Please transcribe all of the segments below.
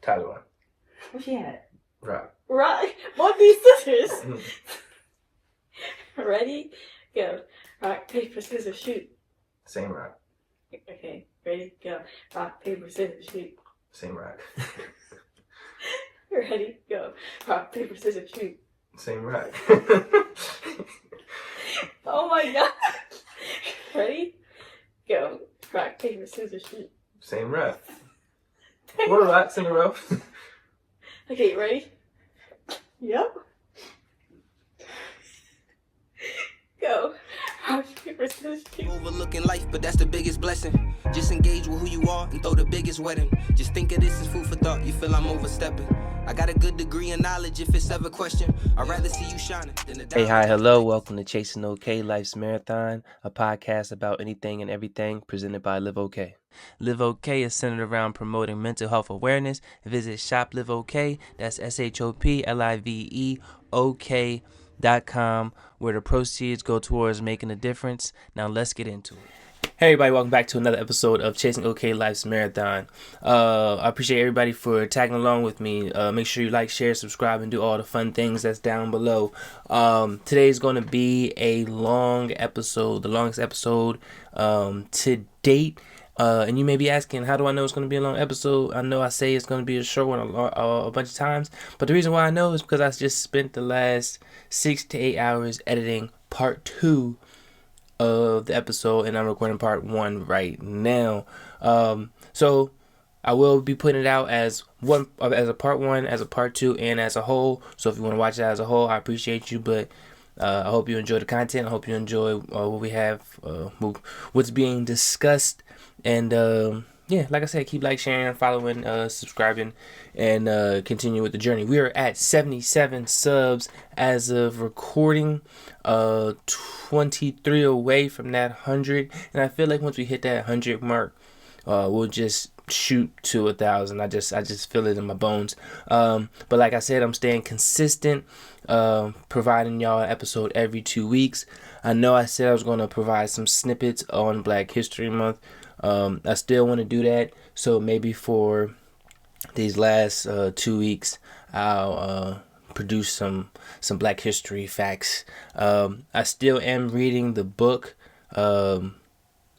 Tyler won. What's she at? Rock. Rock. Both these scissors. Ready? Go. Rock, paper, scissors, shoot. Same rock. Okay. Ready? Go. Rock, paper, scissors, shoot. Same rock. Ready? Go. Rock, paper, scissors, shoot. Same rock. Oh my god. Ready? Go. Rock, paper, scissors, shoot. Same rock. 4 rocks in a row. Okay, ready? Yep. Go. Rock, paper, scissors, shoot. Overlooking life, but that's the biggest blessing. Just engage with who you are and throw the biggest wedding. Just think of this as food for thought. You feel I'm overstepping. I got a good degree in knowledge if it's ever question. I'd rather see you shining than a Hey, hi, hello. Welcome to Chasing OK Life's Marathon, a podcast about anything and everything presented by LiveOK. LiveOK is centered around promoting mental health awareness. Visit ShopLiveOK, that's ShopLiveOK.com, where the proceeds go towards making a difference. Now let's get into it. Hey everybody, welcome back to another episode of Chasing OK Life's Marathon. I appreciate everybody for tagging along with me. Make sure you like, share, subscribe, and do all the fun things that's down below. Today's going to be a long episode, the longest episode to date. And you may be asking, how do I know it's going to be a long episode? I know I say it's going to be a short one a bunch of times, but the reason why I know is because I just spent the last 6 to 8 hours editing part 2 of the episode, and I'm recording part 1 right now. So I will be putting it out as a part 1, as a part 2, and as a whole. So if you want to watch it as a whole, I appreciate you, but I hope you enjoy the content. I hope you enjoy what we have, what's being discussed, and yeah, like I said, keep sharing, following, subscribing, and continue with the journey. We are at 77 subs as of recording, 23 away from that 100, and I feel like once we hit that 100 mark, we'll just shoot to 1,000. I just feel it in my bones. But like I said, I'm staying consistent, providing y'all an episode every 2 weeks. I know I said I was going to provide some snippets on Black History Month. I still want to do that, so maybe for these last 2 weeks I'll produce some Black history facts. I still am reading the book. I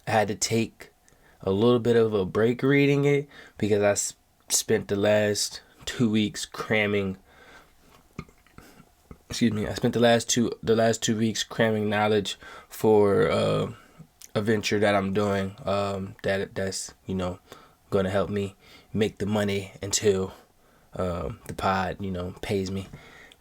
had to take a little bit of a break reading it because I spent the last 2 weeks cramming. I spent the last two weeks cramming knowledge for a venture that I'm doing, that's gonna help me make the money until the pod pays me.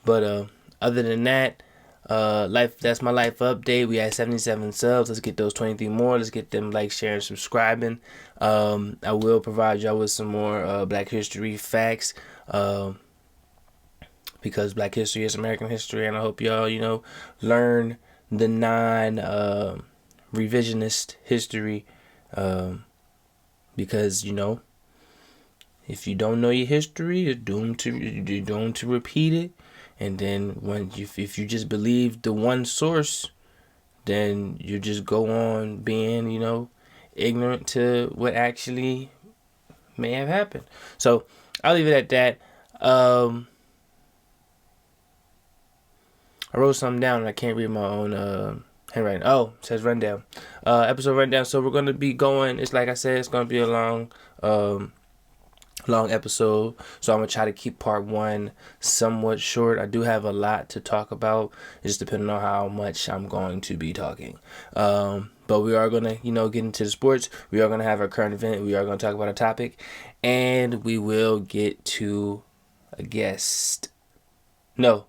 But other than that, that's my life update. We had 77 subs. Let's get those 23 more. Let's get them sharing, subscribing. I will provide y'all with some more Black history facts, because Black history is American history, and I hope y'all learn the revisionist history, because if you don't know your history, you're doomed to repeat it. And then if you just believe the one source, then you just go on being ignorant to what actually may have happened. So I'll leave it at that. I wrote something down and I can't read my own handwriting. Oh, it says rundown. Episode rundown. So we're gonna be going. It's like I said, it's gonna be a long episode. So I'm gonna try to keep part 1 somewhat short. I do have a lot to talk about. It's just depending on how much I'm going to be talking. But we are gonna get into the sports. We are gonna have our current event. We are gonna talk about a topic, and we will get to a guest. No.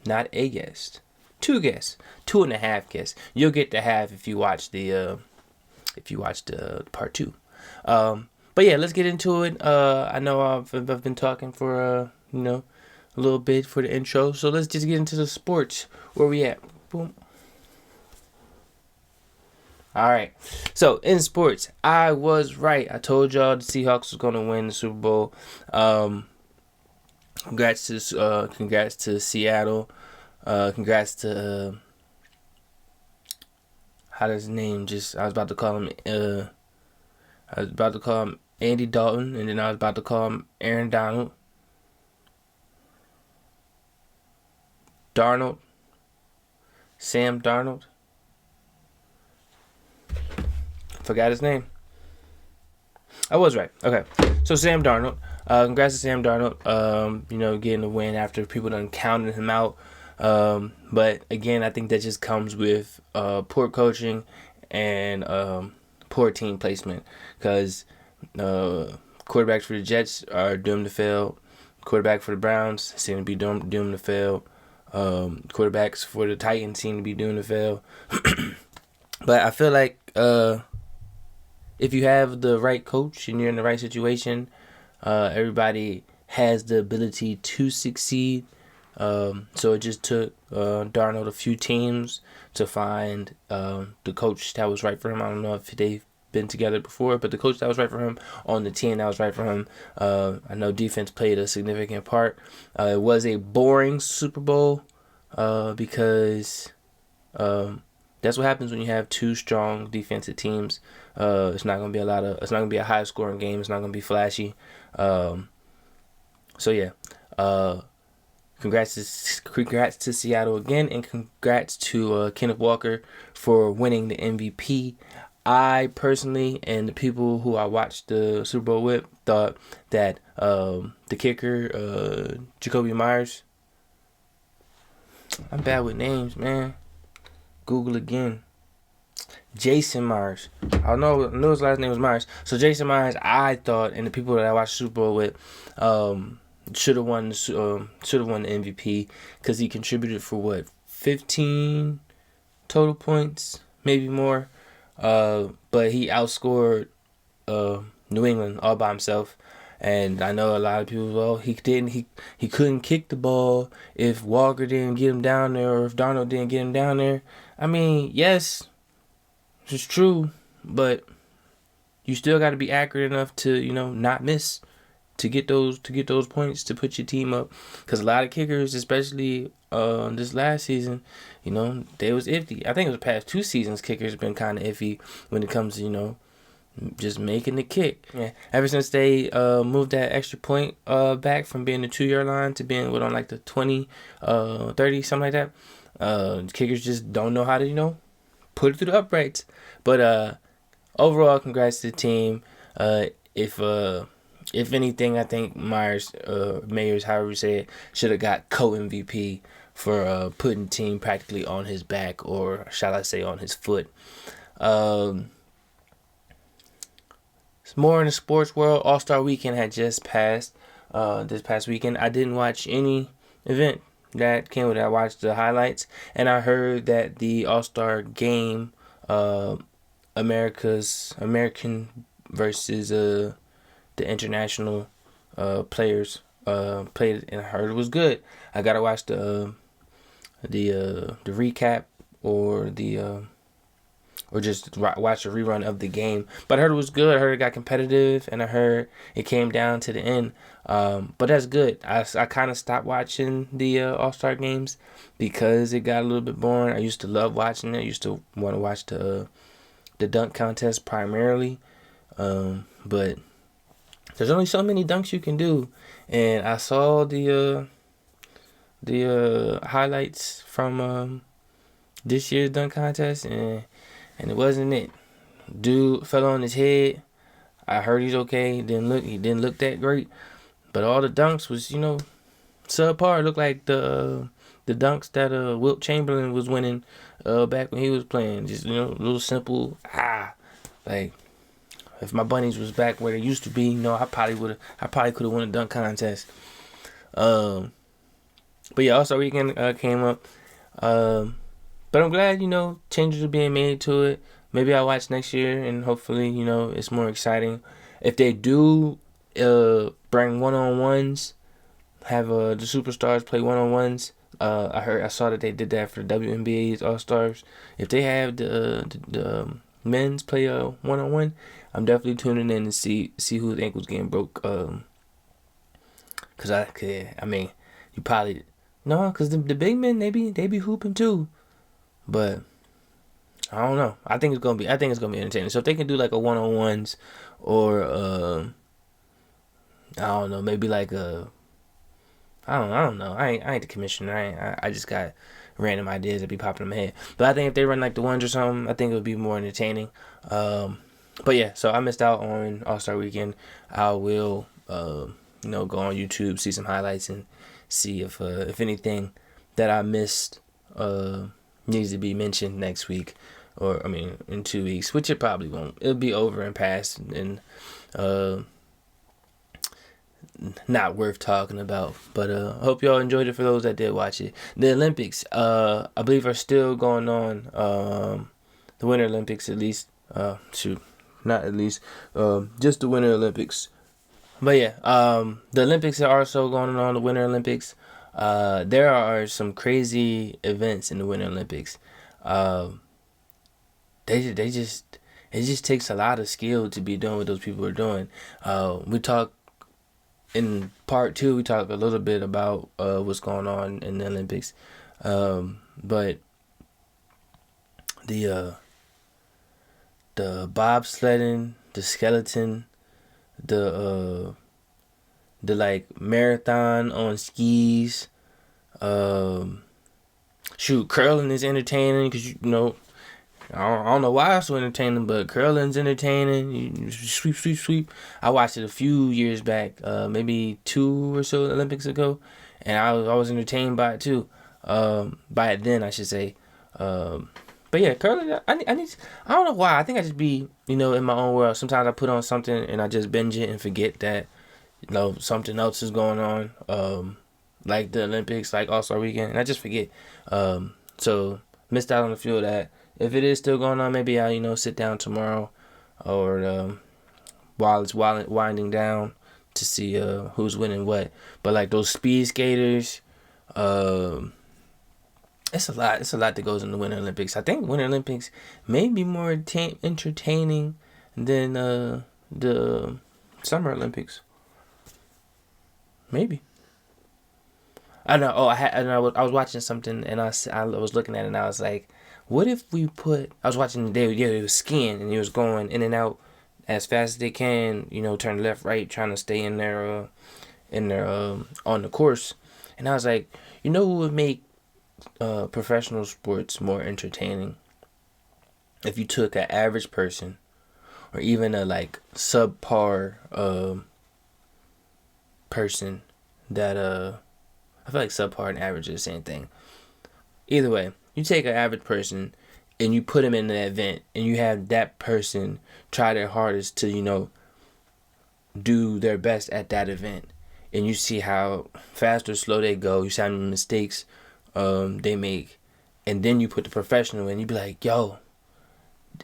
Not a guest. 2 guests. 2.5 guests. You'll get the half if you watch the part 2. But yeah, let's get into it. I know I've been talking for a little bit for the intro, so let's just get into the sports. Where we at? Boom. All right. So in sports, I was right. I told y'all the Seahawks was gonna win the Super Bowl. Congrats to Seattle. Congrats to how does his name? I was about to call him Andy Dalton, and then I was about to call him Aaron Donald. Sam Darnold. Forgot his name. I was right. Okay. So Sam Darnold. Congrats to Sam Darnold. Getting the win after people done counted him out. But again, I think that just comes with poor coaching and poor team placement. Because quarterbacks for the Jets are doomed to fail. Quarterback for the Browns seem to be doomed to fail. Quarterbacks for the Titans seem to be doomed to fail. But I feel like if you have the right coach and you're in the right situation, everybody has the ability to succeed. So it just took Darnold a few teams to find the coach that was right for him. I don't know if they've been together before, but the coach that was right for him on the team that was right for him. I know defense played a significant part. It was a boring Super Bowl because that's what happens when you have two strong defensive teams. It's not gonna be it's not gonna be a high scoring game. It's not gonna be flashy. So yeah. Congrats to Seattle again, and congrats to Kenneth Walker for winning the MVP. I personally, and the people who I watched the Super Bowl with, thought that the kicker, Jacoby Myers. I'm bad with names, man. Google again. Jason Myers. I knew his last name was Myers. So Jason Myers, I thought, and the people that I watched Super Bowl with, should have won the MVP because he contributed for 15 total points, maybe more. But he outscored New England all by himself. And I know a lot of people, he couldn't kick the ball if Walker didn't get him down there, or if Darnold didn't get him down there. I mean, yes, it's true, but you still got to be accurate enough to, not miss, to get those points to put your team up. Because a lot of kickers, especially this last season, they was iffy. I think it was the past 2 seasons, kickers have been kind of iffy when it comes to, just making the kick. Yeah. Ever since they moved that extra point back from being the 2-yard line to being on like the 20, 30, something like that, kickers just don't know how to, put it through the uprights. But overall, congrats to the team. If anything, I think Myers, however you say it, should have got co-MVP for putting the team practically on his back, or shall I say on his foot. More in the sports world, All-Star Weekend had just passed this past weekend. I didn't watch any event that came with it. I watched the highlights, and I heard that the All-Star game, American versus the international players played, and I heard it was good. I gotta watch the recap or just watch a rerun of the game. But I heard it was good. I heard it got competitive, and I heard it came down to the end. But that's good. I kind of stopped watching the All-Star games because it got a little bit boring. I used to love watching it. I used to want to watch the dunk contest primarily. But there's only so many dunks you can do. And I saw the highlights from this year's dunk contest, and it wasn't it. Dude fell on his head. I heard he's okay. He didn't look that great. But all the dunks was, subpar. It looked like the dunks that Wilt Chamberlain was winning back when he was playing. Just, a little simple. Like, if my bunnies was back where they used to be, I probably could have won a dunk contest. But yeah, All-Star Weekend came up. But I'm glad, changes are being made to it. Maybe I'll watch next year, and hopefully, it's more exciting. If they do bring one-on-ones, have the superstars play one-on-ones, I saw that they did that for the WNBA's All-Stars. If they have the men's play a one-on-one, I'm definitely tuning in to see whose ankle's getting broke. Cause you probably no, cause the big men they be hooping too. But I don't know. I think it's gonna be entertaining. So if they can do like a 1-on-ones or I don't know, maybe like a I don't know. I ain't the commissioner. I just got random ideas that be popping in my head. But I think if they run like the ones or something, I think it would be more entertaining. But yeah, so I missed out on All-Star Weekend. I will go on YouTube, see some highlights, and see if anything that I missed needs to be mentioned next week, or I mean in 2 weeks, which it probably won't. It'll be over and past, and not worth talking about. But I hope y'all enjoyed it. For those that did watch it, the Olympics, I believe, are still going on. The Winter Olympics, at least. Not at least. Just the Winter Olympics. But yeah, the Olympics are also going on. The Winter Olympics. There are some crazy events in the Winter Olympics. It just takes a lot of skill to be doing what those people are doing. We talked in part 2. We talked a little bit about what's going on in the Olympics, but the bobsledding, the skeleton, the like marathon on skis. Curling is entertaining because I don't know why it's so entertaining, but curling's entertaining. You sweep. I watched it a few years back, maybe 2 or so Olympics ago, and I was entertained by it too. By it then, I should say. But yeah, curling. I don't know why. I think I just be in my own world. Sometimes I put on something and I just binge it and forget that something else is going on. Like the Olympics, like All-Star Weekend, and I just forget. So missed out on a few of that. If it is still going on, maybe I'll sit down tomorrow, or while it's winding down, to see who's winning what. But like those speed skaters, it's a lot. It's a lot that goes in the Winter Olympics. I think Winter Olympics may be more entertaining than the Summer Olympics. Maybe. I know. Oh, I was watching something, and I was looking at it, and I was like, what if we put? I was watching it was skiing, and he was going in and out as fast as they can. Turn left, right, trying to stay in there on the course. And I was like, what would make professional sports more entertaining? If you took an average person, or even a like subpar person that I feel like subpar and average are the same thing. Either way, you take an average person and you put them in an event, and you have that person try their hardest to do their best at that event, and you see how fast or slow they go. You see how many mistakes they make, and then you put the professional in. You be like, yo,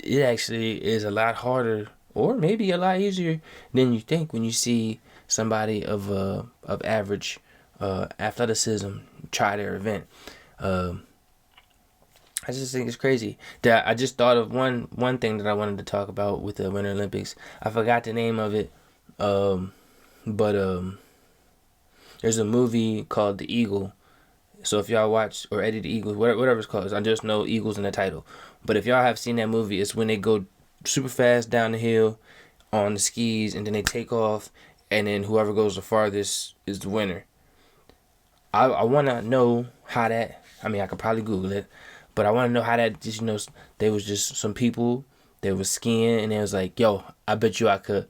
it actually is a lot harder, or maybe a lot easier than you think, when you see somebody of average athleticism try their event. I just think it's crazy that I just thought of one thing that I wanted to talk about with the Winter Olympics. I forgot the name of it, but there's a movie called The Eagle. So if y'all watch, or Eddie the Eagle, whatever it's called, I just know Eagles in the title. But if y'all have seen that movie, it's when they go super fast down the hill on the skis, and then they take off, and then whoever goes the farthest is the winner. I want to know how that, I could probably Google it, but I want to know how that just, they was just some people, they was skiing, and they was like, yo, I bet you I could,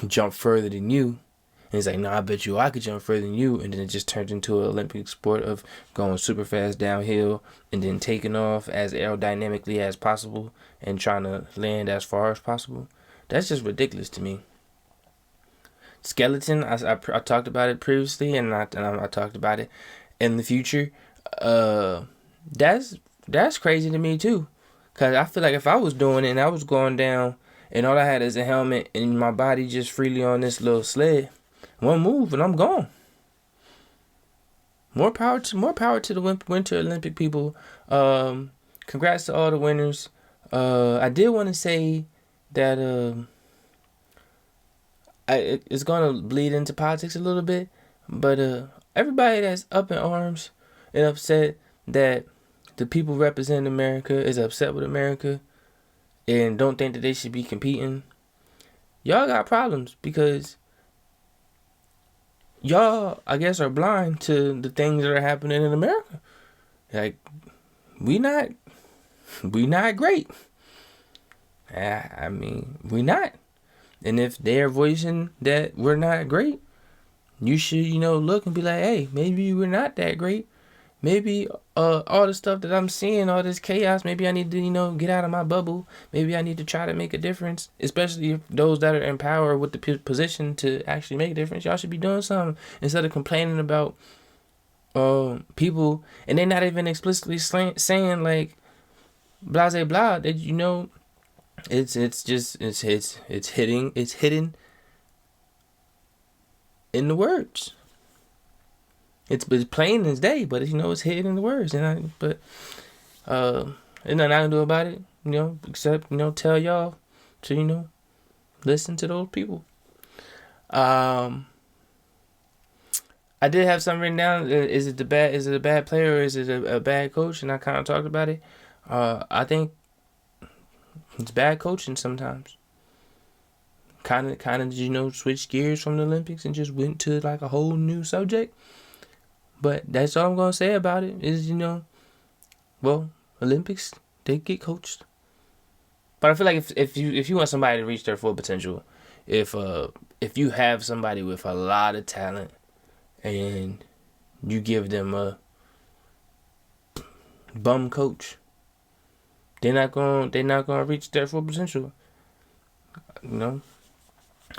jump further than you. And he's like, no, I bet you I could jump further than you. And then it just turned into an Olympic sport of going super fast downhill and then taking off as aerodynamically as possible and trying to land as far as possible. That's just ridiculous to me. Skeleton, I talked about it previously, and I talked about it in the future. That's crazy to me too, cause I feel like if I was doing it and I was going down and all I had is a helmet and my body just freely on this little sled, one move and I'm gone. More power to the Winter Olympic people. Congrats to all the winners. I did want to say that it's gonna bleed into politics a little bit, but everybody that's up in arms and upset that the people representing America is upset with America and don't think that they should be competing, y'all got problems because y'all, I guess, are blind to the things that are happening in America. Like, we not great. I mean, we not. And if they're voicing that we're not great, you should, look and be like, hey, maybe we're not that great. Maybe all the stuff that I'm seeing, all this chaos, maybe I need to, get out of my bubble. Maybe I need to try to make a difference, especially if those that are in power with the position to actually make a difference. Y'all should be doing something instead of complaining about people, and they're not even explicitly saying like blah blah blah. That it's hidden in the words. It's plain as day, but it's hidden in the words, and there's nothing I can do about it, except tell y'all to listen to those people. I did have something written down. Is it a bad player or is it a bad coach? And I kind of talked about it. I think it's bad coaching sometimes. Kind of, switched gears from the Olympics and just went to like a whole new subject. But that's all I'm gonna say about it. Is Olympics, they get coached. But I feel like if you want somebody to reach their full potential, if you have somebody with a lot of talent and you give them a bum coach, they're not gonna reach their full potential.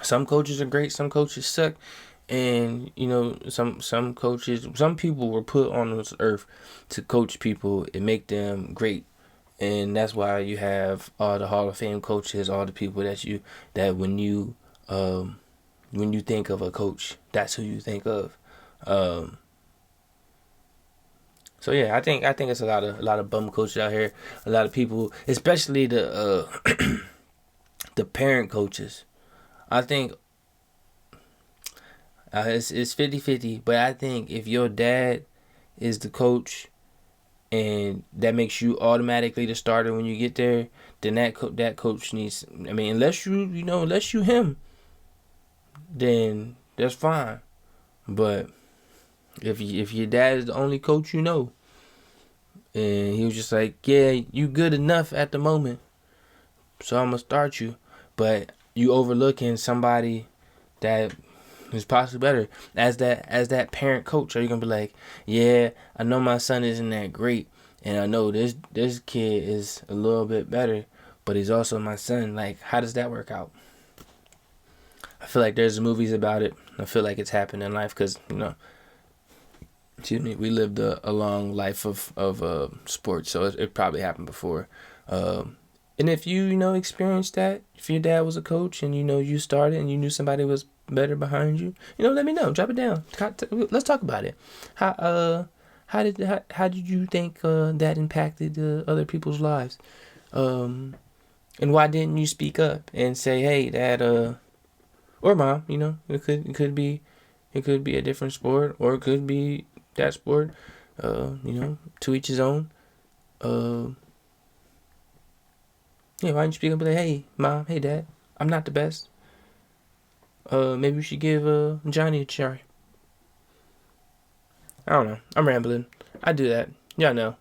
Some coaches are great, some coaches suck, and some coaches, some people were put on this earth to coach people and make them great, and that's why you have all the Hall of Fame coaches, all the people that when you think of a coach, that's who you think of. So yeah, I think it's a lot of bum coaches out here. A lot of people, especially the the parent coaches. I think it's 50-50, but I think if your dad is the coach and that makes you automatically the starter when you get there, then that coach needs. I mean, unless you him, then that's fine. But if your dad is the only coach and he was just like, yeah, you good enough at the moment, so I'm gonna start you, but you overlooking somebody that is possibly better as that parent coach. Are you gonna be like, yeah, I know my son isn't that great, and I know this kid is a little bit better, but he's also my son. Like, how does that work out? I feel like there's movies about it. I feel like it's happened in life because we lived a long life of sports, so it probably happened before. And if you experienced that, if your dad was a coach and you started and you knew somebody was better behind you, let me know. Drop it down. Let's talk about it. How did you think that impacted other people's lives? And why didn't you speak up and say, hey, dad, or mom? It could be a different sport, or it could be that sport. To each his own. Yeah, why don't you speak up and be like, hey, mom, hey, dad, I'm not the best. Maybe we should give Johnny a try. I don't know. I'm rambling. I do that. Y'all know.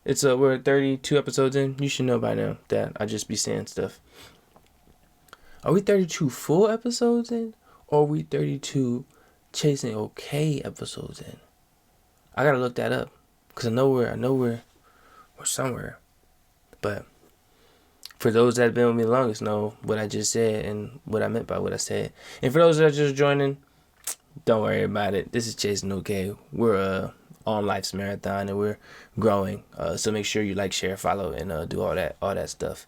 It's we're 32 episodes in. You should know by now that I just be saying stuff. Are we 32 full episodes in? Or are we 32 Chasing OK episodes in? I gotta look that up. Because I know we're somewhere. But for those that have been with me the longest know what I just said and what I meant by what I said. And for those that are just joining, don't worry about it. This is Chasing OK. We're on Life's Marathon and we're growing. So make sure you like, share, follow, and do all that stuff.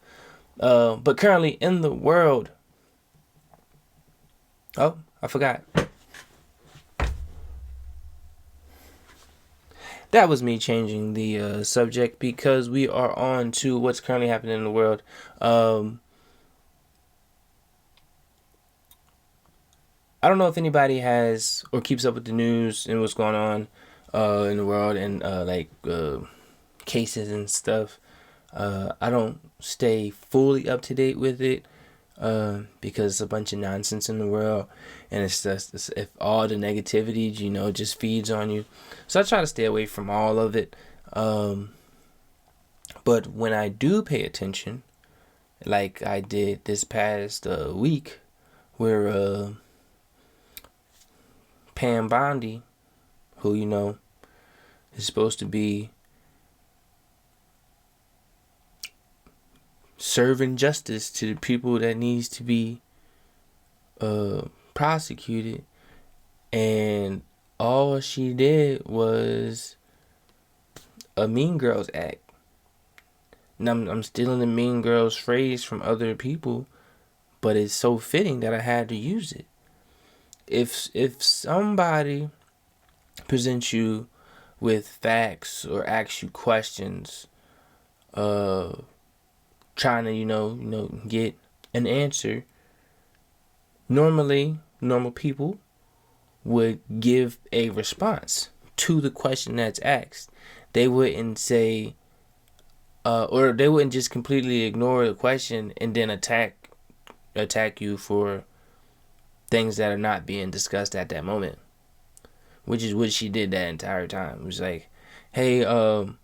But currently in the world. Oh, I forgot. That was me changing the subject because we are on to what's currently happening in the world. I don't know if anybody has or keeps up with the news and what's going on in the world and cases and stuff. I don't stay fully up to date with it because it's a bunch of nonsense in the world, and it's just if all the negativity, just feeds on you. So I try to stay away from all of it. But when I do pay attention, like I did this past week, where Pam Bondi, who is supposed to be serving justice to the people that needs to be prosecuted, and all she did was a Mean Girls act. And I'm stealing the Mean Girls phrase from other people, but it's so fitting that I had to use it. If somebody presents you with facts or asks you questions, trying to get an answer, normally normal people would give a response to the question that's asked. They wouldn't say or they wouldn't just completely ignore the question and then attack you for things that are not being discussed at that moment, which is what she did that entire time. It was like, hey, you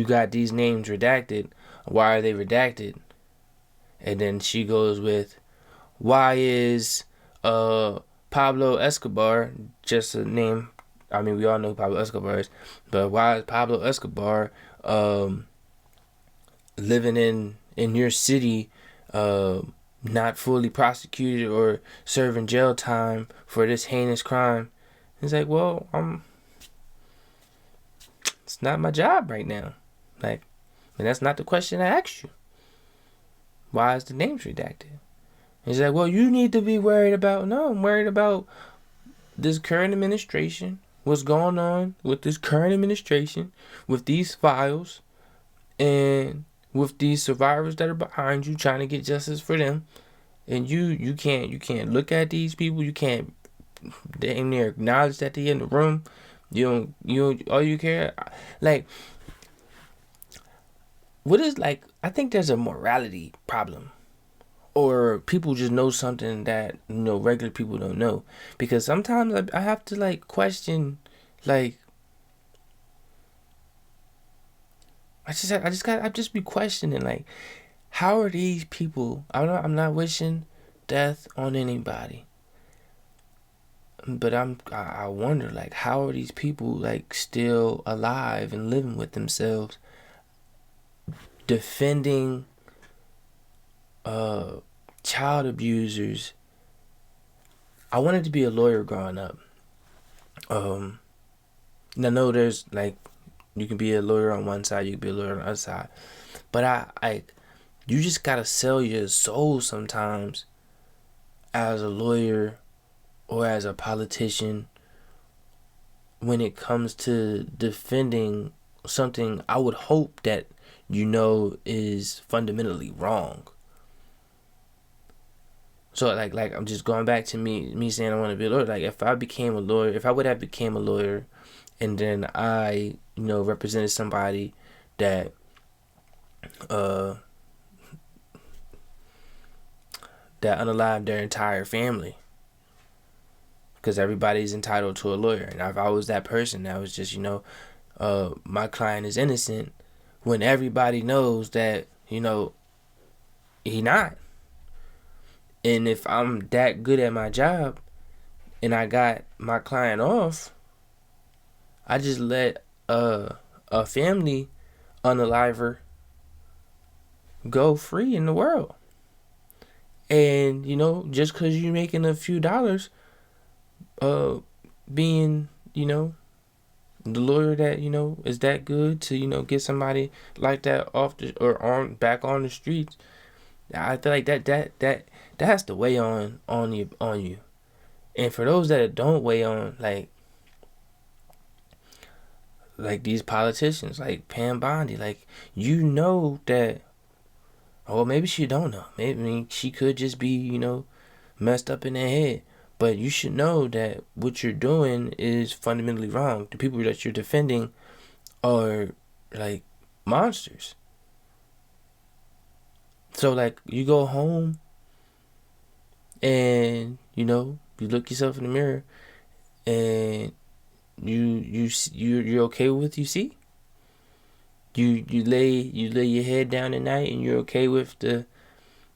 got these names redacted. Why are they redacted? And then she goes with, why is Pablo Escobar, just a name, I mean, we all know who Pablo Escobar is, but why is Pablo Escobar living in your city, not fully prosecuted or serving jail time for this heinous crime? It's like, well, it's not my job right now. Like, and that's not the question I asked you. Why is the names redacted? He's like, well, you need to be worried about. No, I'm worried about this current administration. What's going on with this current administration, with these files, and with these survivors that are behind you trying to get justice for them. And you can't look at these people. You can't damn near acknowledge that they're in the room. You don't all you care. Like, what is, like, I think there's a morality problem. Or people just know something that, regular people don't know. Because sometimes I have to, like, question, like, I just be questioning, like, how are these people, I'm not wishing death on anybody. But I wonder, like, how are these people, like, still alive and living with themselves, defending child abusers. I wanted to be a lawyer growing up. And I know there's, like, you can be a lawyer on one side, you can be a lawyer on the other side. But you just gotta sell your soul sometimes as a lawyer or as a politician when it comes to defending something I would hope that is fundamentally wrong. So like I'm just going back to me saying I want to be a lawyer. Like, if I would have became a lawyer, and then I represented somebody that that unalived their entire family, because everybody's entitled to a lawyer, and if I was that person that was just my client is innocent, when everybody knows that he not. And if I'm that good at my job and I got my client off, I just let a family unaliver go free in the world. And, just because you're making a few dollars being, the lawyer that, is that good to, get somebody like that off back on the streets, I feel like that has to weigh on you. And for those that don't weigh on, like these politicians, like Pam Bondi, like, that, or maybe she don't know. Maybe she could just be, messed up in their head. But you should know that what you're doing is fundamentally wrong. The people that you're defending are like monsters. So like you go home and you look yourself in the mirror and you're okay with what you see. You lay your head down at night and you're okay with the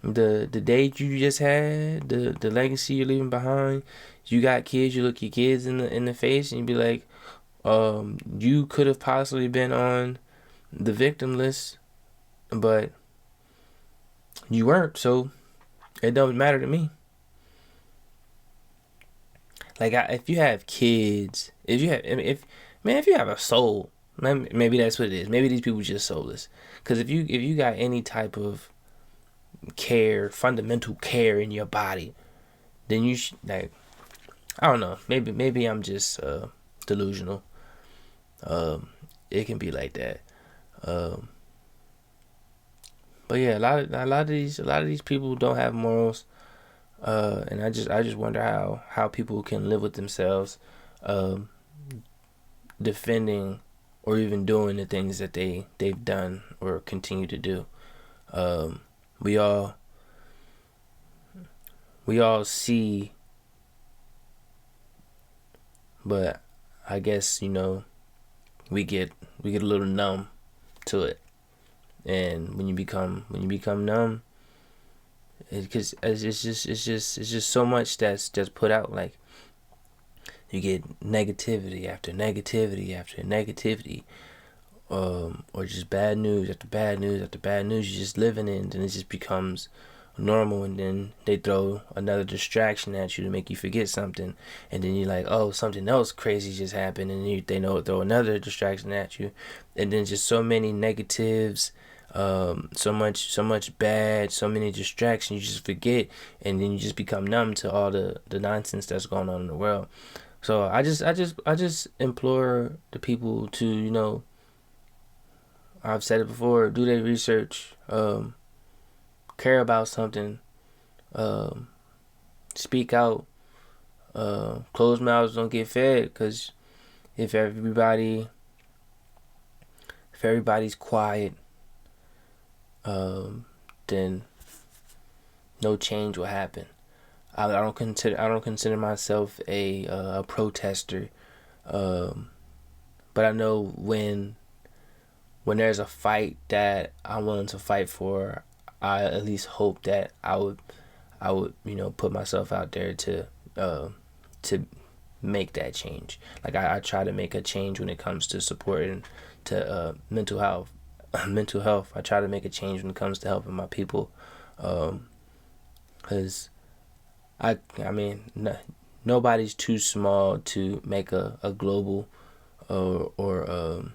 date you just had, the legacy you're leaving behind. You got kids, you look your kids in the face and you be like, you could have possibly been on the victim list, but you weren't, so it don't matter to me. Like if you have kids, if you have a soul, maybe that's what it is. Maybe these people just soulless. Because if you got any type of care, fundamental care in your body, then you should, like, I don't know. Maybe I'm just delusional. It can be like that. But yeah, a lot of these people don't have morals. And I just wonder how people can live with themselves, defending or even doing the things that they've done or continue to do. We all see, but I guess we get a little numb to it, and when you become numb, because it's just so much that's put out. Like you get negativity after negativity after negativity, or just bad news after bad news after bad news. You're just living in, and it just becomes normal. And then they throw another distraction at you to make you forget something, and then you're like, oh, something else crazy just happened, and they throw another distraction at you, and then just so many negatives. So much bad, so many distractions, you just forget, and then you just become numb to all the nonsense that's going on in the world. So I just implore the people to, I've said it before, do their research, care about something, speak out. Closed mouths don't get fed, because if everybody's quiet, then no change will happen. I don't consider myself a protester, but I know when there's a fight that I'm willing to fight for, I at least hope that I would put myself out there to make that change. Like I try to make a change when it comes to supporting to mental health. I try to make a change when it comes to helping my people, because I mean, nobody's too small to make a global or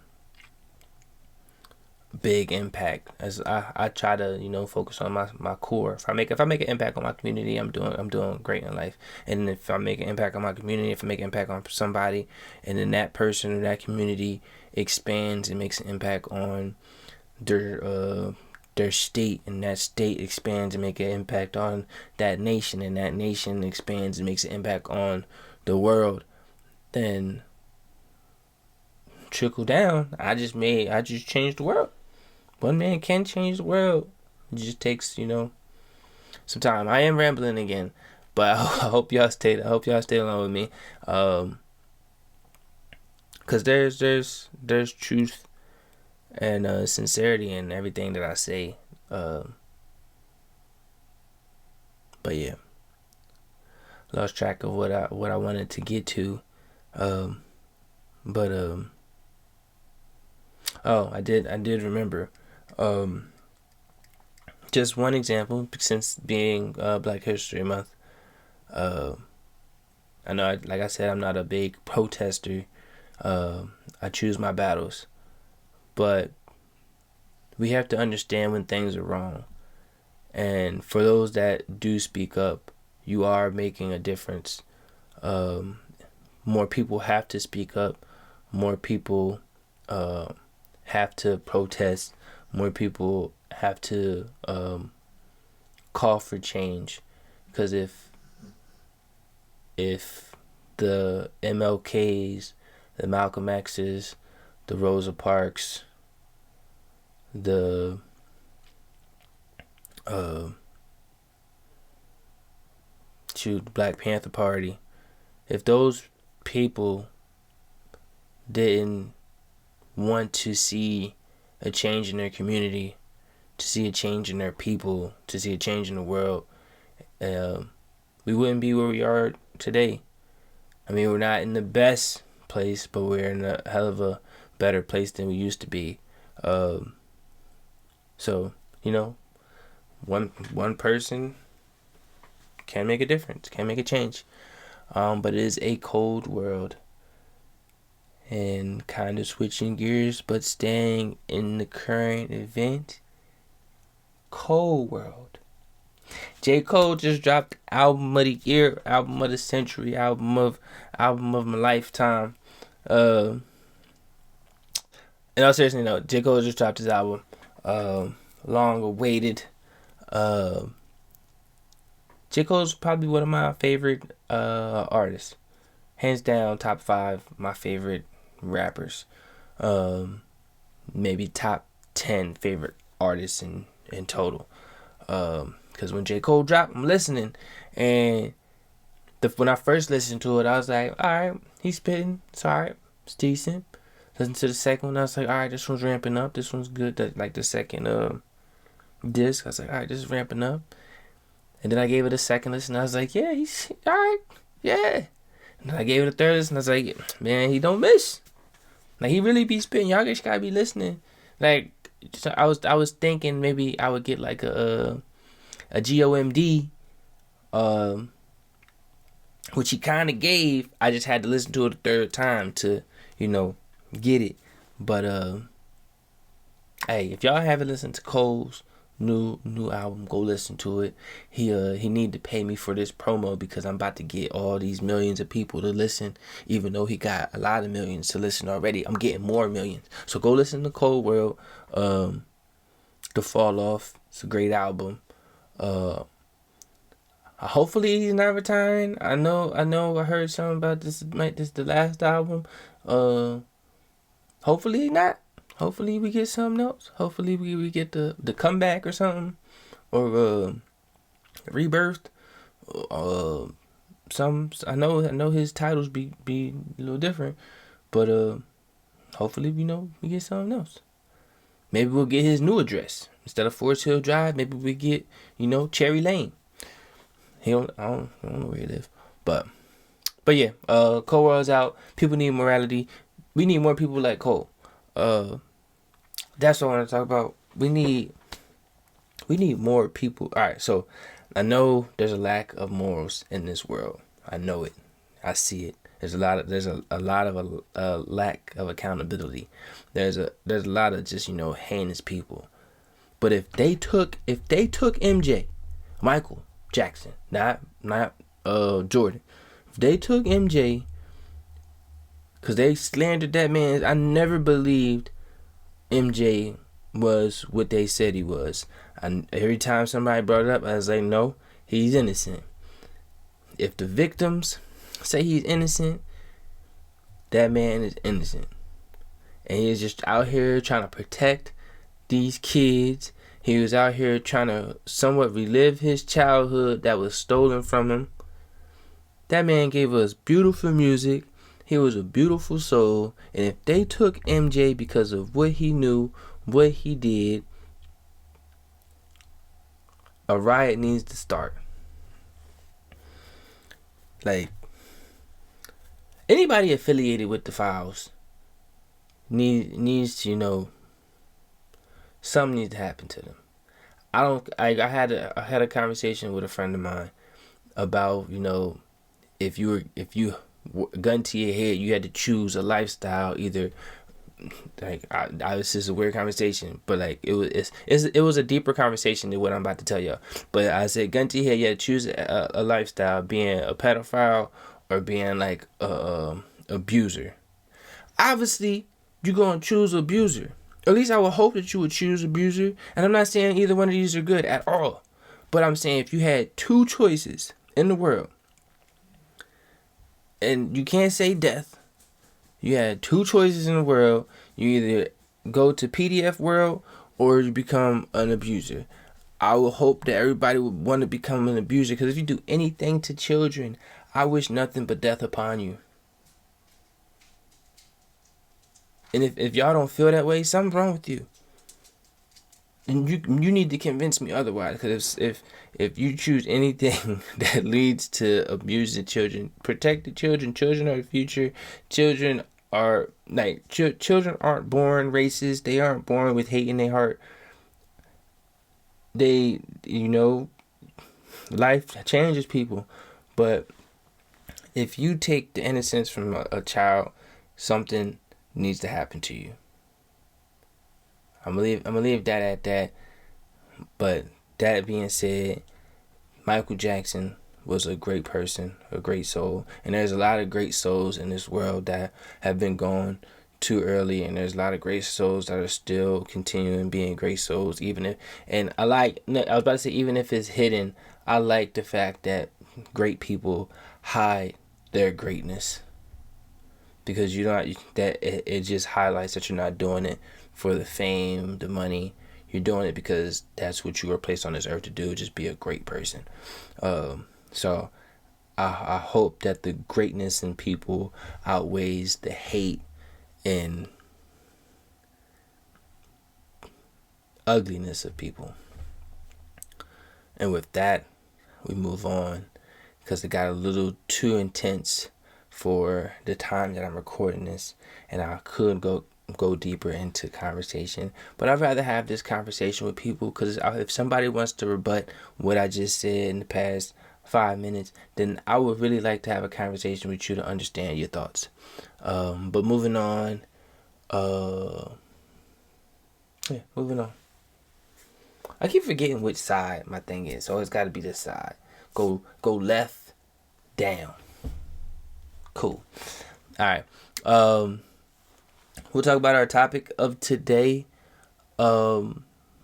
big impact. As I try to focus on my core. If I make an impact on my community, I'm doing great in life. And if I make an impact on my community, if I make an impact on somebody, and then that person or that community expands and makes an impact on their state, and that state expands and make an impact on that nation, and that nation expands and makes an impact on the world, then trickle down. I just changed the world. One man can change the world. It just takes some time. I am rambling again, but I hope y'all stay along with me, because there's truth and sincerity in everything that I say. But yeah, lost track of what I wanted to get to. Oh, I did remember. Just one example, since being Black History Month. I know, like I said, I'm not a big protester. I choose my battles. But we have to understand when things are wrong. And for those that do speak up, you are making a difference. More people have to speak up. More people have to protest. More people have to call for change. Because if the MLKs, the Malcolm X's, the Rosa Parks, the Black Panther Party, if those people didn't want to see a change in their community, to see a change in their people, to see a change in the world, we wouldn't be where we are today. I mean, we're not in the best place, but we're in a hell of a better place than we used to be. So, you know, one person can make a difference, can make a change. But it is a cold world. And kind of switching gears, but staying in the current event, cold world. J. Cole just dropped album of the year, album of the century, album of my lifetime. In all seriousness, no, J. Cole just dropped his album. Long awaited. J. Cole's probably one of my favorite artists. Hands down, top 5 my favorite rappers. Maybe top 10 favorite artists in total. Because when J. Cole dropped, I'm listening, and when I first listened to it, I was like, alright, he's spitting, it's alright, it's decent. Listen to the second one, I was like, alright, this one's ramping up, this one's good. Like the second disc, I was like, alright, this is ramping up. And then I gave it a second listen, I was like, yeah, he's alright, yeah. And then I gave it a third listen, I was like, man, he don't miss. Like, he really be spitting. Y'all just gotta be listening. Like, I was thinking maybe I would get like a GOMD, which he kind of gave. I just had to listen to it a third time to, you know, get it. But hey, if y'all haven't listened to Cole's new album, go listen to it. He need to pay me for this promo because I'm about to get all these millions of people to listen, even though he got a lot of millions to listen already. I'm getting more millions. So go listen to Cold World. The Fall Off. It's a great album. Hopefully he's not retiring. I know I heard something about this the last album. Hopefully not. Hopefully we get something else. Hopefully we get the comeback or something, or rebirthed. I know his titles be a little different, but hopefully we get something else. Maybe we'll get his new address instead of Forest Hill Drive. Maybe we get Cherry Lane. I don't know where he lives, but yeah. Cole World's out. People need morality. We need more people like Cole. That's what I want to talk about. We need more people. All right, so I know there's a lack of morals in this world. I know it. I see it. There's a lot of lack of accountability. There's a lot of just heinous people. But if they took MJ, Michael Jackson, not Jordan, if they took MJ, because they slandered that man. I never believed MJ was what they said he was. And every time somebody brought it up, I was like, no, he's innocent. If the victims say he's innocent, that man is innocent. And he's just out here trying to protect these kids. He was out here trying to somewhat relive his childhood that was stolen from him. That man gave us beautiful music. He was a beautiful soul. And if they took MJ because of what he knew, what he did, a riot needs to start. Like, anybody affiliated with the Files needs to, something needs to happen to them. I had a conversation with a friend of mine about, if you gun to your head, you had to choose a lifestyle. Either this is a weird conversation, but it was a deeper conversation than what I'm about to tell y'all. But I said, gun to your head, you had to choose a lifestyle, being a pedophile or being like a abuser. Obviously, you're gonna choose abuser. At least I would hope that you would choose abuser. And I'm not saying either one of these are good at all, but I'm saying if you had two choices in the world, and you can't say death, You had two choices in the world. You either go to PDF world or you become an abuser. I would hope that everybody would want to become an abuser, because if you do anything to children, I wish nothing but death upon you. And if y'all don't feel that way, something's wrong with you. And you need to convince me otherwise. Because if you choose anything that leads to abusing children, protect the children. Children are the future. Children are children aren't born racist. They aren't born with hate in their heart. They, life changes people. But if you take the innocence from a child, something needs to happen to you. I'm gonna leave that at that. But that being said, Michael Jackson was a great person, a great soul, and there's a lot of great souls in this world that have been gone too early, and there's a lot of great souls that are still continuing being great souls, even if it's hidden. I like the fact that great people hide their greatness, because it just highlights that you're not doing it for the fame, the money. You're doing it because that's what you were placed on this earth to do, just be a great person. So I hope that the greatness in people outweighs the hate and ugliness of people. And with that, we move on, because it got a little too intense for the time that I'm recording this, and I could go deeper into conversation, but I'd rather have this conversation with people, because if somebody wants to rebut what I just said in the past 5 minutes, then I would really like to have a conversation with you to understand your thoughts. But moving on. Moving on. I keep forgetting which side my thing is, so it's got to be this side. Go left, down. Cool. All right. We'll talk about our topic of today,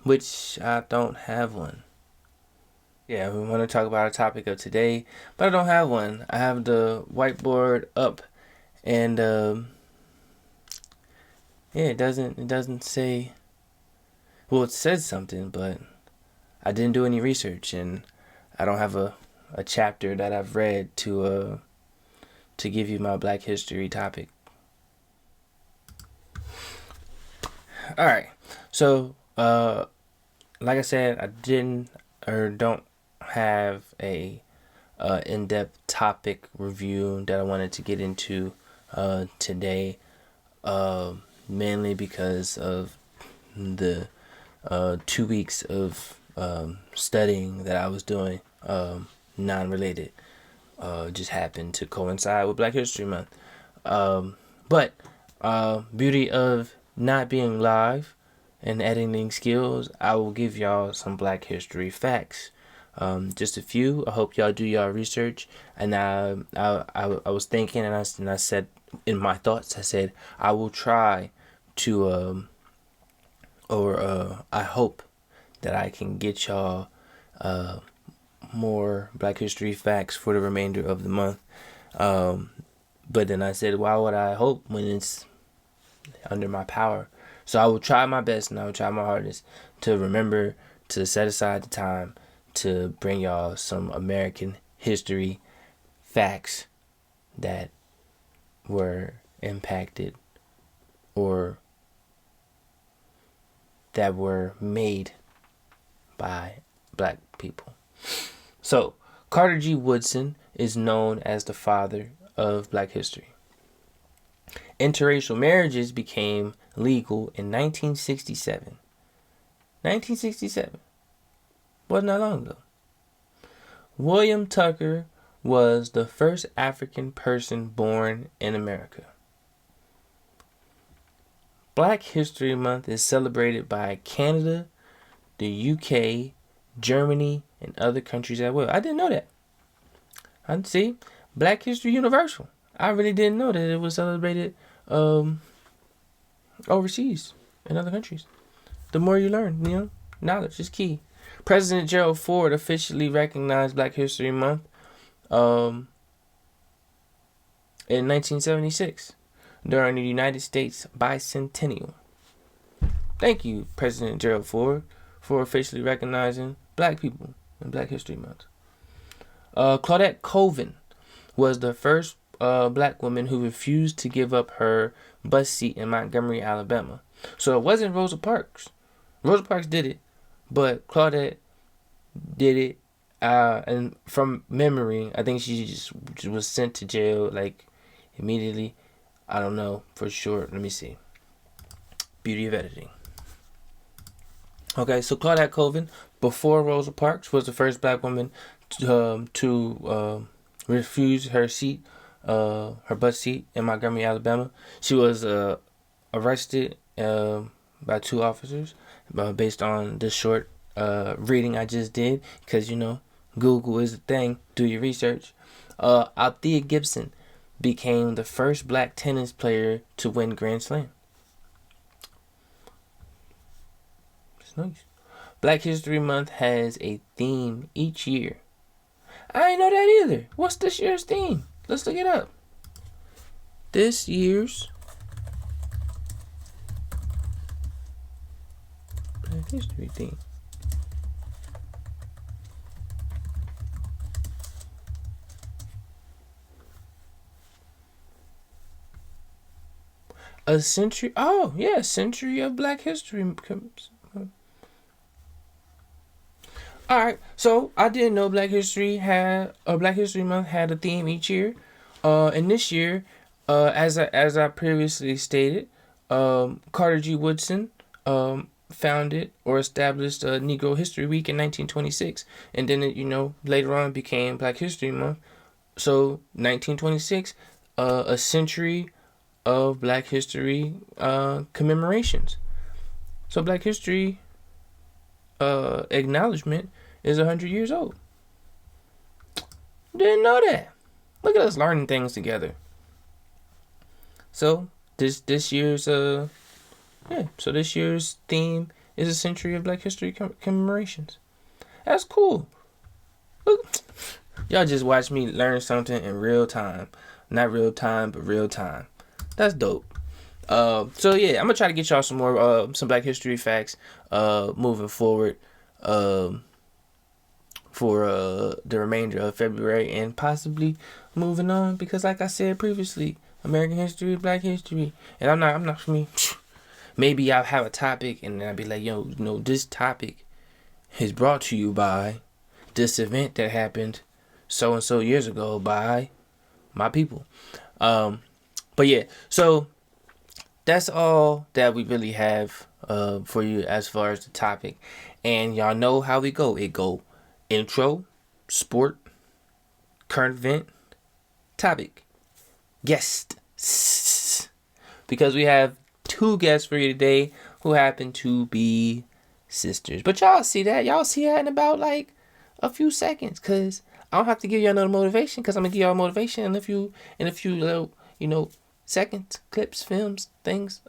which I don't have one. Yeah, we want to talk about our topic of today, but I don't have one. I have the whiteboard up, and it doesn't say. Well, it says something, but I didn't do any research, and I don't have a chapter that I've read to give you my Black History topic. All right, so like I said, I don't have a in-depth topic review that I wanted to get into today, mainly because of the 2 weeks of studying that I was doing, non-related, just happened to coincide with Black History Month. But beauty of not being live and editing skills, I will give y'all some Black History facts. Just a few. I hope y'all do y'all research. And I was thinking, and I said in my thoughts, I said I will try to I hope that I can get y'all more Black History facts for the remainder of the month. But then I said, why would I hope when it's under my power? So I will try my best, and I will try my hardest to remember to set aside the time to bring y'all some American history facts that were impacted or that were made by Black people. So Carter G. Woodson is known as the father of Black history. Interracial marriages became legal in 1967. 1967. Wasn't that long ago. William Tucker was the first African person born in America. Black History Month is celebrated by Canada, the UK, Germany, and other countries as well. I didn't know that. I see. Black History Universal. I really didn't know that it was celebrated overseas in other countries. The more you learn, knowledge is key. President Gerald Ford officially recognized Black History Month in 1976. during the United States bicentennial. Thank you, President Gerald Ford, for officially recognizing black people in Black History Month. Claudette Colvin was the first black woman who refused to give up her bus seat in Montgomery, Alabama. So it wasn't Rosa Parks. Rosa Parks did it, but Claudette did it. And from memory, I think she just was sent to jail like immediately. I don't know for sure. Let me see. Beauty of editing. Okay, so Claudette Colvin, before Rosa Parks, was the first black woman to refuse her seat, her bus seat in Montgomery, Alabama. She was arrested by 2 officers based on the short reading I just did, because Google is the thing. Do your research. Althea Gibson became the first black tennis player to win Grand Slam. It's nice. Black History Month has a theme each year. I didn't know that either. What's this year's theme? Let's look it up. This year's Black History theme. A century. Oh, yeah, century of Black History. All right, so I didn't know Black History Month had a theme each year, and this year, as I previously stated, Carter G. Woodson founded or established Negro History Week in 1926, and then it later on became Black History Month. So 1926, a century of Black History commemorations. So Black History acknowledgement is 100 years old. Didn't know that. Look at us learning things together. So this year's this year's theme is a century of Black History commemorations. That's cool. Look, y'all just watched me learn something in real time. Not real time, but real time. That's dope. So yeah, I'm gonna try to get y'all some more some Black History facts moving forward for the remainder of February and possibly moving on, because like I said previously, American history, Black history, and I'm not for me. Maybe I'll have a topic and then I'll be like, this topic is brought to you by this event that happened so and so years ago by my people. But yeah, so that's all that we really have for you as far as the topic. And y'all know how we go. It go intro, sport, current event, topic, guest. Because we have 2 guests for you today who happen to be sisters. But y'all see that in about like a few seconds, because I don't have to give y'all another motivation, because I'm gonna give y'all motivation in a few little seconds, clips, films, things.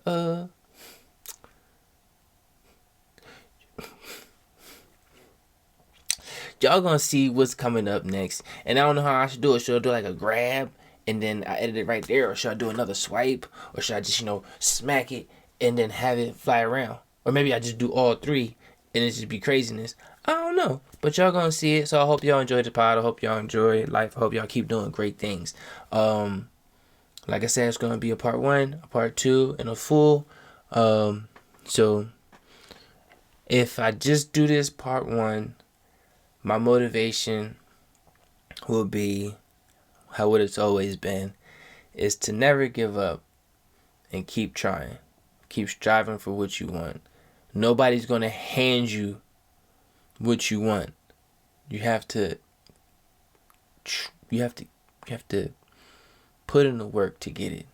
Y'all gonna see what's coming up next, and I don't know how I should do it. Should I do like a grab and then I edit it right there, or should I do another swipe, or should I just smack it and then have it fly around, or maybe I just do all 3 and it just be craziness? I don't know, but y'all gonna see it. So I hope y'all enjoyed the pod. I hope y'all enjoy life. I hope y'all keep doing great things. Like I said, it's gonna be a part 1, a part 2, and a full. So if I just do this part 1, my motivation will be what it's always been, is to never give up and keep trying. Keep striving for what you want. Nobody's going to hand you what you want. You have to put in the work to get it.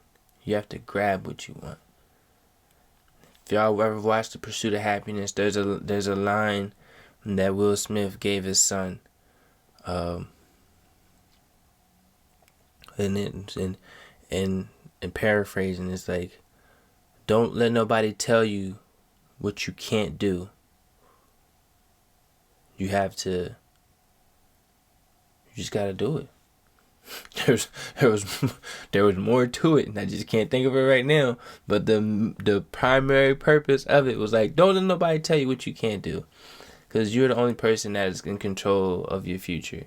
You have to grab what you want. If y'all ever watched The Pursuit of Happiness, there's a line that Will Smith gave his son, and paraphrasing, it's like, don't let nobody tell you what you can't do. You just gotta do it. there was more to it, and I just can't think of it right now. But the primary purpose of it was like, don't let nobody tell you what you can't do, because you're the only person that is in control of your future.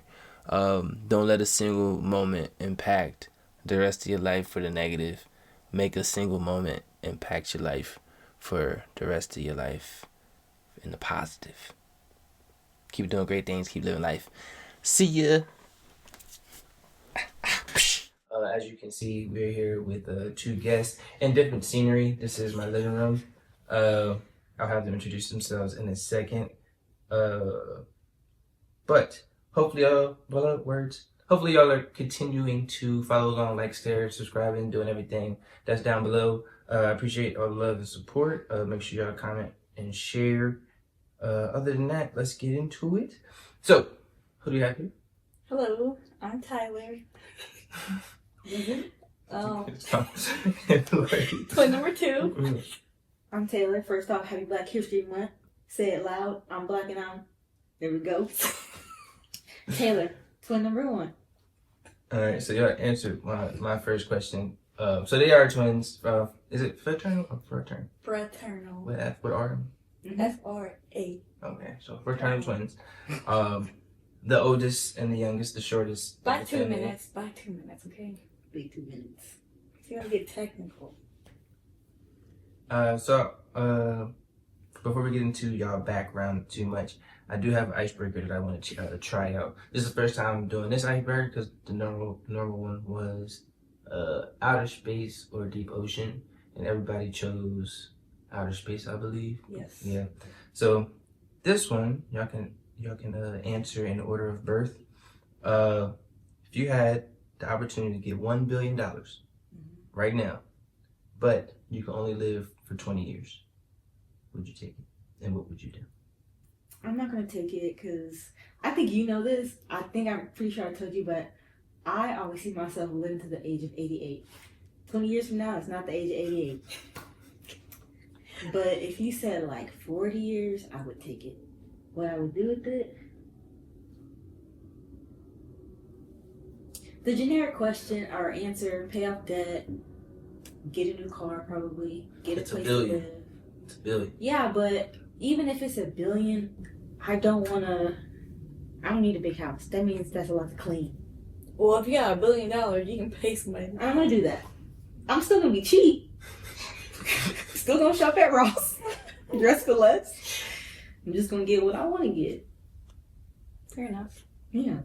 Don't let a single moment impact the rest of your life for the negative. Make a single moment impact your life for the rest of your life in the positive. Keep doing great things. Keep living life. See ya. As you can see, we're here with 2 guests and different scenery. This is my living room. I'll have them introduce themselves in a second. But hopefully y'all, hopefully y'all are continuing to follow along, like, share, subscribing, doing everything that's down below. I appreciate all the love and support. Make sure y'all comment and share. Other than that, let's get into it. So, who do you have here? Hello, I'm Tyler. Twin number 2. I'm Taylor. First off, happy Black History Month. Say it loud. I'm black and I'm. There we go. Taylor, twin number 1. All right, so y'all answered my first question. So they are twins. Is it fraternal or fraternal? Fraternal. With F, with R? F-R-A. Okay, so fraternal twins. The oldest and the youngest, the shortest. By 2 minutes. By 2 minutes, okay? Big 2 minutes. So you gotta get technical. Before we get into y'all background too much, I do have an icebreaker that I want to try out. This is the first time I'm doing this icebreaker because the normal one was outer space or deep ocean, and everybody chose outer space, I believe. Yes. Yeah. So this one, y'all can answer in order of birth. If you had the opportunity to get $1 billion right now, but you can only live for 20 years, would you take it? And what would you do? I'm not going to take it because I think you know this. I'm pretty sure I told you, but I always see myself living to the age of 88. 20 years from now, it's not the age of 88. But if you said like 40 years, I would take it. What I would do with it? The generic question or answer: pay off debt, get a new car, probably get a place to live. It's $1 billion. Yeah, but even if it's $1 billion, I don't need a big house. That means that's a lot to clean. Well, if you got $1 billion, you can pay somebody. I'm gonna do that. I'm still gonna be cheap. Still gonna shop at Ross. Dress for less. I'm just gonna get what I want to get. Fair enough. Yeah.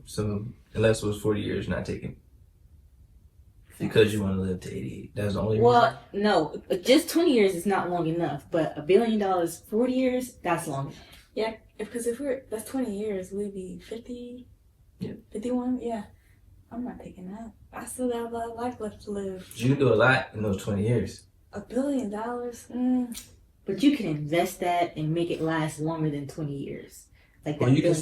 So unless it was 40 years, not taking. Because you want to live to 88. That's the only reason? Well, no. Just 20 years is not long enough. But $1 billion, 40 years, that's long enough. Yeah, because that's 20 years, we'd be 50, yeah. 51, yeah. I'm not taking that. I still got a lot of life left to live. You can do a lot in those 20 years. $1 billion? But you can invest that and make it last longer than 20 years. Like that. Well, you can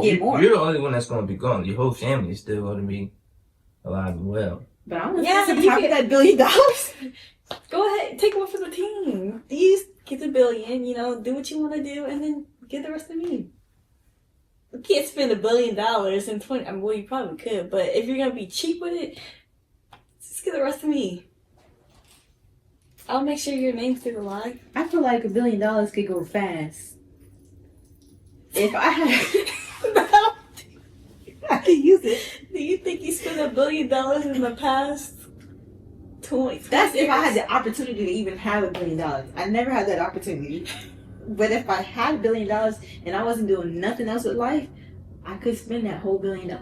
get more. You're the only one that's going to be gone. Your whole family is still going to be alive and well. But I'm going to spend some time with that $1 billion. Go ahead, take one for the team. You get the $1 billion, do what you want to do, and then get the rest of me. You can't spend $1 billion in 20. I mean, well, you probably could, but if you're gonna be cheap with it, just get the rest of me. I'll make sure your name's still alive. I feel like $1 billion could go fast. If I had, I could use it. Do you think you spent $1 billion in the past 20? That's if I had the opportunity to even have $1 billion. I never had that opportunity. But if I had $1 billion and I wasn't doing nothing else with life, I could spend that whole $1 billion.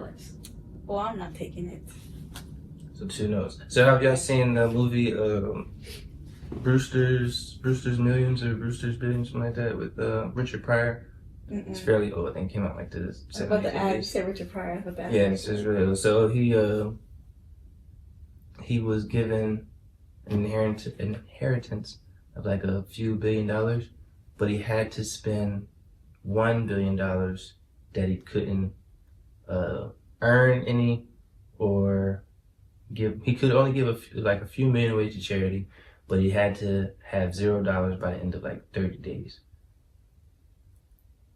Well, I'm not taking it. So 2 no's. So have y'all seen the movie Brewster's Millions or Brewster's Billions, something like that, with Richard Pryor? Mm-mm. It's fairly old. I think it came out like the 70s. About the ad, said Richard Pryor. Yeah, it's really old. So he was given an inheritance of like a few $1 billion, but he had to spend $1 billion that he couldn't earn any or give. He could only give a few million away to charity, but he had to have $0 by the end of like 30 days.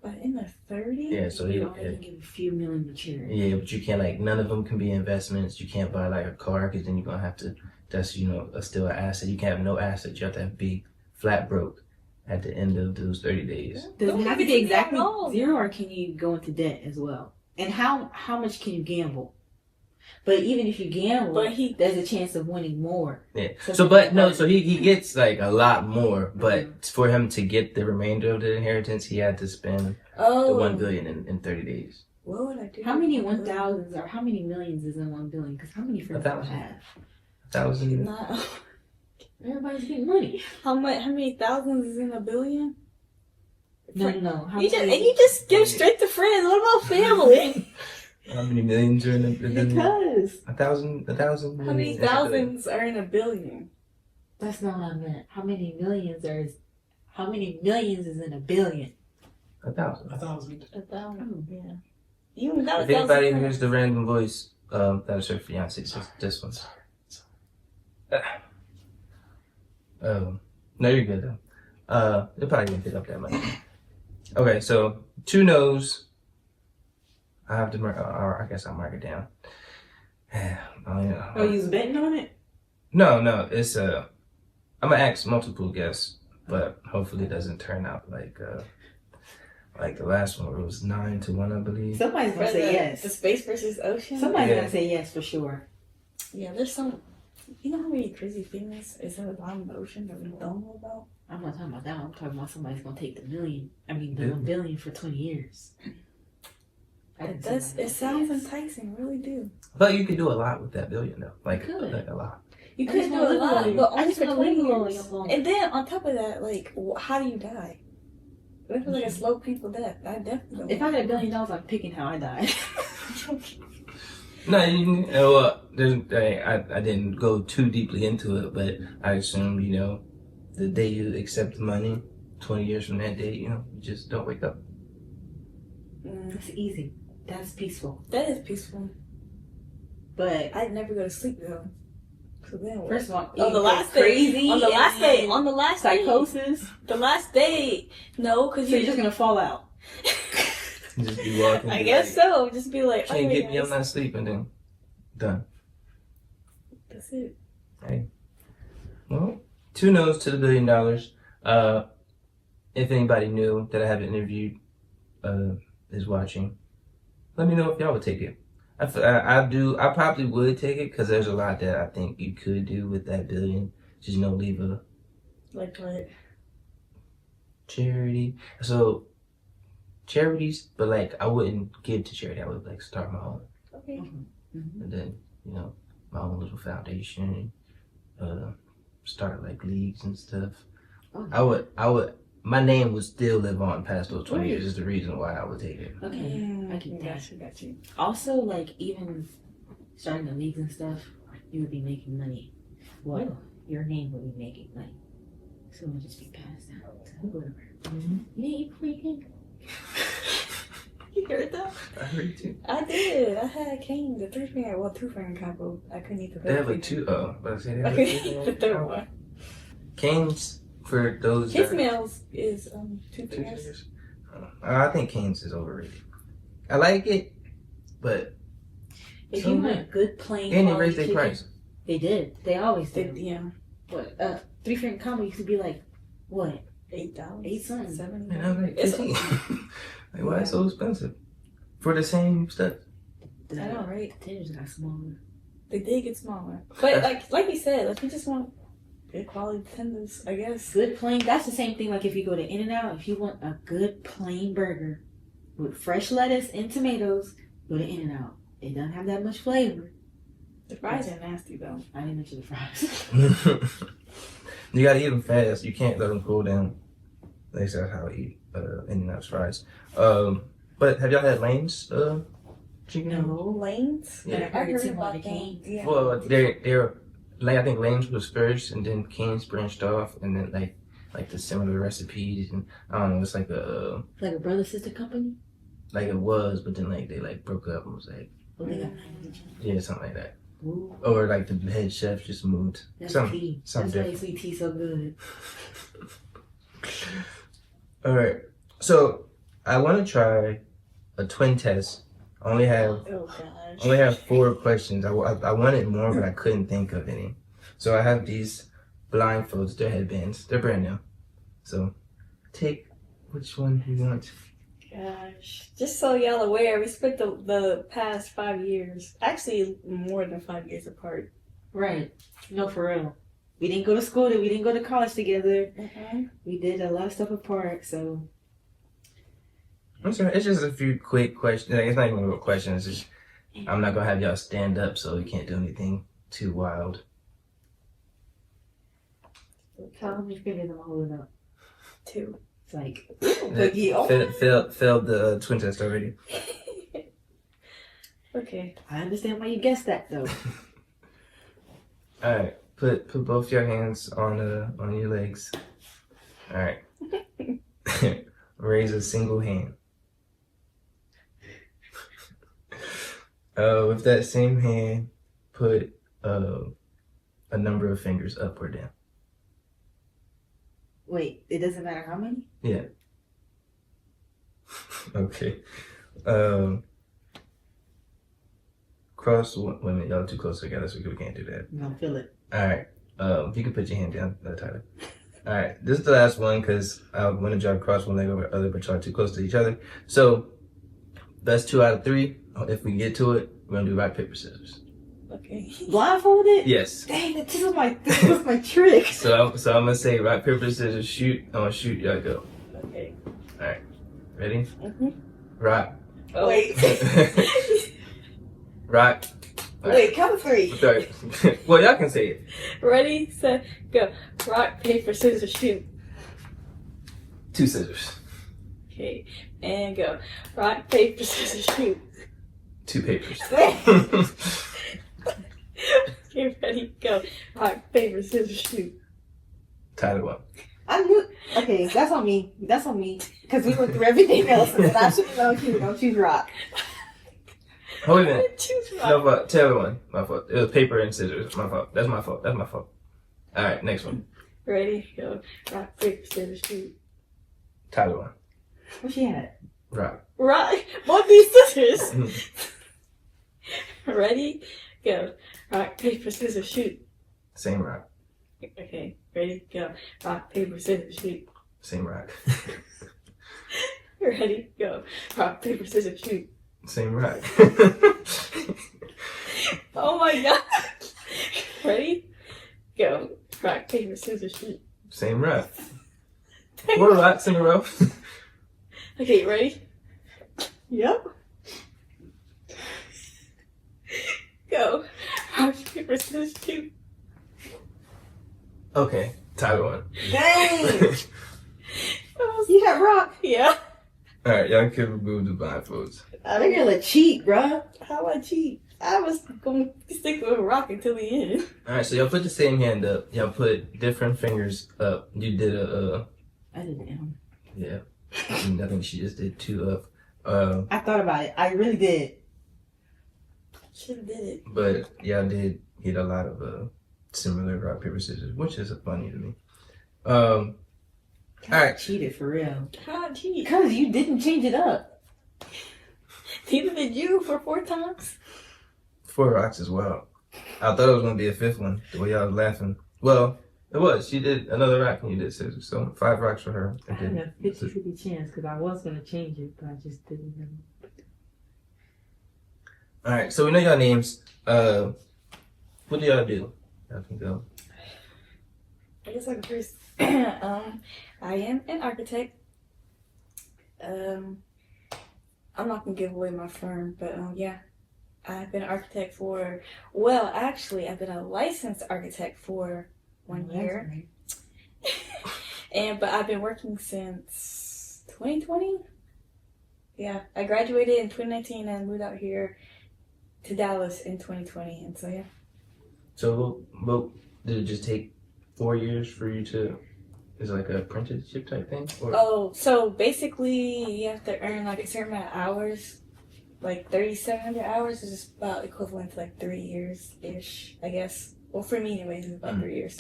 But in the 30s? Yeah, so You only can give a few million to charity. yeah, but you can't, like, none of them can be investments. You can't buy, like, a car, because then you're going to have to, that's, still an asset. You can't have no asset. You have to be flat broke at the end of those 30 days. Does it have to be exactly No. 0, or can you go into debt as well? And how much can you gamble? But even if you gamble, there's a chance of winning more. Yeah. So he gets, like, a lot more, but for him to get the remainder of the inheritance, he had to spend the $1 billion in 30 days. What would I do? How many 1,000s or how many millions is in 1 billion? Because how many friends do I have? 1,000. Not, Everybody's getting money. how many thousands is in a billion? No. How You many? just give straight to friends. What about family? How many millions are in a billion? Because 1,000. How many thousands are in a billion? that's not what I meant. How many millions is in a billion? 1,000. 1,000. A thousand. Oh. Yeah. You even got If 1,000 anybody friends. hears the random voice, that is her fiance. It's just this one. No, you're good though. It probably didn't pick up that much. Okay, so 2 no's. I have to mark, or I guess I'll mark it down. Oh, you was betting on it? No, it's I'm gonna ask multiple guests, but hopefully it doesn't turn out like the last one where it was 9-1, I believe. Somebody's gonna For say the yes. space versus ocean? Somebody's Yeah. gonna say yes for sure. Yeah, there's some. You know how many crazy things is at the bottom of the ocean that we don't know about? I'm not talking about that. I'm talking about somebody's gonna take the 1 Billion. billion for 20 years. It sounds enticing, really do. But you could do a lot with that billion though, like You could. a lot. You I could just do wanna a live lot, longer. but I only just for wanna 20 live years. longer. And then on top of that, like, how do you die? What if it's like a slow, painful death? I definitely don't. If I had $1 billion, I'm picking how I die. No, well, I didn't go too deeply into it, but I assume, the day you accept the money, 20 years from that day, you just don't wake up. That's easy. That's peaceful. That is peaceful. But I'd never go to sleep though. So then, first of all, on the last crazy. day, on the last day, on the last day, psychosis. the last day, no, because So you're just gonna fall out. Just be walking. I be guess like, so. Just be like, Can't oh, get me, yeah, I'm not sleeping, then done. that's it. Well, 2 no's to the $1 billion. If anybody new that I haven't interviewed is watching, let me know if y'all would take it. I probably would take it because there's a lot that I think you could do with that $1 billion. Just leave a Like what? charity. So charities, but like I wouldn't give to charity. I would like start my own, Okay. and then my own little foundation. Start like leagues and stuff. Oh. I would. My name would still live on past those 20 years. Is the reason why I would take it. Okay, I get that. Got you. Also, like even starting the leagues and stuff, you would be making money. Well, your name would be making money. So it would just be passed out to whoever. You ain't freaking. You heard that? I heard it too. I did. I had Kane, the 2-finger combo. I couldn't eat the They have third like 2. But I say they I have couldn't like 2. eat the third one. Canes for those. His that- meals is 2 2 fingers. fingers. I think Canes is overrated. I like it, but If so you good. want a good plain And they quality raised their chicken, price. They did. They always They, did. yeah, But 3-finger combo used to be like what? $8, $8 something. $7. Man, I was like It's 15. Like, why is it so expensive for the same stuff? I know, right? The tenders got smaller. They did get smaller, but like you said, like you just want good quality tenders, I guess. Good plain. That's the same thing. Like if you go to In-N-Out, if you want a good plain burger with fresh lettuce and tomatoes, go to In-N-Out. It doesn't have that much flavor. The fries are nasty though. I didn't mention the fries. You gotta eat them fast. You can't let them cool down. At least that's how I eat In-N-Out's fries. But have y'all had Lane's chicken? No. Lanes? Yeah. I heard heard somebody about came. Yeah. Well, they're like I think Lane's was first, and then Cane's branched off, and then like the similar recipes, and I don't know. It's like a Like a brother sister company? like it was, but then like they like broke up and was like Well, they got yeah, something like that. Ooh, Or like the head chef just moved. that's Some- tea. something That's why sweet tea so good. All right. So I want to try a twin test. I only have Oh gosh. 4 questions. I wanted more, but I couldn't think of any. So I have these blindfolds. They're headbands. They're brand new. So take which one you want. Gosh. Just so y'all aware, we spent the past 5 years, actually more than 5 years apart. Right. No, for real. We didn't go to school. We didn't go to college together. Mm-hmm. We did a lot of stuff apart. So I'm sorry. It's just a few quick questions. Like, it's not even a real question. It's just I'm not gonna have y'all stand up, so we can't do anything too wild. how many fingers am I holding up? 2. It's like, Failed the twin test already. Okay. I understand why you guessed that though. All right. Put both your hands on your legs. All right. Raise a single hand. With that same hand, put a number of fingers up or down. Wait, it doesn't matter how many? Yeah. Okay. Cross one. Wait a minute, y'all too close together, so we can't do that. No, feel it. All right. You can put your hand down, Tyler. All right. This is the last one because I want to drive across one leg over the other, but y'all too close to each other. So that's 2 out of 3. If we get to it, we're gonna do rock paper scissors. Okay. Blindfolded? Yes. Dang, this was my trick. So I'm gonna say rock paper scissors shoot. I'm gonna shoot. Y'all go. Okay. All right. Ready? Mm-hmm. Rock. Oh. Wait. Rock. All Wait, count of 3. Sorry. Well, y'all can say it. Ready, set, go. Rock, paper, scissors, shoot. 2 scissors. Okay. And go. Rock, paper, scissors, shoot. 2 papers. Okay, ready, go. Rock, paper, scissors, shoot. Tyler won. I knew. Okay, that's on me. That's on me. Because we went through everything else. And I should know you. Don't choose rock. Oh, wait a minute. Choose rock. No fault. Tell everyone. My fault. It was paper and scissors. My fault. That's my fault. That's my fault. All right, next one. Ready, go. Rock, paper, scissors, shoot. Tyler won. Where she at? Rock. Rock, both these scissors. Ready, go. Rock, paper, scissors, shoot. Same rock. Okay, ready, go. Rock, paper, scissors, shoot. Same rock. Ready, go. Rock, paper, scissors, shoot. Same rock. Oh my god. Ready, go. Rock, paper, scissors, shoot. Same rock. 4 rocks in a row. Okay, ready? Yep. Go. Rock, paper, scissors, shoot. Okay, Tyler won. Dang! You had rock. Yeah. All right, y'all can remove the blindfolds. They're gonna cheat, bruh. How I cheat? I was going to stick with rock until the end. All right, so y'all put the same hand up. Y'all put different fingers up. You did I didn't know. yeah. I think she just did 2 up. I thought about it. I really did. Should have did it. But y'all did get a lot of similar rock paper scissors, which is funny to me. All right. Cheated for real. How I cheat? Because you didn't change it up. Neither did you for 4 times. 4 rocks as well. I thought it was gonna be a 5th one. The way y'all was laughing. Well, it was. She did another rock and you did scissors. So 5 rocks for her. I had a 50-50 chance because I was going to change it, but I just didn't know. All right. So we know y'all names. What do y'all do? Y'all can go. I guess I can first. I am an architect. I'm not gonna give away my firm, but yeah, I've been an architect for. Well, actually, I've been a licensed architect for 1 year, but I've been working since 2020. Yeah, I graduated in 2019 and moved out here to Dallas in 2020, and so yeah. So, well, did it just take 4 years for you to? Is it like an apprenticeship type thing? Or? Oh, so basically you have to earn like a certain amount of hours, like 3,700 hours is about equivalent to like 3 years-ish, I guess. Well, for me anyways, it's about 3 years.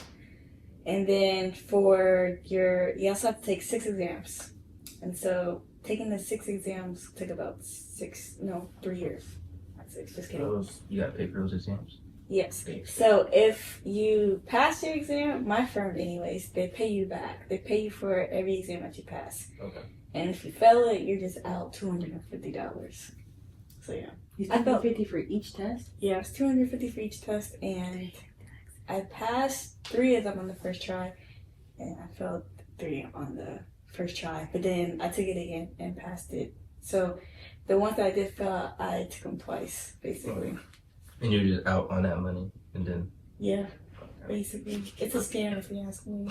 And then for you also have to take 6 exams. And so taking the 6 exams took about 3 years. Not 6, just kidding. You got to pay for those exams. Yes. So if you pass your exam, my firm anyways, they pay you back. They pay you for every exam that you pass. Okay. And if you fail it, you're just out $250. So yeah. You $250 for each test? Yeah, it's $250 for each test, and I passed 3 of them on the first try, and I failed 3 on the first try. But then I took it again and passed it. So the ones that I did fail, I took them twice, basically. And you're just out on that money, and then Yeah, basically, it's a scam if you ask me.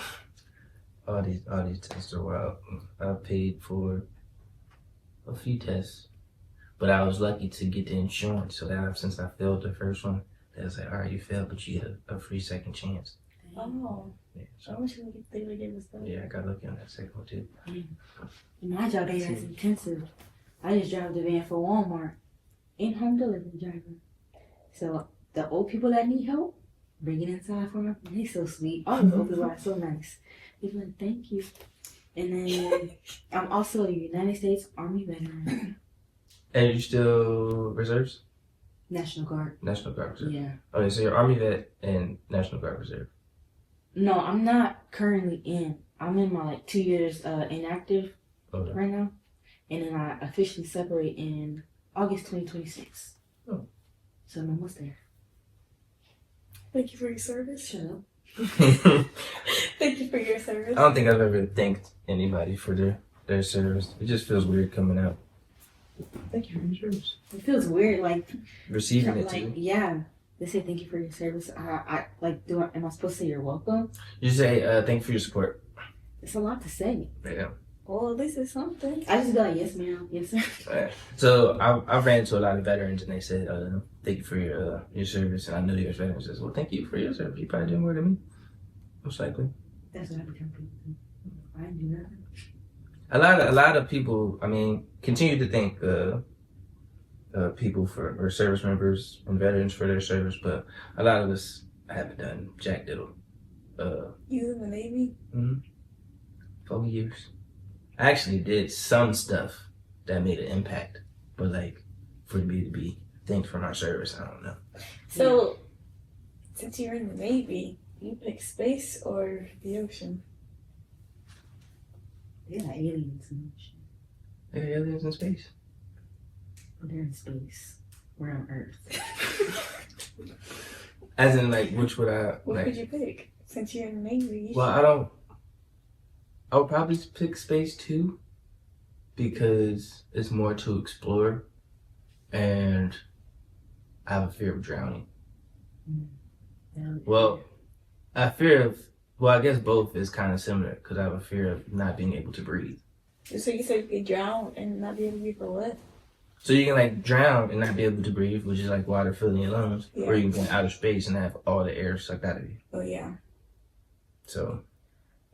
all these tests are wild. I paid for a few tests, but I was lucky to get the insurance. So that since I failed the first one, they was like, all right, you failed, but you get a free second chance. Oh, Yeah, I so wish they would give us that. yeah, I got lucky on that second one too. My job ain't as intensive. I just drive the van for Walmart. And home delivery driver. So the old people that need help, bring it inside for them. They so sweet. All the old people are so nice. They be like, thank you. And then I'm also a United States Army veteran. And you still reserves? National Guard. National Guard Reserve. Yeah. Okay, so you're Army vet and National Guard Reserve. No, I'm not currently in. I'm in my 2 years inactive Okay. right now. And then I officially separate in August 2026. Oh. So I'm almost there. Thank you for your service. Shut up. Thank you for your service. I don't think I've ever thanked anybody for their service. It just feels weird coming out. Thank you for your service. It feels weird, like Receiving it like too. yeah. They say thank you for your service. I like am I supposed to say you're welcome? You say thank you for your support. It's a lot to say. Yeah. Well, at least it's something. I just be like, yes ma'am, yes sir. Right. So I ran into a lot of veterans and they said, thank you for your service. And I know you're a veteran. I says, well, thank you for your service. You probably did more than me. Most likely. That's what I become people. I didn't do nothing. A lot of people, I mean, continue to thank people or service members and veterans for their service, but a lot of us haven't done jack diddle. You in the Navy? 4 years. I actually did some stuff that made an impact, but like for me to be thanked for my service, I don't know. So, since you're in the Navy, you pick space or the ocean? They're like aliens and shit. There are aliens in space. But they're in space. We're on Earth. As in, like, which would I What like? would you pick? Since you're in the Navy, Well, I would probably pick space too, because it's more to explore, and I have a fear of drowning. Well, I guess both is kind of similar, because I have a fear of not being able to breathe. So you said you could drown and not be able to breathe for what? So you can like drown and not be able to breathe, which is like water filling your lungs, or you can go outer space and have all the air sucked out of you. Oh yeah. So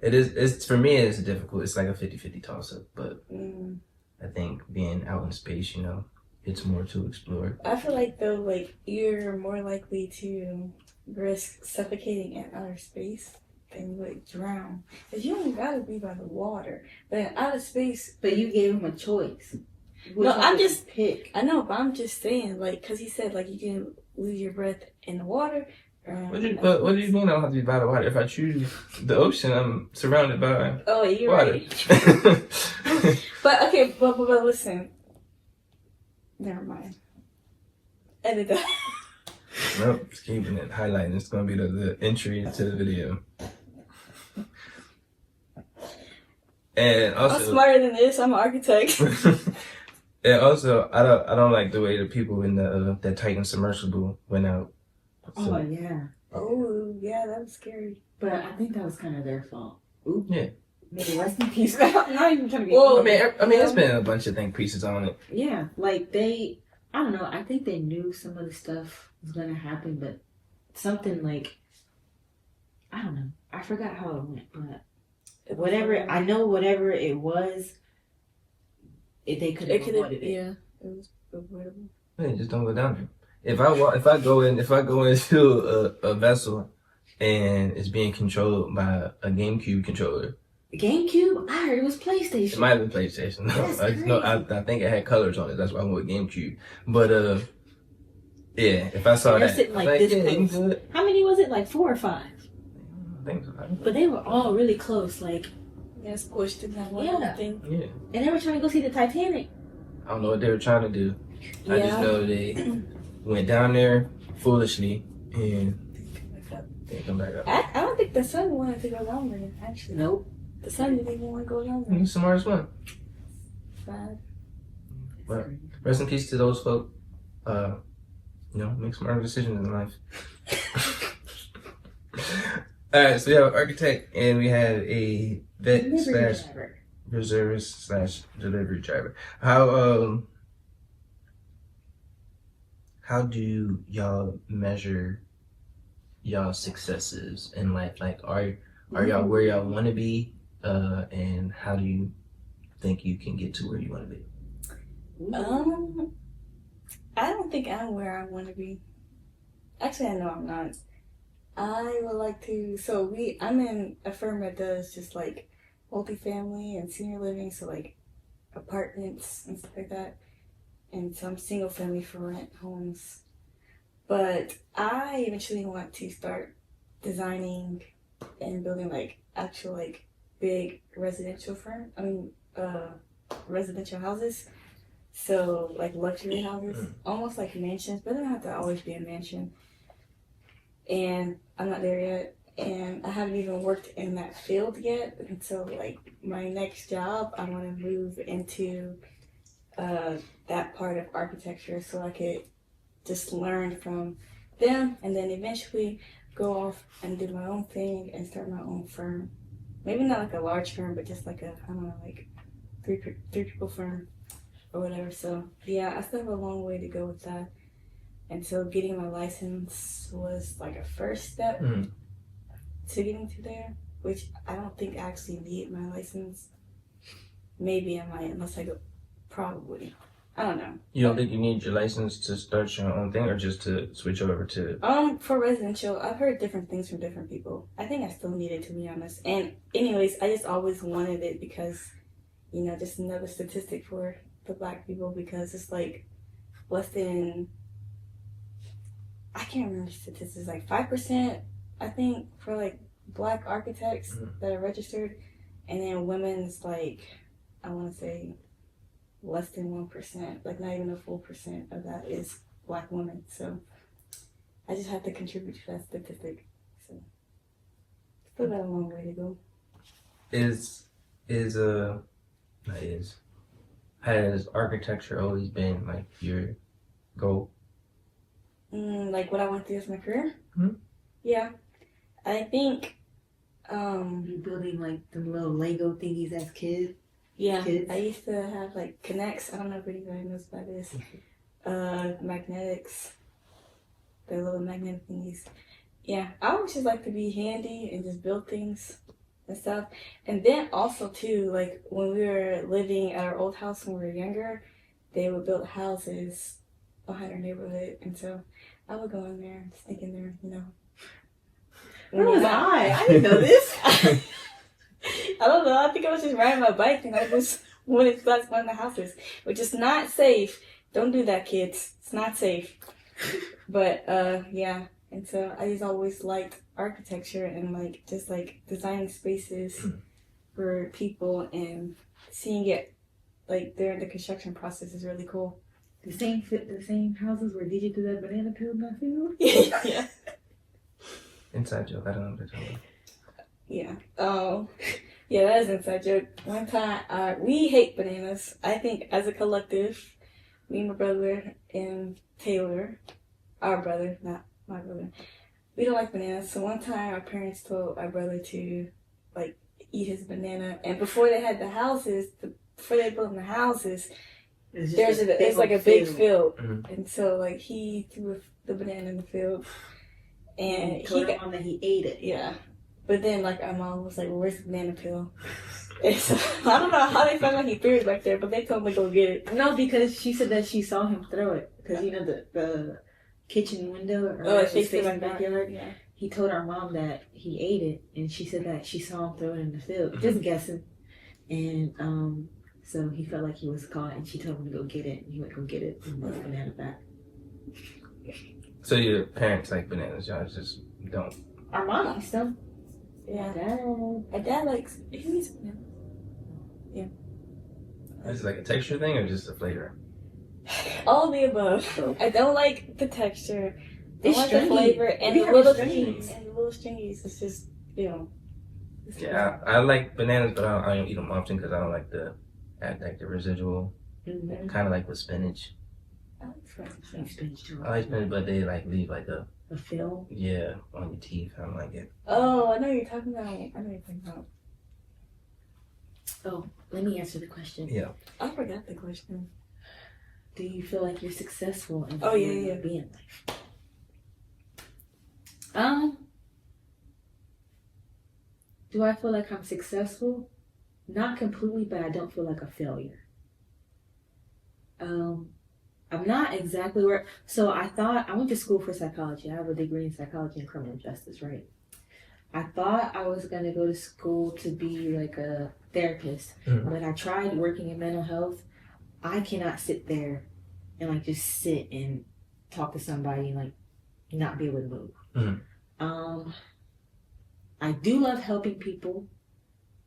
it's for me it's difficult. It's like a 50-50 toss up, but I think being out in space, it's more to explore. I feel like though, like you're more likely to risk suffocating in outer space than you would drown, because you don't gotta be by the water. But in outer space, But you gave him a choice. No, I'm just pick. I know, but I'm just saying, like, because he said like you can lose your breath in the water. What do you mean I don't have to be by the water? If I choose the ocean, I'm surrounded by Oh, you're water. right. But okay, but listen. Never mind. Edit that. Nope, it's keeping it highlighting. It's gonna be the entry to the video. And also, I'm smarter than this. I'm an architect. and also, I don't like the way the people in the that Titan submersible went out. So, Oh yeah. Oh yeah, that was scary. But I think that was kind of their fault. Ooh. Yeah. Maybe rest in peace. I'm not even trying to be. Well, I mean, it's been a bunch of think pieces on it. Yeah, like I don't know. I think they knew some of the stuff was gonna happen, but something like, I don't know. I forgot how it went, but whatever it was, they could have avoided it. Yeah, it was avoidable. Man, just don't go down there. If I go into a vessel and it's being controlled by a GameCube controller, GameCube? I heard it was It PlayStation. might have been PlayStation. That's I just know. crazy. I think it had colors on it. That's why I went with GameCube. But yeah. If I saw They're that, sitting like I'm this yeah, you close. good. How many was it? Like 4 or 5? I think so. But they were all really close. Like, Yeah, squished in that one Yeah. thing. Yeah. and they were trying to go see the Titanic. I don't know what they were trying to do. I just Yeah. know they went down there foolishly and they come back up. I don't think the son wanted to go down there, actually. Nope. The son didn't even want to go down there. He's the smartest one. Sad. But rest in peace to those folk. Make smarter decisions in life. All right, so we have an architect and we have a vet Delivery slash driver. reservist slash delivery driver. How do y'all measure y'all successes in life? Like, are y'all where y'all want to be? And how do you think you can get to where you want to be? I don't think I'm where I want to be. Actually, I know I'm not. I would like to. I'm in a firm that does just like multifamily and senior living, so like apartments and stuff like that, and some single family for rent homes. But I eventually want to start designing and building like actual like big residential residential houses. So like luxury houses, almost like mansions, but they don't have to always be a mansion. And I'm not there yet, and I haven't even worked in that field yet. And so like my next job, I want to move into that part of architecture, so I could just learn from them, and then eventually go off and do my own thing and start my own firm. Maybe not like a large firm, but just like like three people firm or whatever. So yeah, I still have a long way to go with that. And so getting my license was like a first step to getting to there, which I don't think I actually need my license. Maybe I might, unless I go, probably. I don't know. You don't think you need your license to start your own thing, or just to switch over to? For residential, I've heard different things from different people. I think I still need it, to be honest. And anyways, I just always wanted it because, just another statistic for the Black people, because it's like less than, I can't remember statistics, like 5%, I think, for like Black architects that are registered. And then women's like, I want to say less than 1%, like not even a full percent of that is Black women. So I just have to contribute to that statistic. So still got a long way to go. Has architecture always been like your goal? Like what I want to do with my career? Mm-hmm. Yeah. I think, You building like the little Lego thingies as kids? yeah, Kids? I used to have like Connects. I don't know if anybody knows what that is. Magnetics. The little magnetic thingies. Yeah, I would just like to be handy and just build things and stuff. And then also too, like when we were living at our old house when we were younger, they would build houses behind our neighborhood, and so I would go in there and sneak in there, Where was I didn't know this. I don't know. I think I was just riding my bike and I just wanted to go in the houses, which is not safe. Don't do that, kids. It's not safe. But yeah, and so I just always liked architecture and like just like designing spaces for people and seeing it like during the construction process is really cool. The same houses where DJ threw that banana peel in that field? Yeah. Inside joke. I don't know what they're talking about. Yeah. Yeah, that is an inside joke. One time, we hate bananas. I think as a collective, me, my brother, and Taylor, our brother, not my brother, we don't like bananas. So one time, our parents told our brother to like eat his banana, and before they had the houses, before they built the houses, it's like a big field, and so like he threw the banana in the field, and he told him that he ate it. Yeah. But then, like, our mom was like, well, where's the banana peel? And so, I don't know how they found out he threw it back there, but they told me to go get it. No, because she said that she saw him throw it. Because, the kitchen window or Oh, it was fixed it facing like the that. backyard. Yeah. He told our mom that he ate it, and she said that she saw him throw it in the field, Mhm. just guessing. And so he felt like he was caught, and she told him to go get it. And he went to go get it and brought the banana back. So your parents like bananas, y'all just don't. Our mom likes them. Yeah. Dad. My dad likes. He eats bananas. Is it like a texture thing or just a flavor? All of the above. I don't like the texture. I don't It's like the stringy. flavor and We the have little stringies. stringies. It's just it's Yeah, I like bananas, but I don't eat them often because I don't like the residual. Mm-hmm. Kind of like with spinach. I like French. I like spinach too. I like spinach, but they like leave like a film. on your teeth. I don't like it. Oh, I know what you're talking about. Oh, let me answer the question. Yeah. I forgot the question. Do you feel like you're successful in Oh, yeah. being life? Do I feel like I'm successful? Not completely, but I don't feel like a failure. I'm not exactly where. So I went to school for psychology. I have a degree in psychology and criminal justice, right? I thought I was gonna go to school to be like a therapist. Mhm. When I tried working in mental health, I cannot sit there and like just sit and talk to somebody and like not be able to move. Mhm. I do love helping people.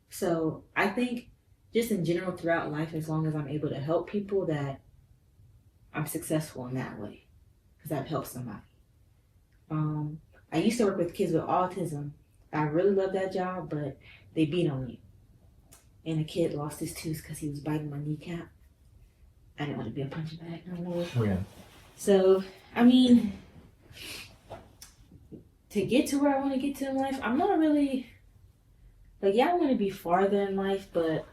So I think just in general throughout life, as long as I'm able to help people, that I'm successful in that way because I've helped somebody. I used to work with kids with autism. I really love that job, but they beat on me. And a kid lost his tooth because he was biting my kneecap. I didn't want to be a punching bag no more. Yeah. So, I mean, to get to where I want to get to in life, I'm not really, like, yeah, I want to be farther in life, but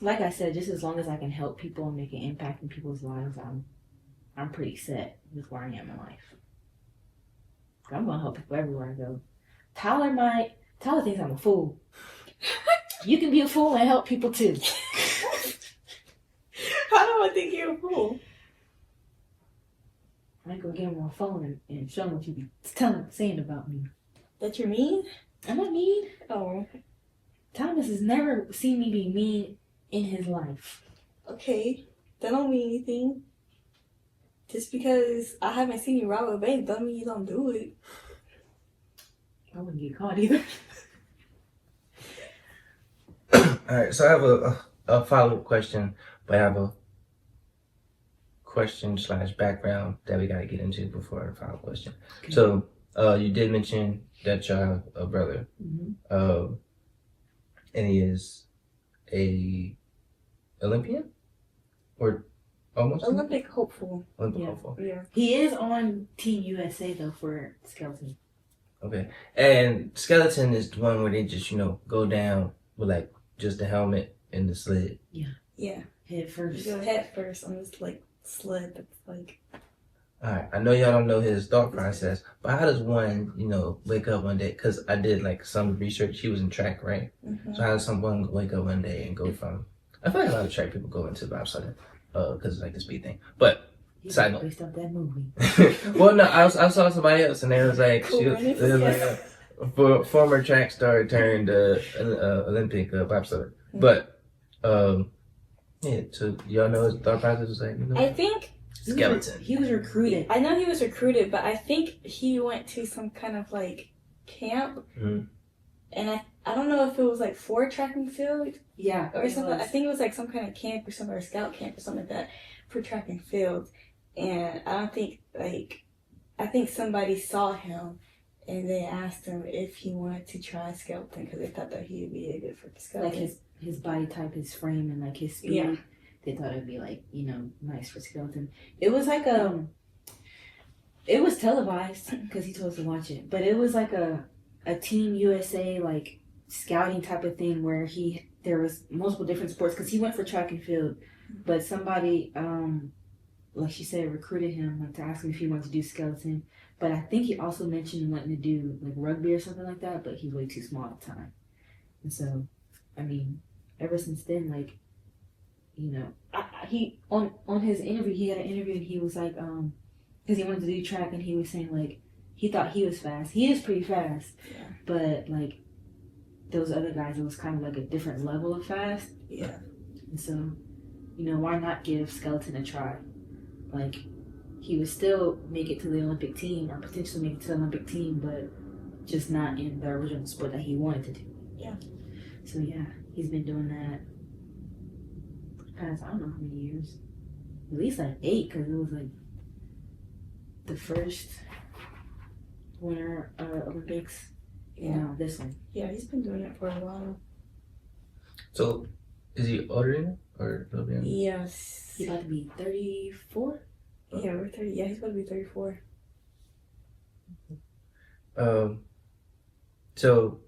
like I said, just as long as I can help people and make an impact in people's lives, I'm pretty set with where I am in life. I'm going to help people everywhere I go. Tyler thinks I'm a fool. You can be a fool and help people too. How do I think you're a fool? I go get him on the phone and show him what you be saying about me. That you're mean? I'm not mean. Oh, Thomas has never seen me be mean in his life. okay. That don't mean anything. Just because I haven't seen you rob a bank don't mean you don't do it. I wouldn't get caught either. All right, so I have a follow-up question, but I have a question / background that we got to get into before the final question. Okay. So you did mention that you have a brother, Mm-hmm. and he is a Olympian or almost Olympic hopeful. Olympic Yeah. hopeful. Yeah. He is on Team USA though for skeleton. Okay, and skeleton is the one where they just go down with like just the helmet and the sled. Yeah. Head first. You go head first on this like sled that's like. All right, I know y'all don't know his thought process, but how does one, wake up one day? Because I did like some research. He was in track, right? Mm-hmm. So how does someone wake up one day and go from? I feel like a lot of track people go into bobsledding, because it's like the speed thing. But He side note. based off that movie. Well, no, I saw somebody else, and they was like, Cool, she was, right? it was like a former track star turned Olympic bobsledder. But yeah, so y'all know his thought process was like, I think skeleton. He was recruited. I know he was recruited, but I think he went to some kind of like camp, Mhm. and I don't know if it was like for track and field Yeah. or it something. was. I think it was like some kind of camp or something, or scout camp or something like that for track and field. And I don't think I think somebody saw him and they asked him if he wanted to try skeleton because they thought that he would be a good for skeleton. Like his body type, his frame, and like his speed. Yeah. They thought it'd be like nice for skeleton. It was like it was televised because he told us to watch it, but it was like a Team USA like scouting type of thing where there was multiple different sports because he went for track and field, but somebody like she said recruited him like to ask him if he wanted to do skeleton, but I think he also mentioned wanting to do like rugby or something like that, but he's way too small at the time, and so I mean ever since then like. He on his interview, he had an interview and he was like, because he wanted to do track, and he was saying like he thought he was fast. He is pretty fast, Yeah. but like those other guys, it was kind of like a different level of fast. Yeah. And so, you know, why not give Skeleton a try? Like, he would still make it to the Olympic team, or potentially make it to the Olympic team, but just not in the original sport that he wanted to do. Yeah. So yeah, he's been doing that for the past, I don't know how many years. At least like 8, because it was like the first winter Olympics. You know, this one. Yeah, he's been doing it for a while. So, is he older than you or a little bit younger? Yes. He's about to be 34. Yeah, we're 30. Yeah, he's about to be 34. So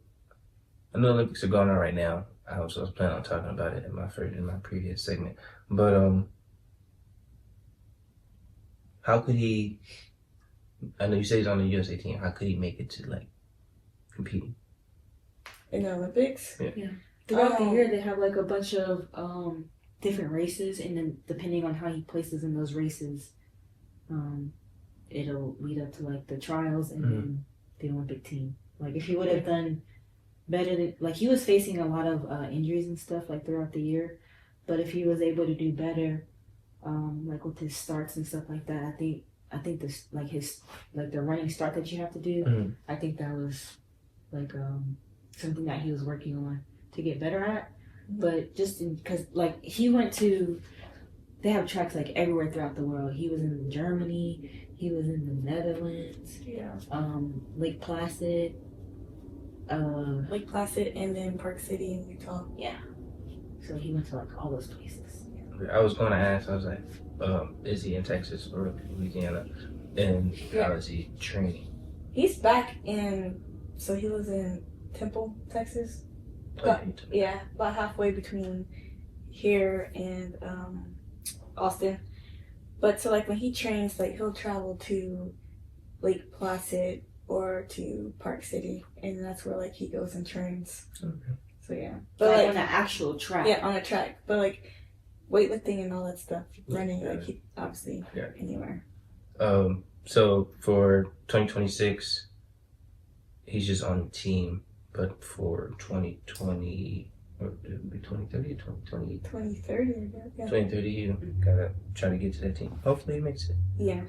I know Olympics are going on right now. I was planning on talking about it in my previous segment, but how could he? I know you say he's on the USA team. How could he make it to like competing in the Olympics? Yeah. Throughout the year, they have like a bunch of different races, and then depending on how he places in those races, it'll lead up to like the trials and then the Olympic team. Like if he would have done better than, like he was facing a lot of injuries and stuff like throughout the year, but if he was able to do better, like with his starts and stuff like that, I think this like his like the running start that you have to do, I think that was like something that he was working on to get better at. But just because like he went to, they have tracks like everywhere throughout the world. He was in Germany, he was in the Netherlands, Lake Placid, and then Park City in Utah. Yeah. So he went to like all those places. I was going to ask. I was like, is he in Texas or Louisiana, and how is he training? He's back in. So he lives in Temple, Texas. About halfway between here and Austin. But so like when he trains, like he'll travel to Lake Placid or to Park City, and that's where like he goes and trains. Okay. So yeah, but like on the actual track. Yeah, on a track, but like weightlifting and all that stuff, running, like he obviously anywhere. So for 2026, he's just on the team. But for 2020, or it would be 2030 or 2020? 2030, I guess. Yeah. 2030, you gotta try to get to that team. Hopefully he makes it. Yeah.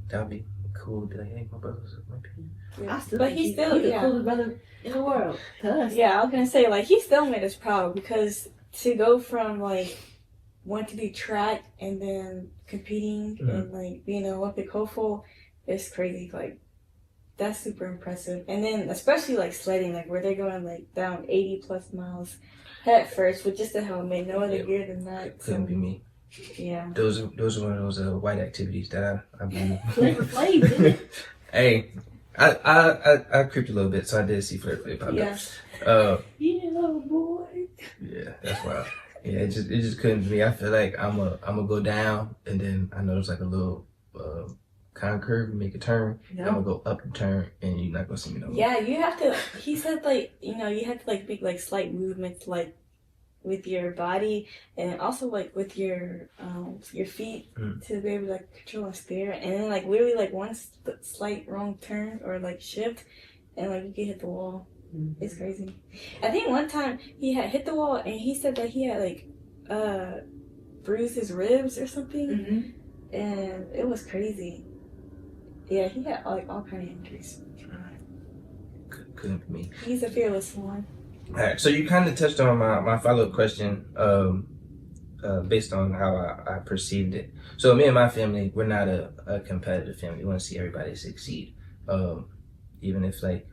That would be cool to be like, hey, my brother's on my team. Yeah. But he's the coolest brother in the world to us. Yeah, I was gonna say, like, he still made us proud because to go from, like, wanting to do track and then competing and, like, being an Olympic hopeful is crazy. Like, that's super impressive. And then especially like sledding, like where they're going like down 80 plus miles head first with just a helmet, no other gear than that. Couldn't be me. Yeah. Those are one of those white activities that I believe. Flavor Flav, didn't it? Hey, I creeped a little bit, so I did see Flavor Flav pop up. Yeah, little boy. Yeah, that's wild. Yeah, it just couldn't be me. I feel like I'm a go down, and then I know there's like a little kind of curve, you make a turn, I'm gonna go up the turn, and you're not gonna see me no more. Yeah, you have to, he said like, you know, you have to like make like slight movements like with your body and also like with your feet to be able to like control and steer, and then like literally like one slight wrong turn or like shift and like you can hit the wall. It's crazy. I think one time he had hit the wall and he said that he had like bruised his ribs or something, and it was crazy. Yeah, he had like all kind of injuries. Couldn't be me. He's a fearless one. All right, so you kind of touched on my follow-up question based on how I perceived it. So me and my family, we're not a competitive family. We want to see everybody succeed. Even if like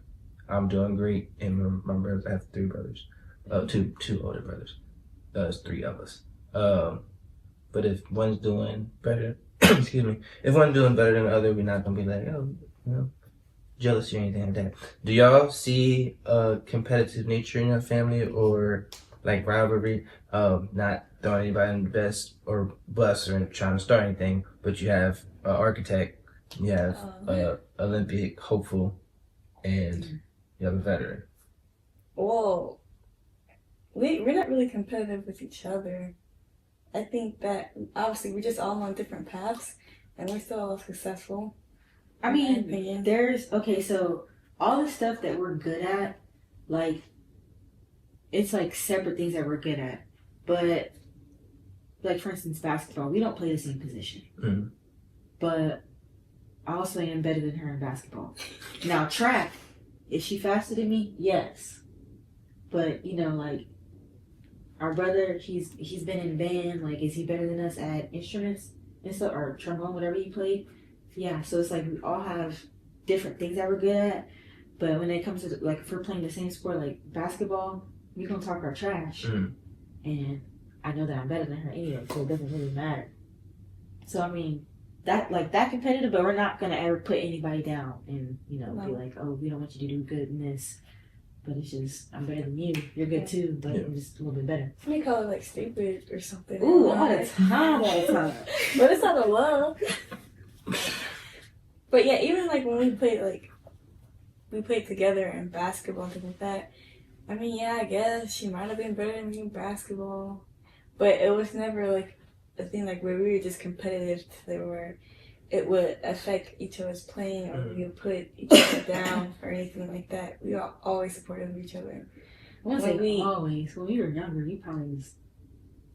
I'm doing great and my brothers, I have 3 brothers, two older brothers. There's 3 of us. But if one's doing better, excuse me, if one's doing better than the other, we're not gonna be like, oh, you know, jealousy or anything like that. Do y'all see a competitive nature in your family or like rivalry? Not throwing anybody in the best or bus or trying to start anything, but you have an architect, you have Olympic hopeful, and you have a veteran. Well, we're not really competitive with each other. I think that obviously we're just all on different paths, and we're still successful. I in my mean, opinion. so all the stuff that we're good at, like, it's like separate things that we're good at. But, like, for instance, basketball, we don't play the same position. Mm. But I also am better than her in basketball. Now, track, is she faster than me? Yes. But, you know, like, our brother, he's been in band. Like, is he better than us at instruments and stuff, or trombone, whatever he played? Yeah, so it's like we all have different things that we're good at. But when it comes to, like, if we're playing the same sport, like basketball, we gonna talk our trash. Mm. And I know that I'm better than her anyway, so it doesn't really matter. So, I mean, that competitive, but we're not gonna ever put anybody down and, you know, be like, oh, we don't want you to do good in this. But it's just, I'm better than you. You're good too, but I'm just a little bit better. We call it like stupid or something. Ooh, all the time. But it's not a love. But yeah, even like when we played together in basketball and things like that. I mean, yeah, I guess she might have been better than me in basketball, but it was never like a thing like where we were just competitive to where it would affect each other's playing or we would put each other down or anything like that. We were always supportive of each other. I wouldn't say always. When we were younger, you probably was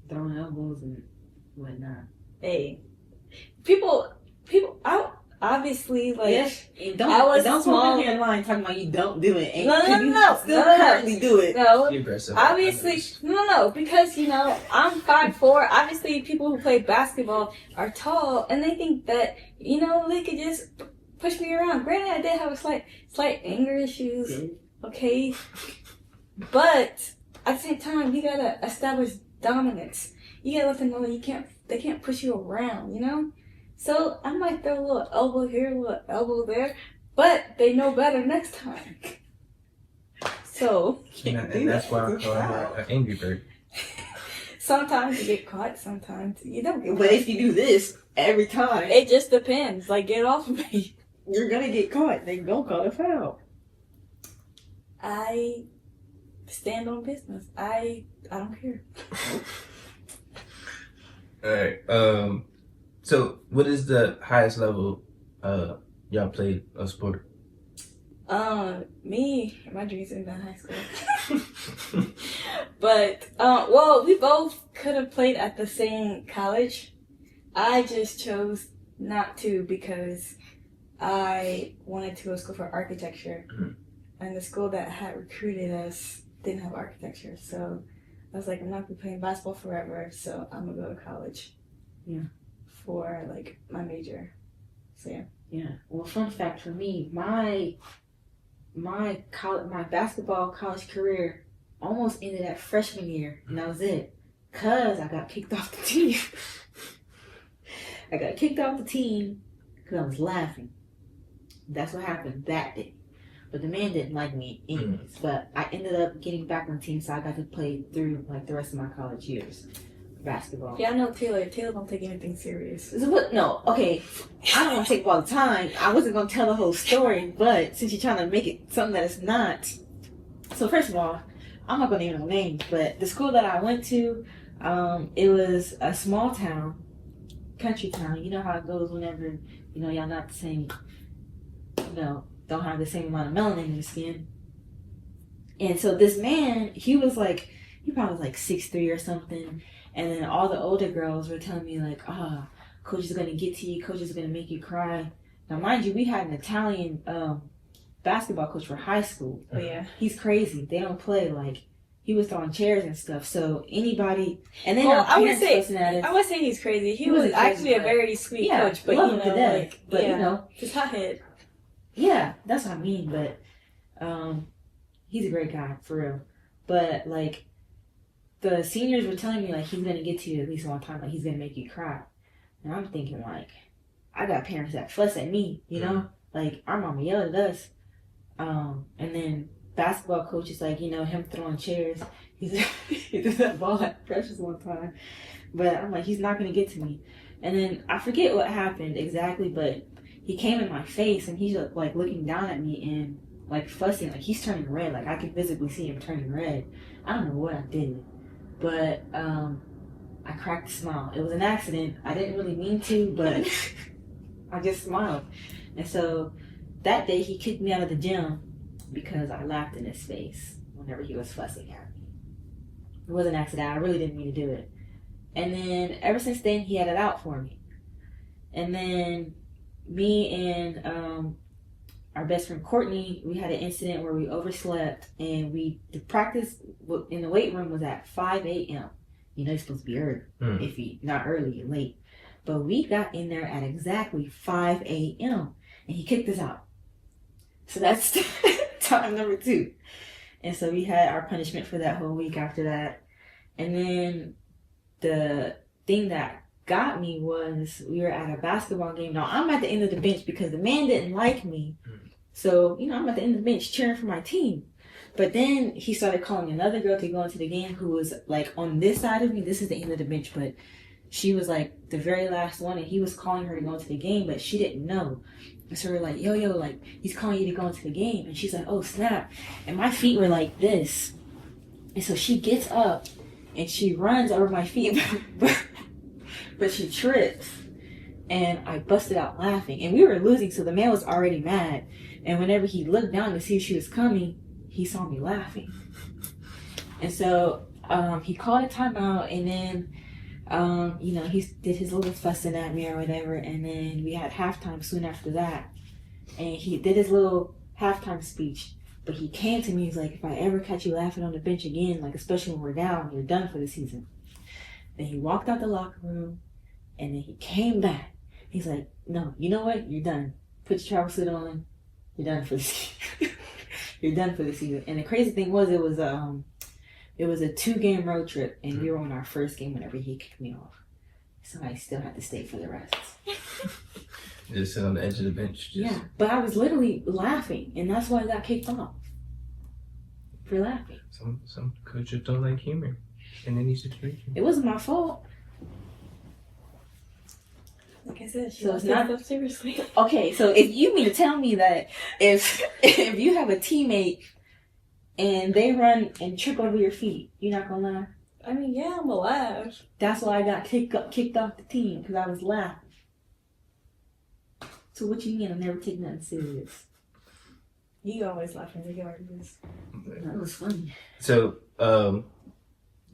throwing elbows and whatnot. Hey, people, I obviously like. Yes, don't come in here and line talking about you don't do it. No. Still currently do it. No, Aggressive. obviously, no, because you know I'm 5'4". Obviously, people who play basketball are tall, and they think that you know they could just push me around. Granted, I did have a slight anger issues, okay, but at the same time, you gotta establish dominance. You gotta let them know that they can't push you around, you know. So I might throw a little elbow here, a little elbow there, but they know better next time. So and that's why I call her an angry bird. sometimes you get caught, sometimes you don't get caught. But if you do this every time, It just depends. Like, get off of me. you're gonna get caught. They don't call a foul. I stand on business. I don't care. All right. So, what is the highest level y'all played a sport? Me, my dreams in high school. But, well, we both could have played at the same college. I just chose not to because I wanted to go to school for architecture. Mhm. And the school that had recruited us didn't have architecture. So I was like, I'm not going to be playing basketball forever. So I'm going to go to college. Yeah. For, like, my major. So, yeah. Yeah. Well, fun fact for me, my basketball college career almost ended at freshman year, and that was it. Cause I got kicked off the team. I got kicked off the team because I was laughing. That's what happened that day. But the man didn't like me anyways. But I ended up getting back on the team, so I got to play through like the rest of my college years. Basketball. Yeah, I know Taylor. Taylor don't take anything serious. No, okay. I don't want to take up all the time. I wasn't going to tell the whole story, but since you're trying to make it something that it's not. So first of all, I'm not going to name no names, but the school that I went to, it was a small town, country town. You know how it goes whenever, you know, y'all not the same, you know, don't have the same amount of melanin in your skin. And so this man, he probably was like 6'3" or something. And then all the older girls were telling me like, coach is going to get to you. Coach is going to make you cry. Now, mind you, we had an Italian basketball coach for high school. But yeah. He's crazy. They don't play. Like, he was throwing chairs and stuff. So anybody, and then Well, I would say he's crazy. He was was actually a very sweet coach, but love you him know, to death. like, But yeah, you know, just hothead. yeah, that's what I mean. But he's a great guy for real. But like, the seniors were telling me like he's gonna get to you at least one time, like he's gonna make you cry. And I'm thinking like, I got parents that fuss at me, you know, like our mama yelled at us. And then basketball coach is like, you know, him throwing chairs. He threw that ball at Precious one time, but I'm like, he's not gonna get to me. And then I forget what happened exactly, but he came in my face and he's like looking down at me and like fussing, like he's turning red, like I could visibly see him turning red. I don't know what I did. But I cracked a smile. It was an accident. I didn't really mean to, but I just smiled. And so that day he kicked me out of the gym because I laughed in his face whenever he was fussing at me. It was an accident. I really didn't mean to do it. And then ever since then, he had it out for me. And then me and our best friend Courtney, we had an incident where we overslept, and the practice in the weight room was at 5 a.m. You know, you're supposed to be early. If you not early, you're late. But we got in there at exactly 5 a.m. and he kicked us out. So that's time number 2. And so we had our punishment for that whole week after that. And then the thing that got me was we were at a basketball game. Now I'm at the end of the bench because the man didn't like me. So, you know, I'm at the end of the bench cheering for my team. But then he started calling another girl to go into the game who was like on this side of me. This is the end of the bench, but she was like the very last one, and he was calling her to go into the game, but she didn't know. And so we're like, yo, like, he's calling you to go into the game. And she's like, oh, snap. And my feet were like this. And so she gets up and she runs over my feet, but she trips. And I busted out laughing. And we were losing, so the man was already mad. And whenever he looked down to see if she was coming, he saw me laughing. And so he called a timeout, and then you know, he did his little fussing at me or whatever, and then we had halftime soon after that. And he did his little halftime speech, but he came to me, he's like, if I ever catch you laughing on the bench again, like especially when we're down, you're done for the season. Then he walked out the locker room, and then he came back. He's like, no, you know what? You're done. Put your travel suit on. You're done for the season. You're done for the season. And the crazy thing was, it was a 2-game road trip, and we were on our first game whenever he kicked me off. So I still had to stay for the rest. Just sit on the edge of the bench. Yeah, but I was literally laughing, and that's why I got kicked off. For laughing. Some coaches don't like humor in any situation. It wasn't my fault. Like I said, she So was it's not- not seriously. Okay, so if you mean to tell me that if you have a teammate and they run and trip over your feet, you're not gonna laugh? I mean, yeah, I'm alive. That's why I got kicked off the team, because I was laughing. So what you mean I never take nothing serious? You always laughing regardless. That was funny. So, y'all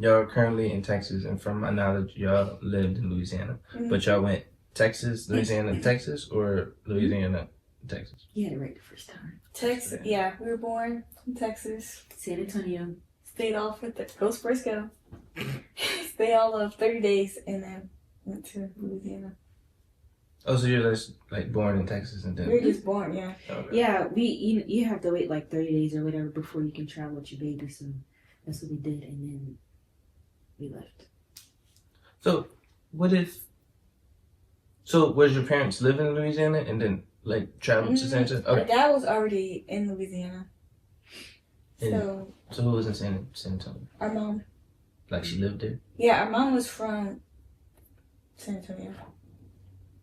are currently in Texas, and from my knowledge, y'all lived in Louisiana. Mhm. But y'all went Texas, Louisiana, Texas, or Louisiana, Texas? You had it right the first time. Texas, yeah, we were born in Texas. San Antonio. Stayed all for go Spurs go. Stayed all of 30 days and then went to Louisiana. Oh, so you're just like born in Texas and then? We were just born, yeah. Okay. Yeah, you have to wait like 30 days or whatever before you can travel with your baby. So that's what we did, and then we left. So, was your parents live in Louisiana and then like travel to San Antonio? My Okay. dad was already in Louisiana. And- So So who was in San Antonio? our mom, Like she lived there? yeah, our mom was from San Antonio.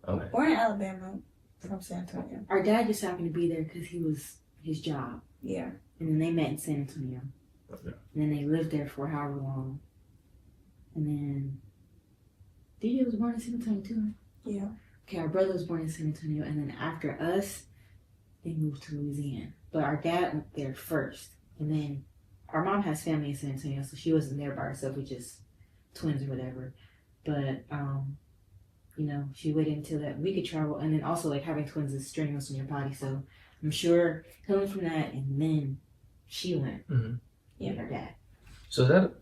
Okay. Born in Alabama, from San Antonio. Our dad just happened to be there because he was his job, Yeah. and then they met in San Antonio. Okay. And then they lived there for however long. And then DJ was born in San Antonio too. Right? Yeah. Okay, our brother was born in San Antonio, and then after us, they moved to Louisiana. But our dad went there first, and then our mom has family in San Antonio, so she wasn't there by herself, with just twins or whatever. But you know, she waited until that we could travel, and then also like having twins is strenuous on your body, so I'm sure coming from that, and then she went Mm-hmm. with her dad. So is that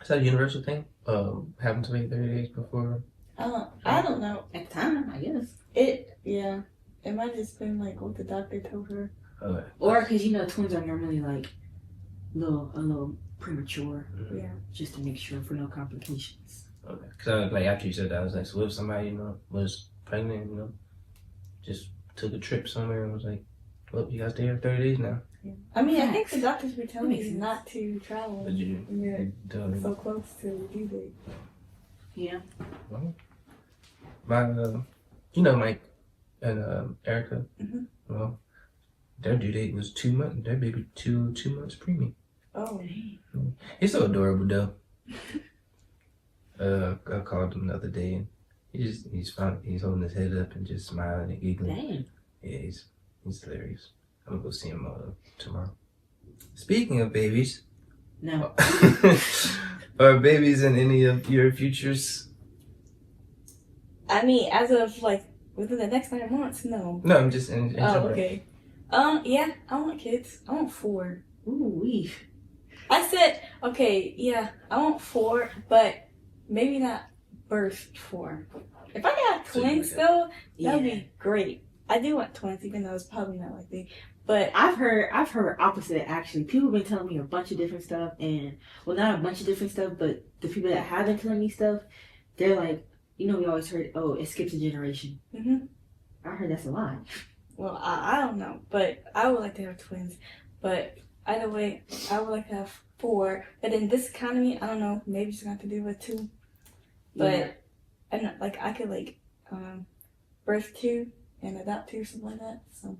a universal thing? Having to wait 30 days before? I don't know. At the time, I guess. Yeah. It might have just been like what the doctor told her. Okay. Or because you know twins are normally like a little premature, Yeah. just to make sure for no complications. Okay. Because like after you said that, I was like, so if somebody, you know, was pregnant, you know, just took a trip somewhere and was like, well, you guys stay here 30 days now. Yeah. I mean, I think the doctors were telling That makes me sense. not to travel But you when you're don't. so close to the due date. Yeah. Well, my, you know, Mike and Erica, Mhm. well, their due date was 2 months. Their baby 2 months preemie. Oh. He's so adorable though. I called him the other day and He's fun. He's holding his head up and just smiling and giggling. Damn. Yeah, he's hilarious. I'm gonna go see him tomorrow. Speaking of babies, No. are babies in any of your futures? I mean, as of like within the next 9 months, no. No, I'm just in Oh, general. okay. Yeah, I want kids. I want 4. Ooh, wee. I said, okay, yeah, I want 4, but maybe not birth 4. If I got So you twins, like though, Yeah. that'd be great. I do want twins, even though it's probably not likely. But I've heard opposite actually. People have been telling me a bunch of different stuff, and well, not a bunch of different stuff, but the people that have been telling me stuff, they're like, we always heard, oh, it skips a generation. mhm. I heard that's a lie. Well, I don't know, but I would like to have twins. But either way, I would like to have 4. But in this economy, I don't know, maybe just have to do with 2. But Yeah. I don't know, like I could birth 2 and adopt 2, something like that. So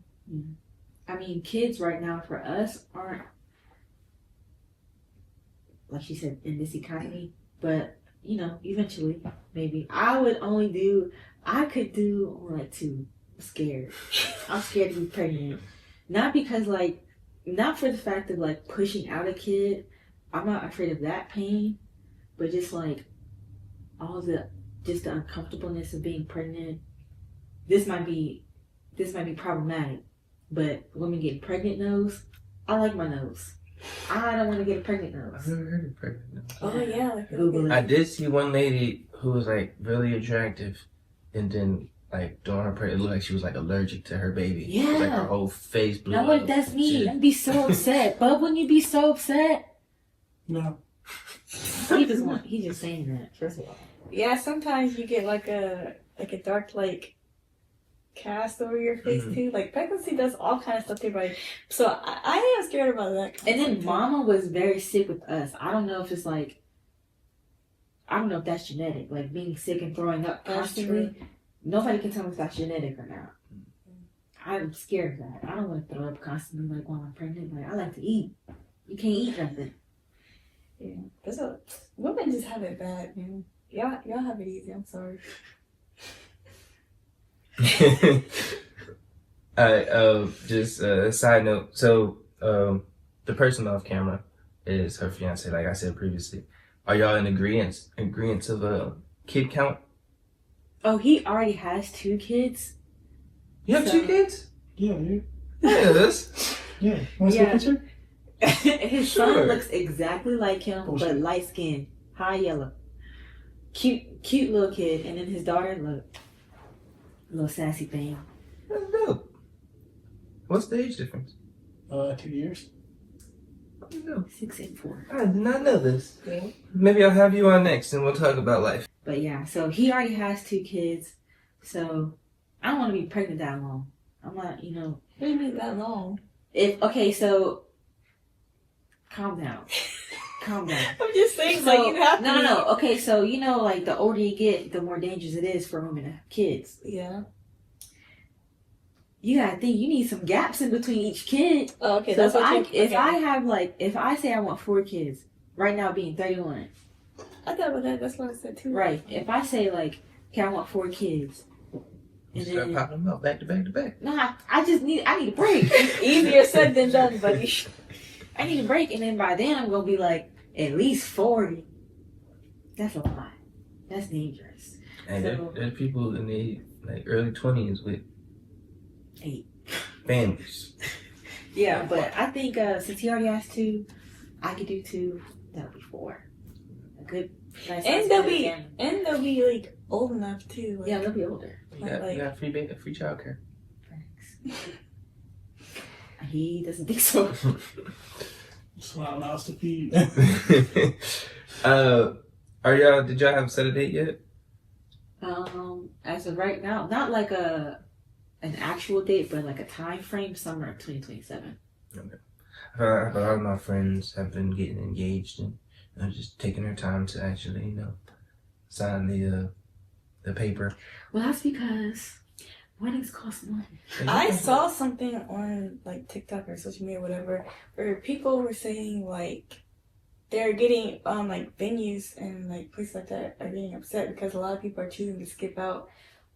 I mean, kids right now for us aren't, like she said, in this economy. But eventually, maybe I could do like 2. I'm scared. I'm scared to be pregnant. Not because not for the fact of like pushing out a kid. I'm not afraid of that pain, but just like all the uncomfortableness of being pregnant. This might be problematic, but women getting pregnant nose. I like my nose. I don't want to get a pregnant I've nose. never heard of pregnant. No. oh yeah, like Google it. I did see one lady who was like really attractive, and then like during her pregnancy, it looked like she was like allergic to her baby. Yeah. Like her whole face blew Now up. what? That's me. I'd be so upset. Bub, wouldn't you be so upset? No. He's just saying that. First of all. Yeah, sometimes you get like a dark cast over your face too. Like pregnancy does all kinds of stuff to your body. So I am scared about that. And then Mama was very sick with us. I don't know if it's I don't know if that's genetic. Like being sick and throwing up That's constantly. true. Nobody can tell me if that's genetic or not. I'm scared of that. I don't want to throw up constantly while I'm pregnant. I like to eat. You can't eat nothing. Yeah, women just have it bad, man. Y'all have it easy. I'm sorry. Alright, just a side note. So, the person off camera is her fiance, like I said previously. Are y'all in agreement of a kid count? Oh, he already has 2 kids. You have So- 2 kids? Yeah, dude. Yes. Yeah. Want to see Yeah. a picture? His Sure. son looks exactly like him, Bullshit. but light skin, high yellow. Cute little kid. And then his daughter, look, little sassy thing. That's dope. What's the age difference? 2 years. I don't know. 6 and 4. I did not know this. Maybe I'll have you on next and we'll talk about life. But yeah, so he already has 2 kids. So I don't want to be pregnant that long. I'm not, What do you mean that long? so calm down. Calm down. I'm just saying, So, like you have to. no. Okay, so the older you get, the more dangerous it is for women to have kids. Yeah. You gotta think you need some gaps in between each kid. Oh, okay, So that's what you. if I say I want 4 kids, right now being 31, I thought about that. That's what I said too. right? If I say okay, I want 4 kids, and Start then popping them out back to back to back. I need a break. Easier said than done, buddy. I need a break, and then by then I'm gonna be at least 40. That's a lot. That's dangerous. And So- there's people in the early 20s with 8. families. Yeah, but I think since he already has 2, I could do 2. That'll be 4. A good. Nice And they'll family. be they'll be old enough too. Yeah, they'll be older. You got free childcare. Thanks. He doesn't think so. That's why I'm out to feed. Did y'all have a set a date yet? As of right now, not like an actual date, but like a time frame, summer of 2027. A lot of my friends have been getting engaged and just taking their time to actually, sign the paper. Well, that's because weddings cost money. I saw something on TikTok or social media, or whatever, where people were saying they're getting like venues and like places like that are getting upset because a lot of people are choosing to skip out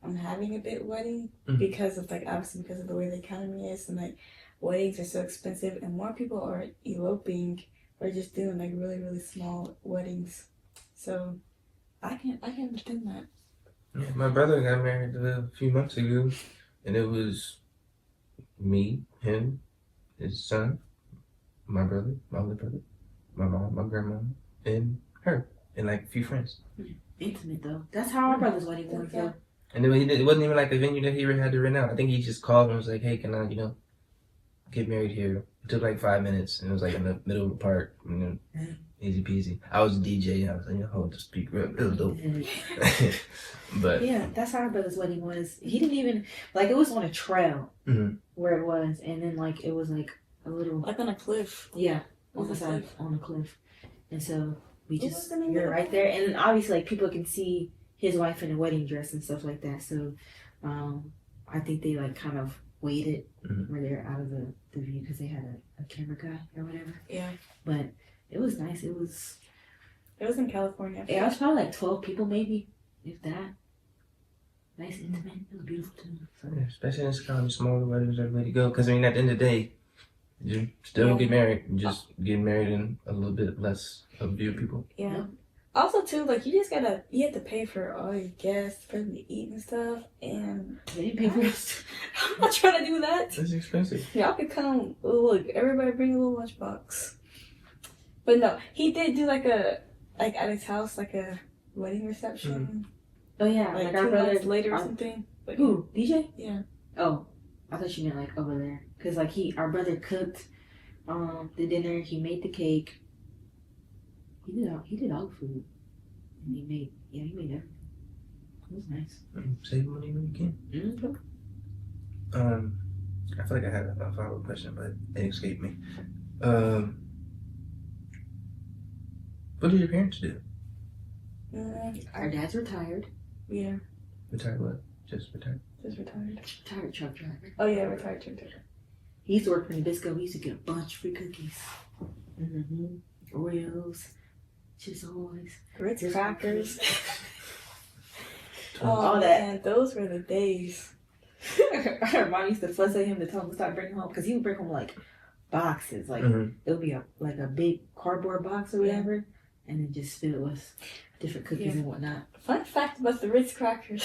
on having a big wedding because of like obviously because of the way the economy is and like weddings are so expensive and more people are eloping or just doing like really really small weddings. So I can understand that. Yeah, my brother got married a few months ago, and it was me, him, his son, my brother, my other brother, my mom, my grandma, and her, and like a few friends. Intimate though. That's how our brother's wedding went. Yeah. And it wasn't even like a venue that he had to rent out. I think he just called and was like, "Hey, can I, get married here?" It took like 5 minutes, and it was like in the middle of the park, easy peasy. I was a DJ. I was like, hold the speaker up. It was dope. But yeah, that's how our brother's wedding was. He didn't even like it was on a trail where it was, and then like it was like a little like on a cliff. Yeah, on the side on a cliff, and so we you're right there, and then obviously like people can see his wife in a wedding dress and stuff like that. So, I think they like kind of waited where they're out of the view because they had a camera guy or whatever. Yeah, but it was nice. It was in California. Yeah, it was probably like 12 people maybe, if that. Nice, intimate. It was beautiful too. So. Yeah, especially in this kind of smaller weddings are the way to go. Because I mean, at the end of the day, you still get married. You just get married in a little bit less of a view of people. Yeah. Also, too, like you have to pay for all your guests, for them to eat and stuff, and they didn't pay for it. I'm not trying to do that. It's expensive. Y'all could come. Look, everybody bring a little lunchbox. But no, he did do like at his house like a wedding reception. Oh yeah, like our 2 brother months later or something. But, who? DJ? Yeah. Oh, I thought you meant like over there, cause like our brother cooked, the dinner. He made the cake. He did all the food, and he made everything. It was nice. Save money when you can. I feel like I had a follow-up question, but it escaped me. What do your parents do? Our dad's retired. Yeah. Retired what? Just retired? Just retired. Retired truck driver. Oh yeah, retired truck driver. He used to work for Nabisco. We used to get a bunch of free cookies. Oreos. Chips Ahoy's. Ritz crackers. All that. Man, those were the days. Our mom used to fuss at him to tell him to stop bringing home, because he would bring home like boxes. Like it would be a big cardboard box or whatever, and then just fill it with different cookies and whatnot. Fun fact about the Ritz crackers.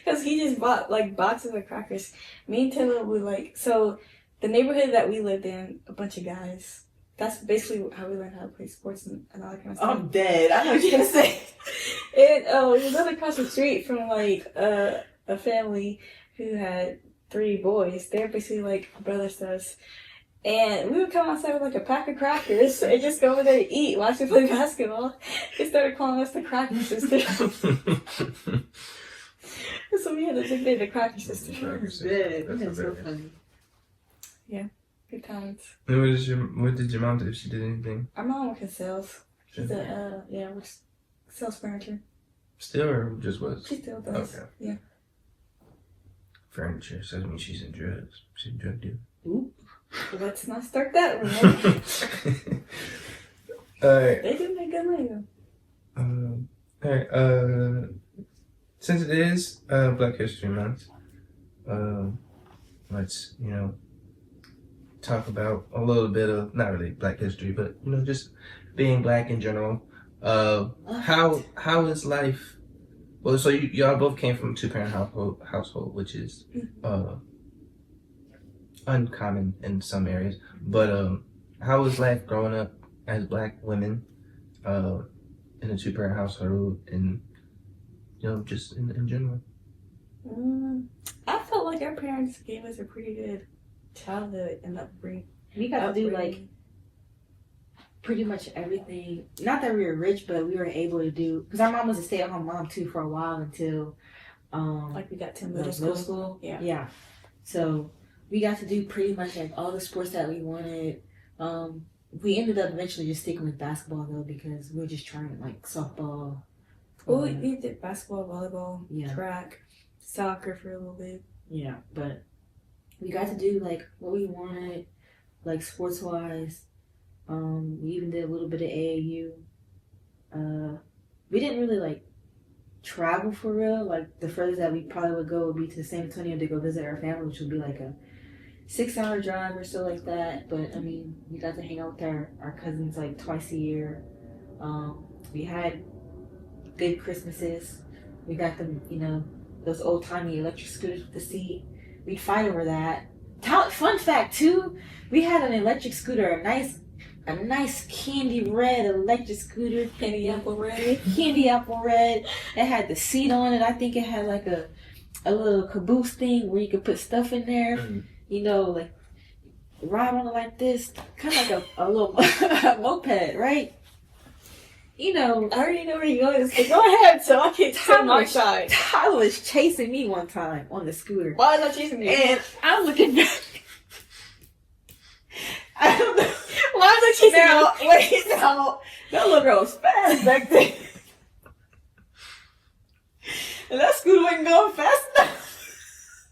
Because he just bought like boxes of crackers. Me and Taylor would so the neighborhood that we lived in, a bunch of guys. That's basically how we learned how to play sports and all that kind of stuff. I'm dead. I know what you're gonna say. And we lived across the street from like a family who had 3 boys. They're basically like brothers to us. And we would come outside with like a pack of crackers and just go over there to eat, watch them play basketball. They started calling us the Cracker Sisters. So we had a nickname, the Cracker Sisters. That's so funny. Yeah, good times. And what did your mom do if she did anything? Our mom worked in sales. She's sells furniture. Still or just was? She still does. Okay. Yeah. Furniture, so that means she's in drugs. She's a drug dealer. Ooh. Let's not start that rumor. Alright. They do make good money though. Alright, since it is Black History Month, let's, talk about a little bit of, not really Black history, but, just being Black in general. How is life? Well, so y'all both came from a 2-parent household, which is uncommon in some areas. But how is life growing up as Black women in a 2-parent household, and just in general? I felt like our parents gave us a pretty good childhood and upbringing. We got to do like pretty much everything. Not that we were rich, but we were able to do, because our mom was a stay-at-home mom too for a while until we got to middle school. Yeah. So we got to do pretty much like all the sports that we wanted. We ended up eventually just sticking with basketball though, because we were just trying like softball. Well, we did basketball, volleyball, track, soccer for a little bit. Yeah, but we got to do like what we wanted, like sports wise. We even did a little bit of AAU. We didn't really like travel for real. Like the furthest that we probably would go would be to San Antonio to go visit our family, which would be like a 6-hour drive or so like that. But I mean, we got to hang out with our cousins like twice a year. We had good Christmases. We got them, those old timey electric scooters with the seat. We'd fight over that. Fun fact too, we had an electric scooter, a nice candy red electric scooter. Candy apple red. Candy apple red. It had the seat on it. I think it had like a little caboose thing where you could put stuff in there. Like ride on it like this, kind of like a little moped, right? I already know where you're going. So go ahead, so I can tell my side. Tyler was chasing me one time on the scooter. Why was I chasing you? And I'm looking back. I don't know. Why was I chasing you? Now, wait, no. That little girl was fast back then. And that scooter wasn't going fast enough.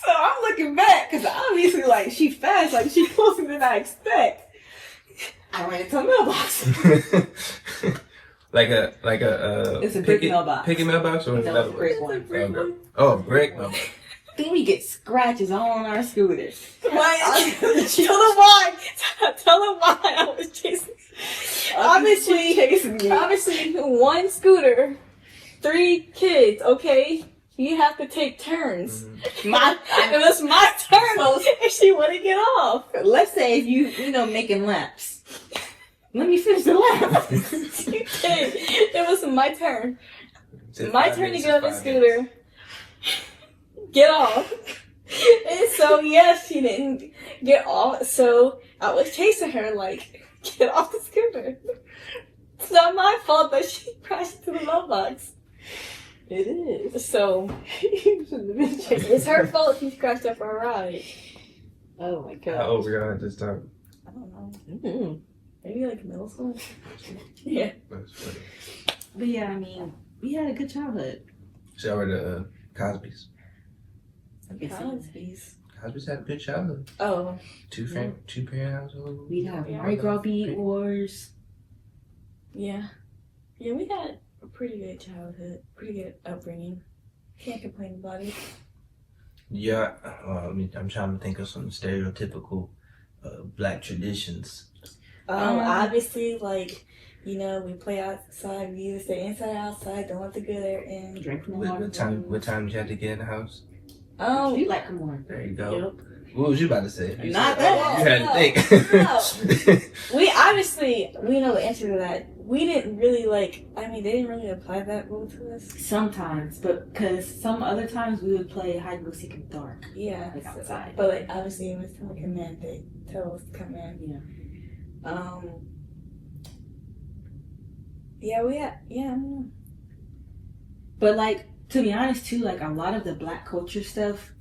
So I'm looking back, because obviously, like, she fast, like, she closer than I expect. I ran into a mailbox. Like a It's a brick mailbox. Picket mailbox or No, another it's a brick one? one. Oh, brick mailbox. Then we get scratches all on our scooters. Why? Tell them why. Tell them why I was chasing. Obviously, chasing me. Obviously, one scooter, 3 kids. Okay, you have to take turns. It was my turn, and she wouldn't get off. Let's say if you making laps. Let me finish the lap. Okay, it was my turn. My turn to get on the scooter. Get off. And so, yes, she didn't get off. So, I was chasing her, like, get off the scooter. It's not my fault that she crashed into the mailbox. It is. So, it's her fault she crashed up our ride. Oh my god. How old were y'all at this time? I don't know. Mm-hmm. Maybe like middle school? Yeah. That's funny. But yeah, I mean, we had a good childhood. So y'all were the Cosbys. Cosby's. Cosbys had a good childhood. Oh. Two parent household. We'd have Yeah. Mardi Gras bead wars. Yeah. Yeah, we had a pretty good childhood. Pretty good upbringing. Can't complain about it. Yeah, I'm trying to think of some stereotypical black traditions. Obviously, like, we play outside. We either stay inside or outside. Don't let the good air in. Drink from the What water. time did you have to get in the house? You like, come on. There you go. Yep. What was you about to say? You Not said, that. You had to think. We know the answer to that. We didn't really they didn't really apply that rule to us. Sometimes, but because some other times we would play hide and go seek in the dark. Yeah. Like outside. But obviously it was telecommand. They tell us to come in. Yeah. Yeah, I don't know. But to be honest too, a lot of the black culture stuff,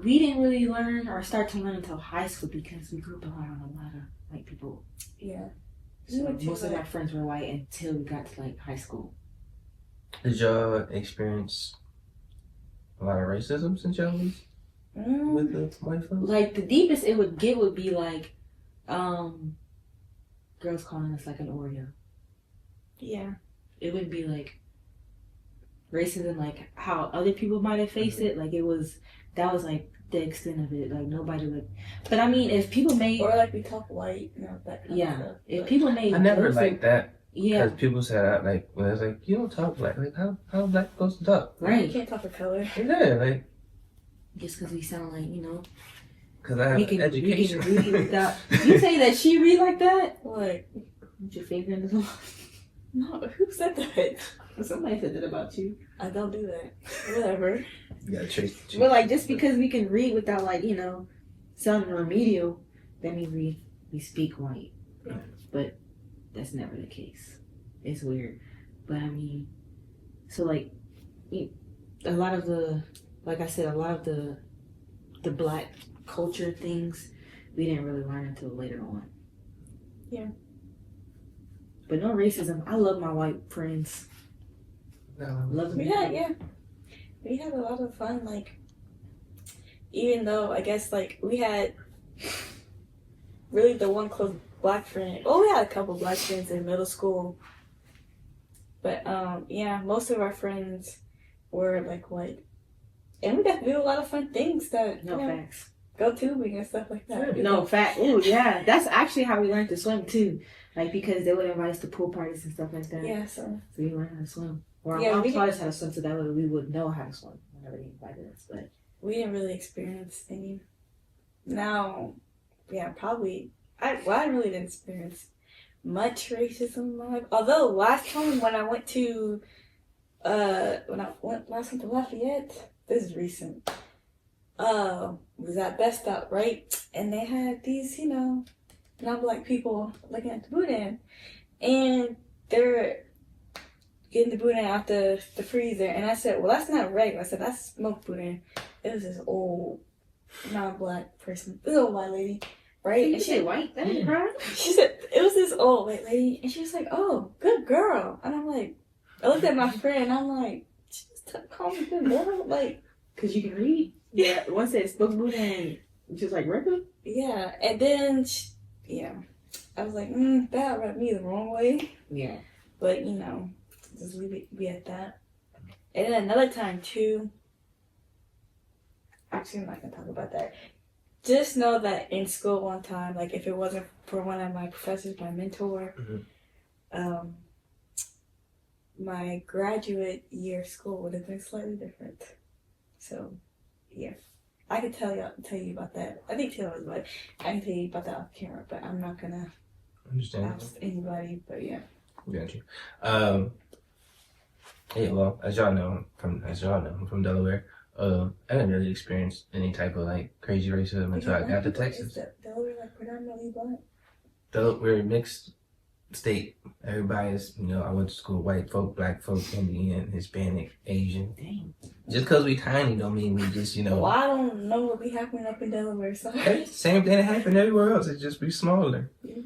we didn't really learn or start to learn until high school because we grew up around a lot of white people. Yeah. So most of our friends were white until we got to high school. Did y'all experience a lot of racism since y'all was with the white folks? The deepest it would get would be girls calling us an Oreo. Yeah. It wouldn't be racism how other people might have faced it. That was the extent of it. Nobody would. But I mean, if people made Or we talk white, that kind of stuff. if people made I never jokes liked that. Yeah. Because people said, when it's you don't talk black. How black supposed to talk? You Right. can't talk for color. Yeah, Just because we sound because I have we can education. read without. You say that she read like that? What? Put your finger in the No, who said that? Somebody said that about you. I don't do that. Whatever. You gotta trace the But just because we can read without sounding remedial, that means we speak white. But that's never the case. It's weird. But I mean, so a lot of the, like I said, a lot of the black culture things we didn't really learn until later on. Yeah. But no racism. I love my white friends. No. Love them. We had a lot of fun, even though I guess we had really the one close black friend. Well, we had a couple black friends in middle school. But, yeah, most of our friends were, like, white. And we got to do a lot of fun things that, No facts. go tubing and stuff like that. No fact. Ooh, yeah. That's actually how we learned to swim too. Like because they would invite us to pool parties and stuff like that. Yeah, so we learned how to swim. Or Yeah, our we mom taught us how to swim so that way we would know how to swim whenever they invited us. But we didn't really experience any. Now, yeah, probably. I really didn't experience much racism in my life. Although last time when I went to, last time to Lafayette, this is recent. Was at Best Stop, right? And they had these, non-black people looking at the boudin, and they're getting the boudin out the freezer. And I said, "Well, that's not regular." I said, "That's smoked boudin." It was this old non-black person, this old white lady, right? and she white. That ain't right. She said it was this old white lady, and she was like, "Oh, good girl." And I'm like, I looked at my friend, and I'm like, "She just called me good girl," like, Cause you can read. Yeah. Once it spoke boudin, just like regular. yeah. And then, I was like, that rubbed me the wrong way. Yeah. But, just leave it be at that. And then another time, too. Actually, I'm not going to talk about that. Just know that in school one time, like, if it wasn't for one of my professors, my mentor, my graduate year of school would have been slightly different. So, yeah. I could tell you about that. I think Taylor was about it. I can tell you about that off camera, but I'm not going to ask anybody, but yeah. Got you. Yeah, well, as y'all know, I'm from Delaware. I didn't really experience any type of like crazy racism until I got to Texas. Is Delaware like predominantly black? We're a mixed state. Everybody's, I went to school, white folk, black folk, Indian, Hispanic, Asian. Dang. Just because we tiny don't mean we just, Well, I don't know what be happening up in Delaware, so. Same thing that happened everywhere else. It's just we smaller. Yeah.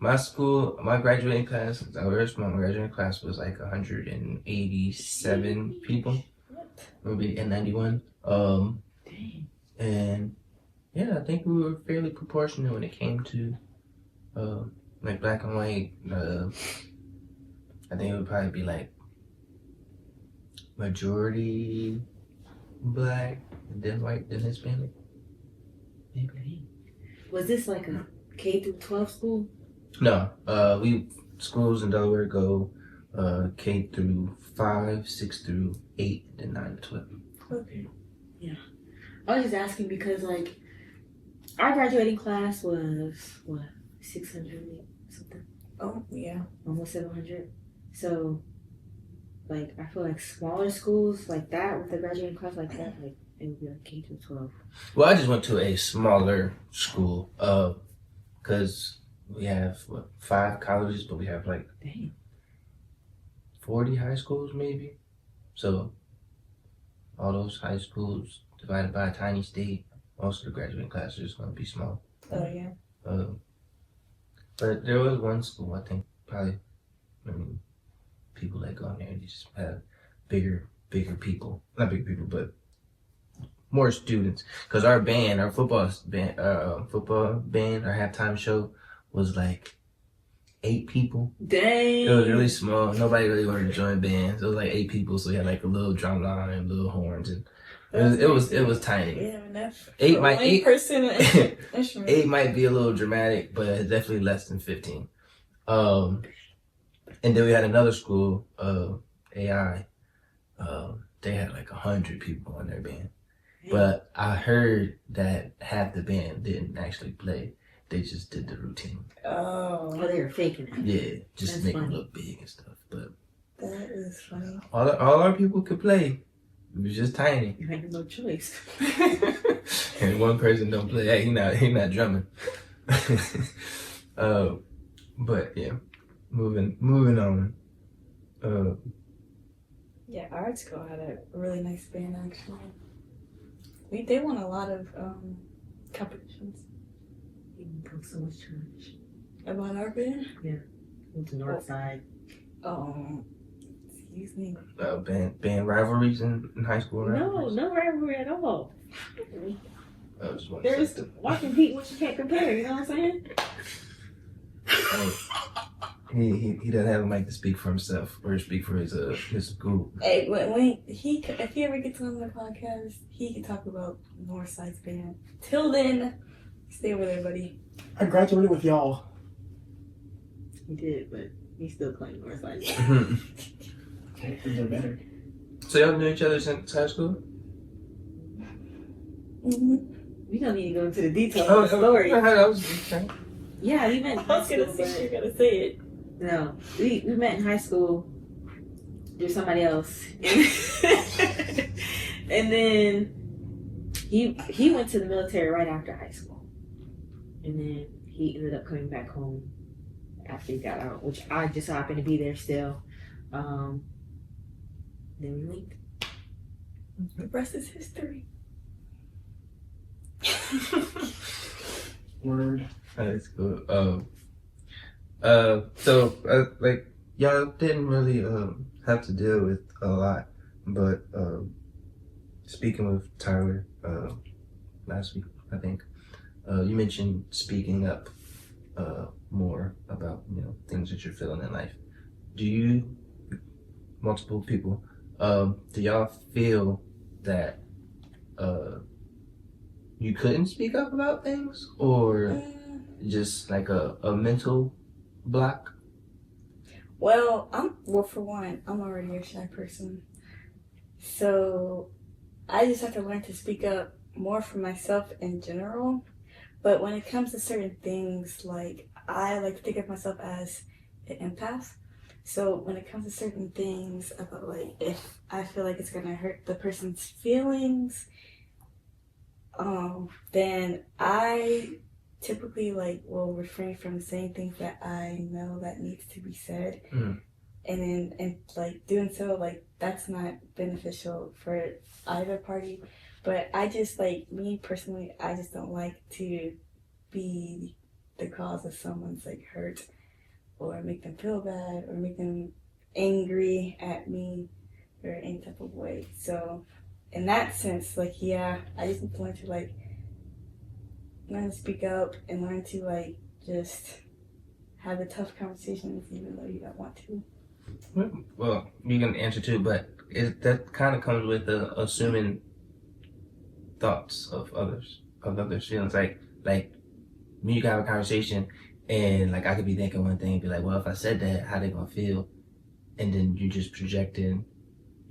My school, my graduating class, I was very small. My graduating class was like 187 people. Maybe in 91. And yeah, I think we were fairly proportionate when it came to like black and white. I think it would probably be like majority black, and then white, then Hispanic. Maybe. Was this like a K through 12 school? No, schools in Delaware go K through 5, 6 through 8, and then 9 to 12. Okay. Yeah. I was just asking because like our graduating class was what, 600 something? Oh, yeah. Almost 700. So like I feel like smaller schools like that with a graduating class like that, like it would be like K through 12. Well, I just went to a smaller school, because we have 5 colleges, but we have like 40 high schools maybe. So all those high schools divided by a tiny state, most of the graduating classes is going to be small. Oh, yeah. But there was one school, I think, probably, people that go in there, they just have bigger people. Not bigger people, but more students. Because our football band, our halftime show was like 8 people. Dang. It was really small. Nobody really wanted to join bands. It was like 8 people, so we had like a little drum line and little horns, and it was tiny. Yeah, enough. 8 person instrument. 8 might be a little dramatic, but it's definitely less than 15. And then we had another school, AI. They had like 100 people on their band, but I heard that half the band didn't actually play. They just did the routine. Oh, they were faking it. Yeah, just That's make funny. them look big and stuff. But that is funny. all our people could play. It was just tiny. You had no choice. And one person don't play. Hey, he not drumming. But yeah, moving on. Yeah, our school had a really nice band actually. They won a lot of competitions. You broke so much trash. About our band? Went to North Side. Excuse me. Band rivalries in high school. No rivalry at all. I just want There's to why compete what you can't compare. You know what I'm saying? he doesn't have a mic to speak for himself or speak for his group. Hey, if he ever gets on the podcast, he can talk about Northside's band. Till then, stay over there, buddy. I graduated with y'all. He did, but he still claimed Northside. Okay, things are better. So y'all knew each other since high school? Mm-hmm. We don't need to go into the details of the story. Yeah, we met in I high was school. gonna say but- you're gonna say it. No, we met in high school through somebody else, and then he went to the military right after high school, and then he ended up coming back home after he got out, which I just happened to be there still. Then we linked. The rest is history. Word. That's cool. Like y'all didn't really have to deal with a lot, but speaking with Tyler last week, I think you mentioned speaking up more about things that you're feeling in life. Do you, multiple people, do y'all feel that you couldn't speak up about things, or just like a mental block? Well, for one, I'm already a shy person. So I just have to learn to speak up more for myself in general. But when it comes to certain things, like I like to think of myself as an empath. So when it comes to certain things about like if I feel like it's gonna hurt the person's feelings, then I typically will refrain from saying things that I know that needs to be said. Mm. And doing so, that's not beneficial for either party. But I just me personally, I just don't like to be the cause of someone's hurt or make them feel bad or make them angry at me or any type of way. So in that sense, I just need to learn to learn to speak up and learn to just have the tough conversations even though you don't want to. Well, you can answer too, but that kind of comes with assuming thoughts of others feelings. Like me, you can have a conversation, and I could be thinking one thing and be like, well, if I said that, how they gonna feel? And then you just projecting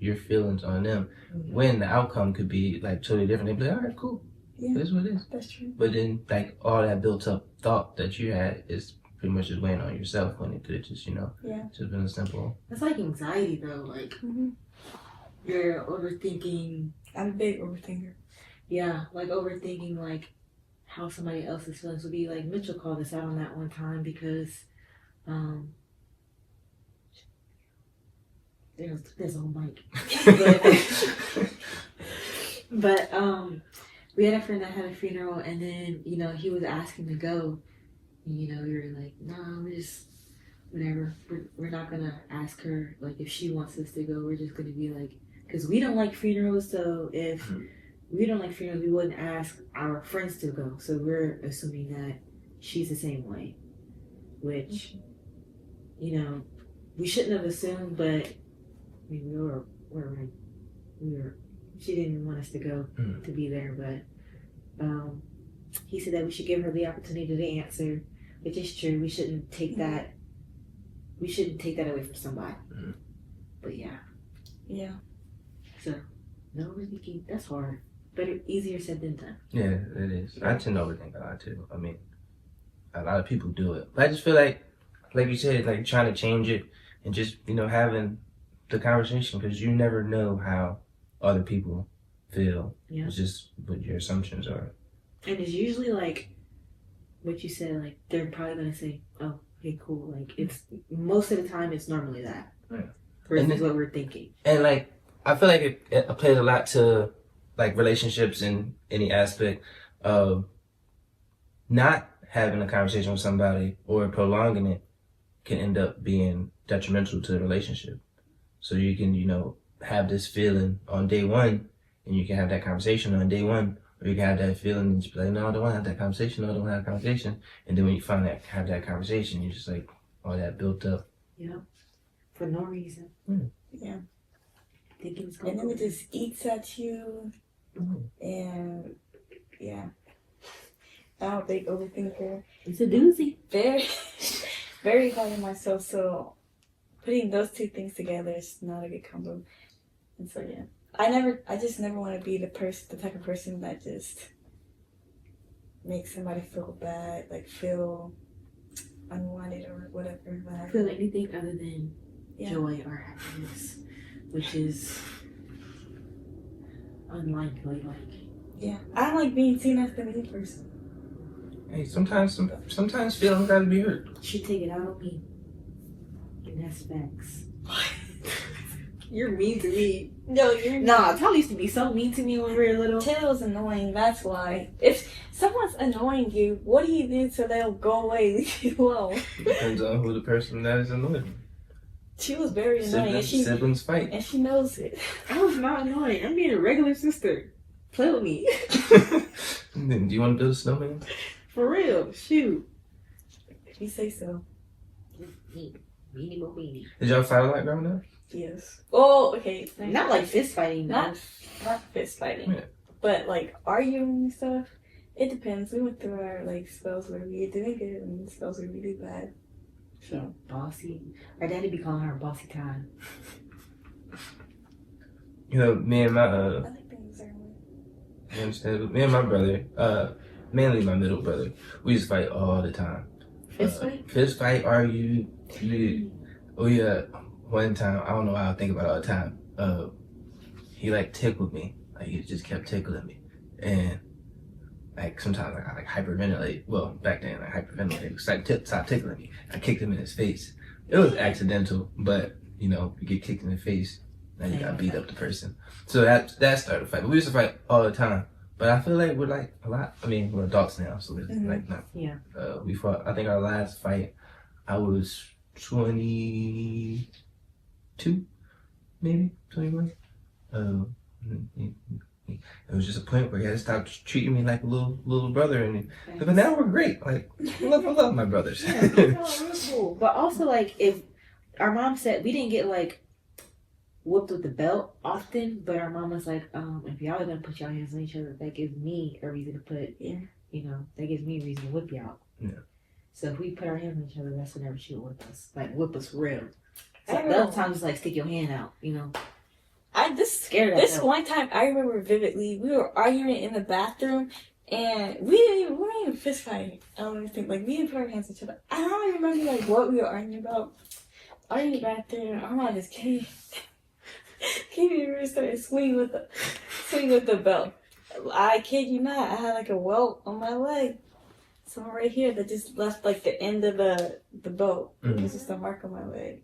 your feelings on them, when the outcome could be totally different. They'd be like, all right, cool. Yeah, That's what it is. that's true. But then all that built up thought that you had is pretty much just weighing on yourself when it could have just just been a simple. That's like anxiety though. You're overthinking. I'm a big overthinker. Yeah, overthinking how somebody else's feelings would be. Mitchell called us out on that one time because there's a whole mic. but we had a friend that had a funeral, and then he was asking to go. And, we were like, no, we're just whatever. We're not gonna ask her if she wants us to go. We're just gonna be because we don't like funerals. So if we don't like funerals, we wouldn't ask our friends to go. So we're assuming that she's the same way, which we shouldn't have assumed, but I mean, we were. She didn't want us to go to be there, but he said that we should give her the opportunity to answer, which is true. We shouldn't take that. We shouldn't take that away from somebody. But yeah. So no overthinking. That's hard, but easier said than done. Yeah, it is. I tend to overthink a lot too. I mean, a lot of people do it, but I just feel like you said, trying to change it and just having the conversation, because you never know how other people feel. Yeah. It's just what your assumptions are. And it's usually what you said, they're probably gonna say, oh, okay, cool. It's most of the time it's normally that. Yeah. Versus what we're thinking. And I feel like it plays a lot to relationships in any aspect of not having a conversation with somebody or prolonging it can end up being detrimental to the relationship. So you can, have this feeling on day one, and you can have that conversation on day one, Or you can have that feeling and just be like, no, I don't want to have that conversation. No, I don't want to have that conversation. And then when you finally have that conversation, you're just like, all that built up. Yeah. For no reason. Yeah. Thinking it's going And then it just eats at you. And yeah. I'm a big overthinker. It's a doozy. Very, very hard on myself. So putting those two things together is not a good combo. And so yeah. I just never want to be the type of person that just makes somebody feel bad, like feel unwanted or whatever. I feel anything other than joy or happiness, which is unlikely. Yeah, I don't like being seen as the mean person. Hey, sometimes feelings gotta be hurt. She take it out on me. And that's facts. You're mean to me. No, you're Nah, Tal used to be so mean to me when we were little. Taylor's annoying, that's why. If someone's annoying you, what do you do so they'll go away, leave you alone? Depends on who the person that is annoying. She was very annoying. Siblings fight. And she knows it. I was not annoying. I'm being a regular sister. Play with me. Do you want to build a snowman? For real. Shoot. If you say so. Weenie. Did y'all fight a lot growing up? Yes. Oh, okay. Not like fist fighting. Not fist fighting. Yeah. But like arguing and stuff. It depends. We went through our like spells where we doing good and spells where we do bad. So bossy. Our daddy be calling her bossy time. You know, me and my I like being certain. you understand? Me and my brother, mainly my middle brother, we used to fight all the time. Fist fight, argue. One time, I don't know why I think about it all the time. He like tickled me. Like he just kept tickling me. And like sometimes like I like hyperventilate. Well, back then I hyperventilated. It's like stop tickling me. I kicked him in his face. It was accidental, but you know, you get kicked in the face, now you gotta beat up the person. So that started a fight. But we used to fight all the time. But I feel like we're like a lot. I mean, we're adults now, so it's like not. Yeah. We fought. I think our last fight, I was 22, maybe 21. It was just a point where he had to stop treating me like a little brother, but now we're great. Like I love my brothers. Yeah, that's all real cool. But also, like, if our mom said we didn't get like whooped with the belt often, but our mom was like, if y'all are gonna put y'all hands on each other, that gives me a reason to that gives me a reason to whip y'all. Yeah. So if we put our hands on each other, that's whenever she would whip us. Like whip us real. So the other time just like stick your hand out, This one time I remember vividly, we were arguing in the bathroom and we weren't even fist fighting. I don't even think, like, we didn't put our hands on each other. I don't even remember like what we were arguing about. Arguing in the bathroom, I'm on this came and started swinging with the belt. I kid you not, I had like a welt on my leg. Someone right here that just left like the end of the boat. It was just a mark on my leg.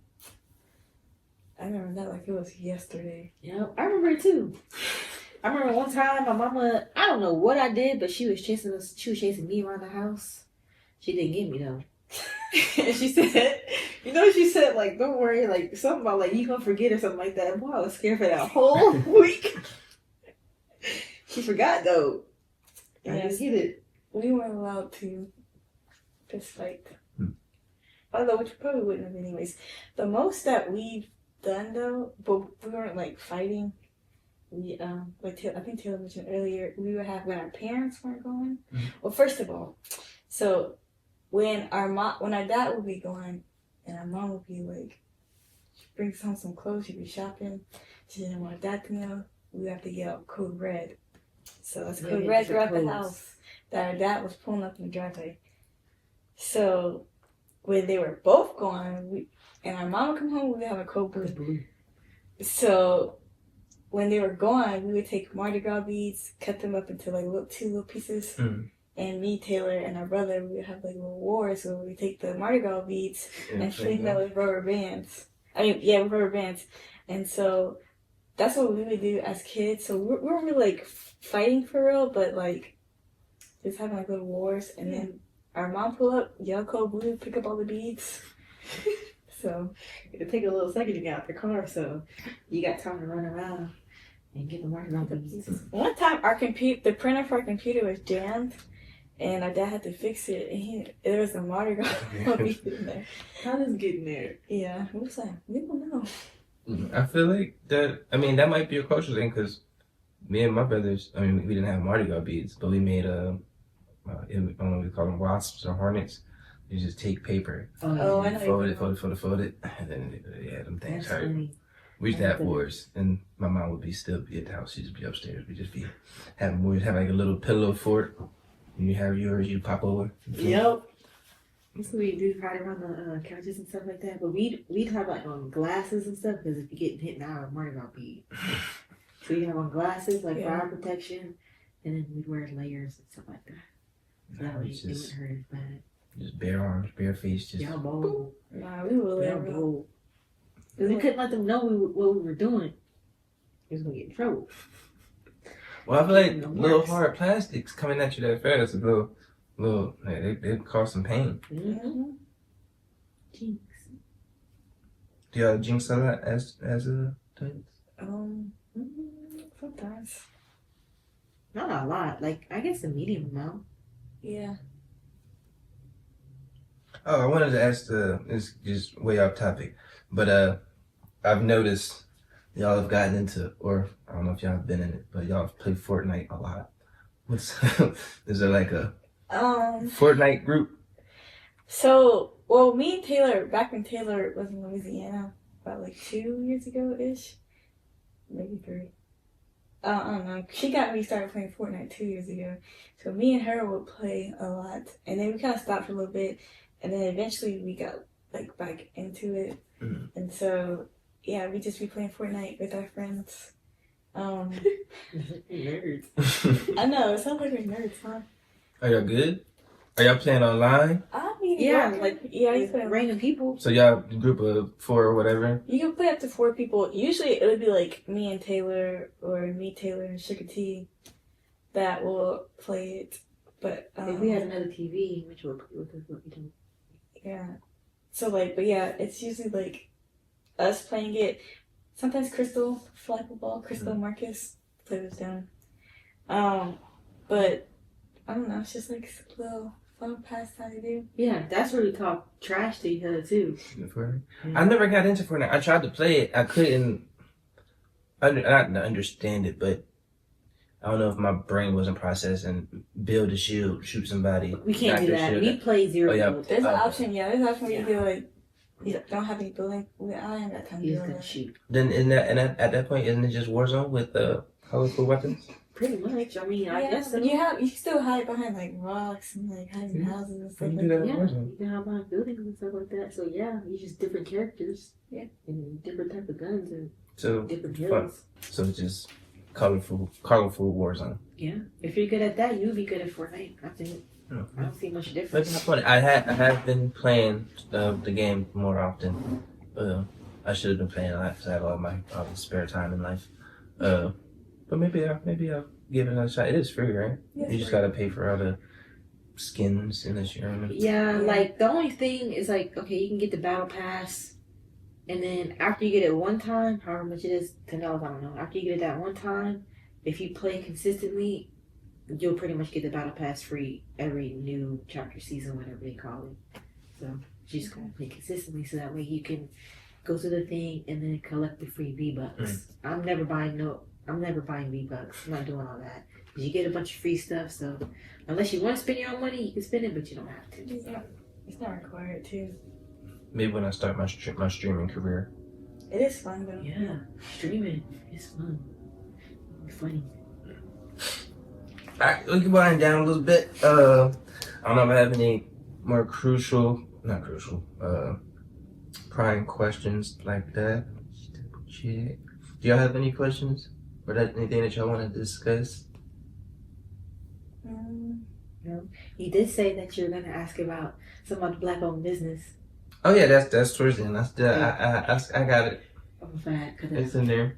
I remember that like it was yesterday. Yeah, I remember it too. I remember one time my mama, I don't know what I did, but she was chasing me around the house. She didn't get me though. And she said, she said, like, don't worry, like, something about, like, you gonna forget or something like that. Boy, I was scared for that whole week. She forgot, though. I just get it. We weren't allowed to fist fight. Although, which probably wouldn't have anyways. The most that we've done, though, but we weren't, like, fighting. We, like, I think Taylor mentioned earlier, we would have when our parents weren't going. Well, first of all, so when our dad would be going, and our mom would be like, she brings home some clothes, she'd be shopping, she didn't want dad to know, we would have to yell code red. So that's code red throughout the house that our dad was pulling up in the driveway. So when they were both gone, and our mom would come home, we would have a code blue. So when they were gone, we would take Mardi Gras beads, cut them up into like two little pieces. And me, Taylor, and our brother, we would have like little wars where we take the Mardi Gras beads and fling them with rubber bands. With rubber bands. And so that's what we would do as kids. So we weren't really like fighting for real, but like just having like little wars. And then our mom pull up, yell code blue, pick up all the beads. So it'll take a little second to get out the car, so you got time to run around. and get the Mardi Gras beads. One time, the printer for our computer was jammed, and our dad had to fix it. And there was a Mardi Gras bead in there. How does it get in there? Yeah, we was like, we don't know. I feel like that. I mean, that might be a cultural thing because me and my brothers. I mean, we didn't have Mardi Gras beads, but we made I don't know what we call them, wasps or hornets. You just take paper, Oh, I know. fold it, and then them things That's hurt. funny. We used to have wars, and my mom would still be at the house. She'd just be upstairs. We'd just be having wars, have like a little pillow fort. And you have yours, you pop over. Yep. That's what we do, right around the couches and stuff like that. But we'd have like on glasses and stuff because if you get hit now, Mardi Gras bead. So you have on glasses like fire protection, and then we'd wear layers and stuff like that. So that way it wouldn't hurt as bad. Just bare arms, bare face, just. Y'all bold. Nah, we were Y'all bold. Because we couldn't let them know what we were doing. We was gonna get in trouble. Well, I feel like little hard plastics coming at you that fast, a little, like, they cause some pain. Mm-hmm. Jinx. Do y'all jinx a lot as twins? Sometimes. Not a lot. Like, I guess a medium amount. Yeah. Oh, I wanted to ask it's just way off topic, but I've noticed y'all have gotten into, or I don't know if y'all have been in it, but y'all have played Fortnite a lot. Is there like a Fortnite group? So, well, me and Taylor, back when Taylor was in Louisiana, about like 2 years ago-ish, maybe 3. I don't know. She got me started playing Fortnite 2 years ago. So me and her would play a lot. And then we kind of stopped for a little bit. And then eventually we got like back into it. Mm-hmm. And so, yeah, we just be playing Fortnite with our friends. Nerds. I know, it sounds like we're nerds, huh? Are y'all good? Are y'all playing online? I mean, Yeah, you play random people. So y'all a group of 4 or whatever? You can play up to 4 people. Usually it would be like me and Taylor, or me, Taylor, and Sugar T that will play it. But If we had another TV, which would with us, what we do. yeah. So like, but yeah, it's usually like us playing it. Sometimes Crystal, Flappable, Crystal Marcus play with them. But I don't know. It's just like a little fun pastime to do. Yeah, that's where we talk trash to each other too. Fortnite? I never got into Fortnite. I tried to play it. I couldn't not understand it, but I don't know if my brain wasn't processing. Build a shield, shoot somebody. We can't do that. We play zero. Oh, yeah. build. There's an option. Yeah, there's an option where you Yeah. do like you don't have any building. I ain't got time to He's do all gonna that. shoot. Then at that point, isn't it just Warzone with colorful weapons? Pretty much. I mean, I Yeah, guess so. but you can still hide behind like rocks and like hiding Yeah. houses and stuff You like can do that. that. Yeah, Warzone. you can have on buildings and stuff like that. So yeah, you just different characters. Yeah. And different type of guns and So different fun. hills. So it's just colorful Warzone. Yeah. If you're good at that, you'll be good at Fortnite. I think. Yeah. I don't see much But difference. it's funny. I have been playing the game more often. I should have been playing a lot because I have all the spare time in life. But maybe I'll give it another shot. It is free, right? Yeah, You just free. gotta pay for all the skins in this year. Yeah, like the only thing is like, okay, you can get the battle pass, and then after you get it one time, however much it is, $10, I don't know. After you get it that one time, if you play consistently, you'll pretty much get the battle pass free every new chapter, season, whatever they call it. So you just gotta play consistently, so that way you can go through the thing and then collect the free V-Bucks. I'm never buying V-Bucks. I'm not doing all that. 'Cause you get a bunch of free stuff, so unless you want to spend your own money, you can spend it, but you don't have to. It's not required too. Maybe when I start my streaming career. It is fun though. Yeah, streaming is fun. It's funny. Alright, we can wind down a little bit. I don't know if I have any more prying questions like that. Check. Do y'all have any questions? Or anything that y'all want to discuss? No. You did say that you're gonna ask about some of the black-owned business. Oh yeah, that's towards the end. I got it. Of that, It's in there.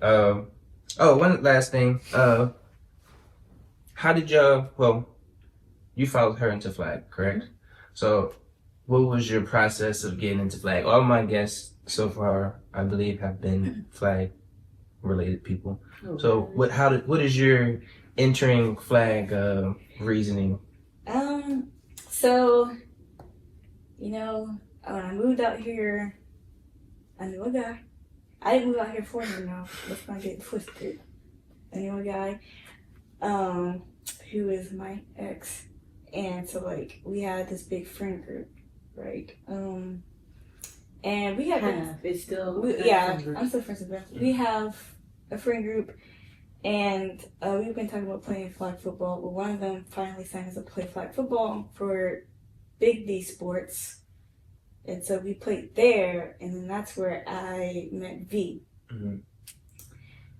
One last thing. How did y'all? Well, you followed her into Flag, correct? So, what was your process of getting into Flag? All my guests so far, I believe, have been Flag related people. Oh, So what is your entering flag reasoning? So, you know, when I moved out here, I knew a guy. I didn't move out here for him now. Let's not get twisted. I knew a guy, who is my ex. And so, like, we had this big friend group, right? And we had It's still I'm still friends with them. We have a friend group, and we've been talking about playing flag football. Well, one of them finally signed us up to play flag football for Big D Sports, and so we played there, and then that's where I met V. Mm-hmm.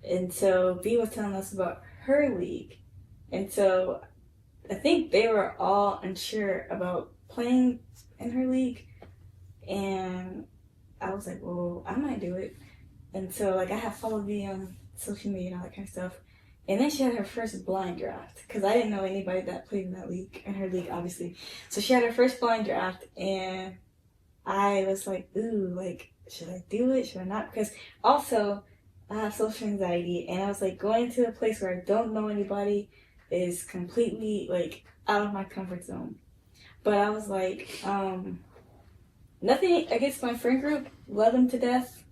And so V was telling us about her league, and so I think they were all unsure about playing in her league, and I was like, well, I might do it. And so, like, I have followed V on social media and all that kind of stuff. And then she had her first blind draft, because I didn't know anybody that played in that league, in her league, obviously. So she had her first blind draft, and I was like, ooh, like, should I do it? Should I not? Because also, I have social anxiety, and I was like, going to a place where I don't know anybody is completely, like, out of my comfort zone. But I was like, nothing against my friend group, love them to death.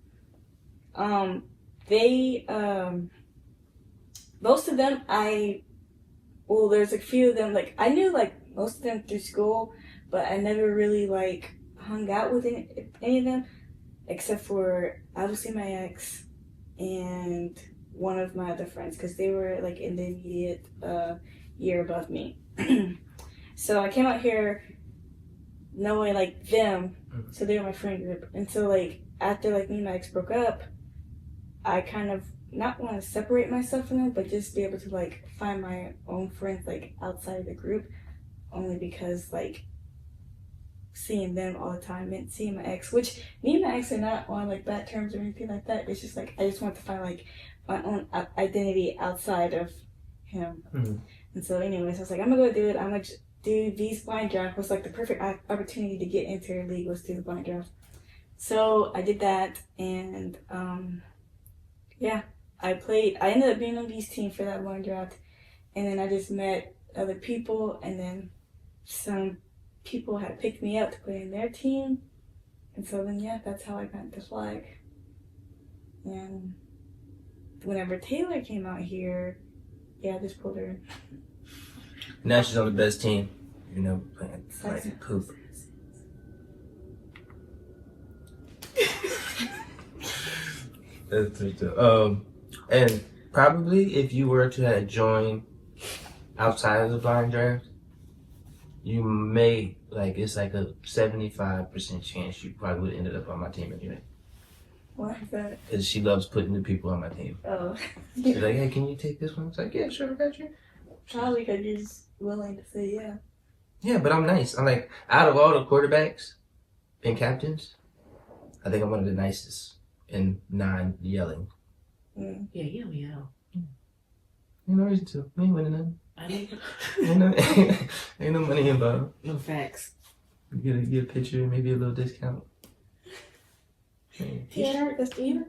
Most of them, there's a few of them, like, I knew, like, most of them through school, but I never really, like, hung out with any of them, except for, obviously, my ex and one of my other friends, because they were, like, in the immediate year above me. So I came out here knowing, like, them, so they were my friend group, and so, like, after, like, me and my ex broke up, I kind of not want to separate myself from them, but just be able to, like, find my own friends, like, outside of the group, only because, like, seeing them all the time meant seeing my ex, which me and my ex are not on, like, bad terms or anything like that. It's just, like, I just want to find, like, my own identity outside of him. Mm-hmm. And so anyways, I was like, I'm gonna go do it. I'm gonna do V's blind draft. Was, like, the perfect opportunity to get into her league was through the blind draft. So I did that, and yeah, I ended up being on V's team for that blind draft, and then I just met other people, and then some people had picked me up to play in their team, and so then, yeah, that's how I got the flag. And whenever Taylor came out here, yeah, I just pulled her in. Now she's on the best team, you know, playing like poop. And probably if you were to have joined outside of the blind draft, you may, like, it's like a 75% chance you probably would have ended up on my team anyway. Why is that? Because she loves putting the people on my team. Oh. She's like, hey, can you take this one? It's like, yeah, sure, I got you. Probably because you're just willing to say yeah. Yeah, but I'm nice. I'm like, out of all the quarterbacks and captains, I think I'm one of the nicest and non-yelling. Mm. Yeah, you don't yell. Ain't no reason to. We ain't winning nothing. I didn't. Ain't no money involved. No facts. You get a picture, maybe a little discount. T-shirt, that's the either.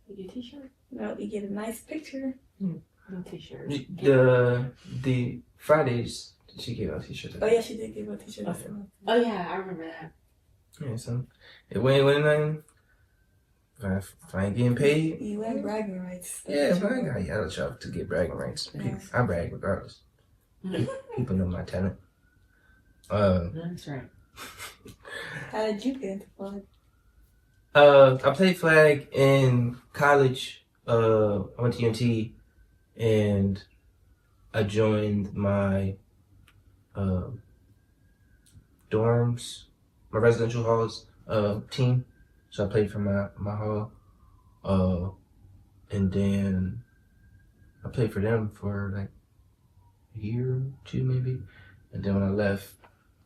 You get a t-shirt? No, you get a nice picture. No t-shirt. The Fridays, she gave out t-shirts. Oh yeah, she did give a t-shirt. Oh yeah, I remember that. Yeah, so if we ain't winning nothing, if I ain't getting paid. You win bragging rights. Yeah, but I ain't gotta yell at y'all to get bragging rights. Yes. I brag regardless. People know my talent. That's right. How did you get into flag? I played flag in college. I went to UNT, and I joined my dorms, my residential halls team. So I played for my hall, and then I played for them for like a year or two maybe, and then when I left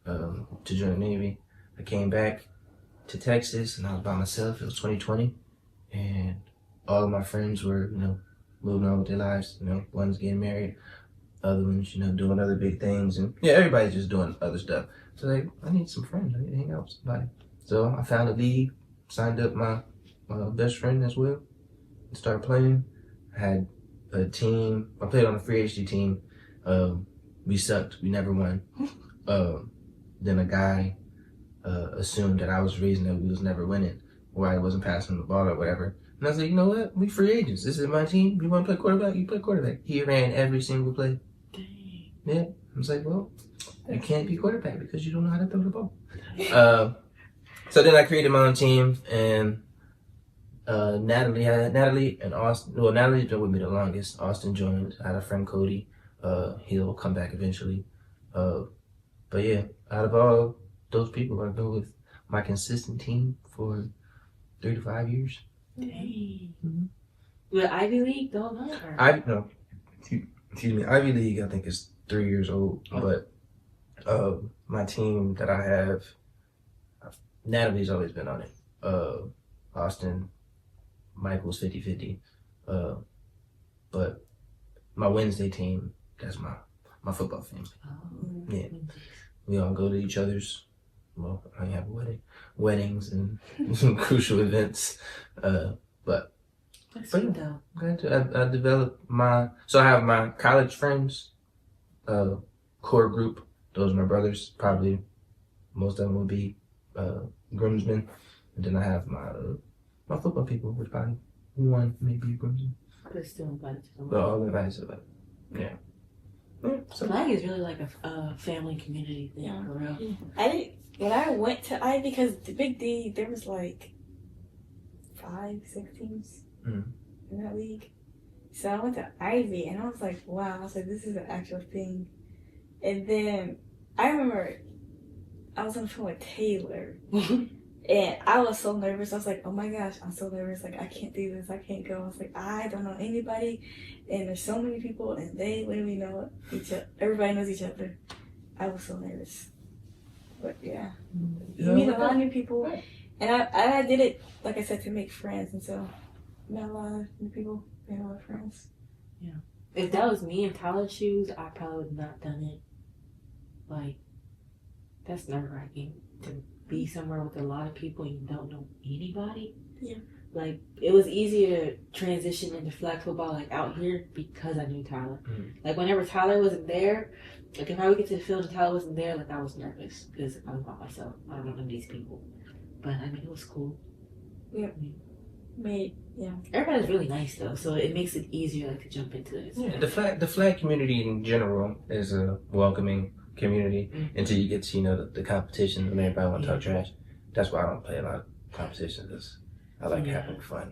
to join the Navy, I came back to Texas, and I was by myself. It was 2020, and all of my friends were, you know, moving on with their lives. You know, one's getting married, other ones, you know, doing other big things, and yeah, everybody's just doing other stuff. So like, I need some friends. I need to hang out with somebody. So I found a league, signed up my best friend as well, and started playing. had a team. I played on a free agency team. We sucked. We never won. Then a guy assumed that I was the reason that we was never winning, or I wasn't passing the ball or whatever. And I was like, you know what? We free agents. This is my team. You want to play quarterback? You play quarterback. He ran every single play. Dang. Yeah. I was like, well, you can't be quarterback because you don't know how to throw the ball. So then I created my own team, and Natalie and Austin. Well, Natalie's been with me the longest. Austin joined. I had a friend Cody. He'll come back eventually. But yeah, out of all those people, I've been with my consistent team for 3 to 5 years. Dang. Mm-hmm. With Ivy League, don't know. No, excuse me. Ivy League, I think is 3 years old. But my team that I have, Natalie's always been on it. Austin, Michael's 50-50. But my Wednesday team, that's my football family. Oh. Yeah. We all go to each other's, well, I have weddings and some crucial events. But That's yeah, good though. I developed so I have my college friends, core group. Those are my brothers. Probably most of them will be groomsmen. And then I have my football people, which probably one may be a groomsman. But still invited to them. But all invited to it. Yeah. So Flag is really like a family community thing, Yeah. for real. When I went to Ivy, because the Big D, there was like 5-6 teams Mm. in that league. So I went to Ivy, and I was like, wow. I was like, this is an actual thing. And then I remember I was on the phone with Taylor, and I was so nervous. I was like, oh my gosh, I'm so nervous. Like, I can't do this. I can't go. I was like, I don't know anybody, and there's so many people, and they literally know each other. Everybody knows each other. I was so nervous. But yeah, you meet a lot of new people, and I did it, like I said, to make friends, and so met a lot of new people, made a lot of friends. If that was me in Tyler's shoes, I probably would have not done it. Like, that's nerve-wracking to be somewhere with a lot of people and you don't know anybody. Yeah. Like, it was easier to transition into flag football, like, out here because I knew Tyler. Like, whenever Tyler wasn't there, like, if I would get to the field and Tyler wasn't there, like, I was nervous because I was by myself. I don't know these people. But, I mean, it was cool. Everybody's really nice, though, so it makes it easier, like, to jump into it. Yeah, the flag community in general is a welcoming community until you get to the competition and everybody want to talk trash. That's why I don't play a lot of competitions. 'Cause I like having fun.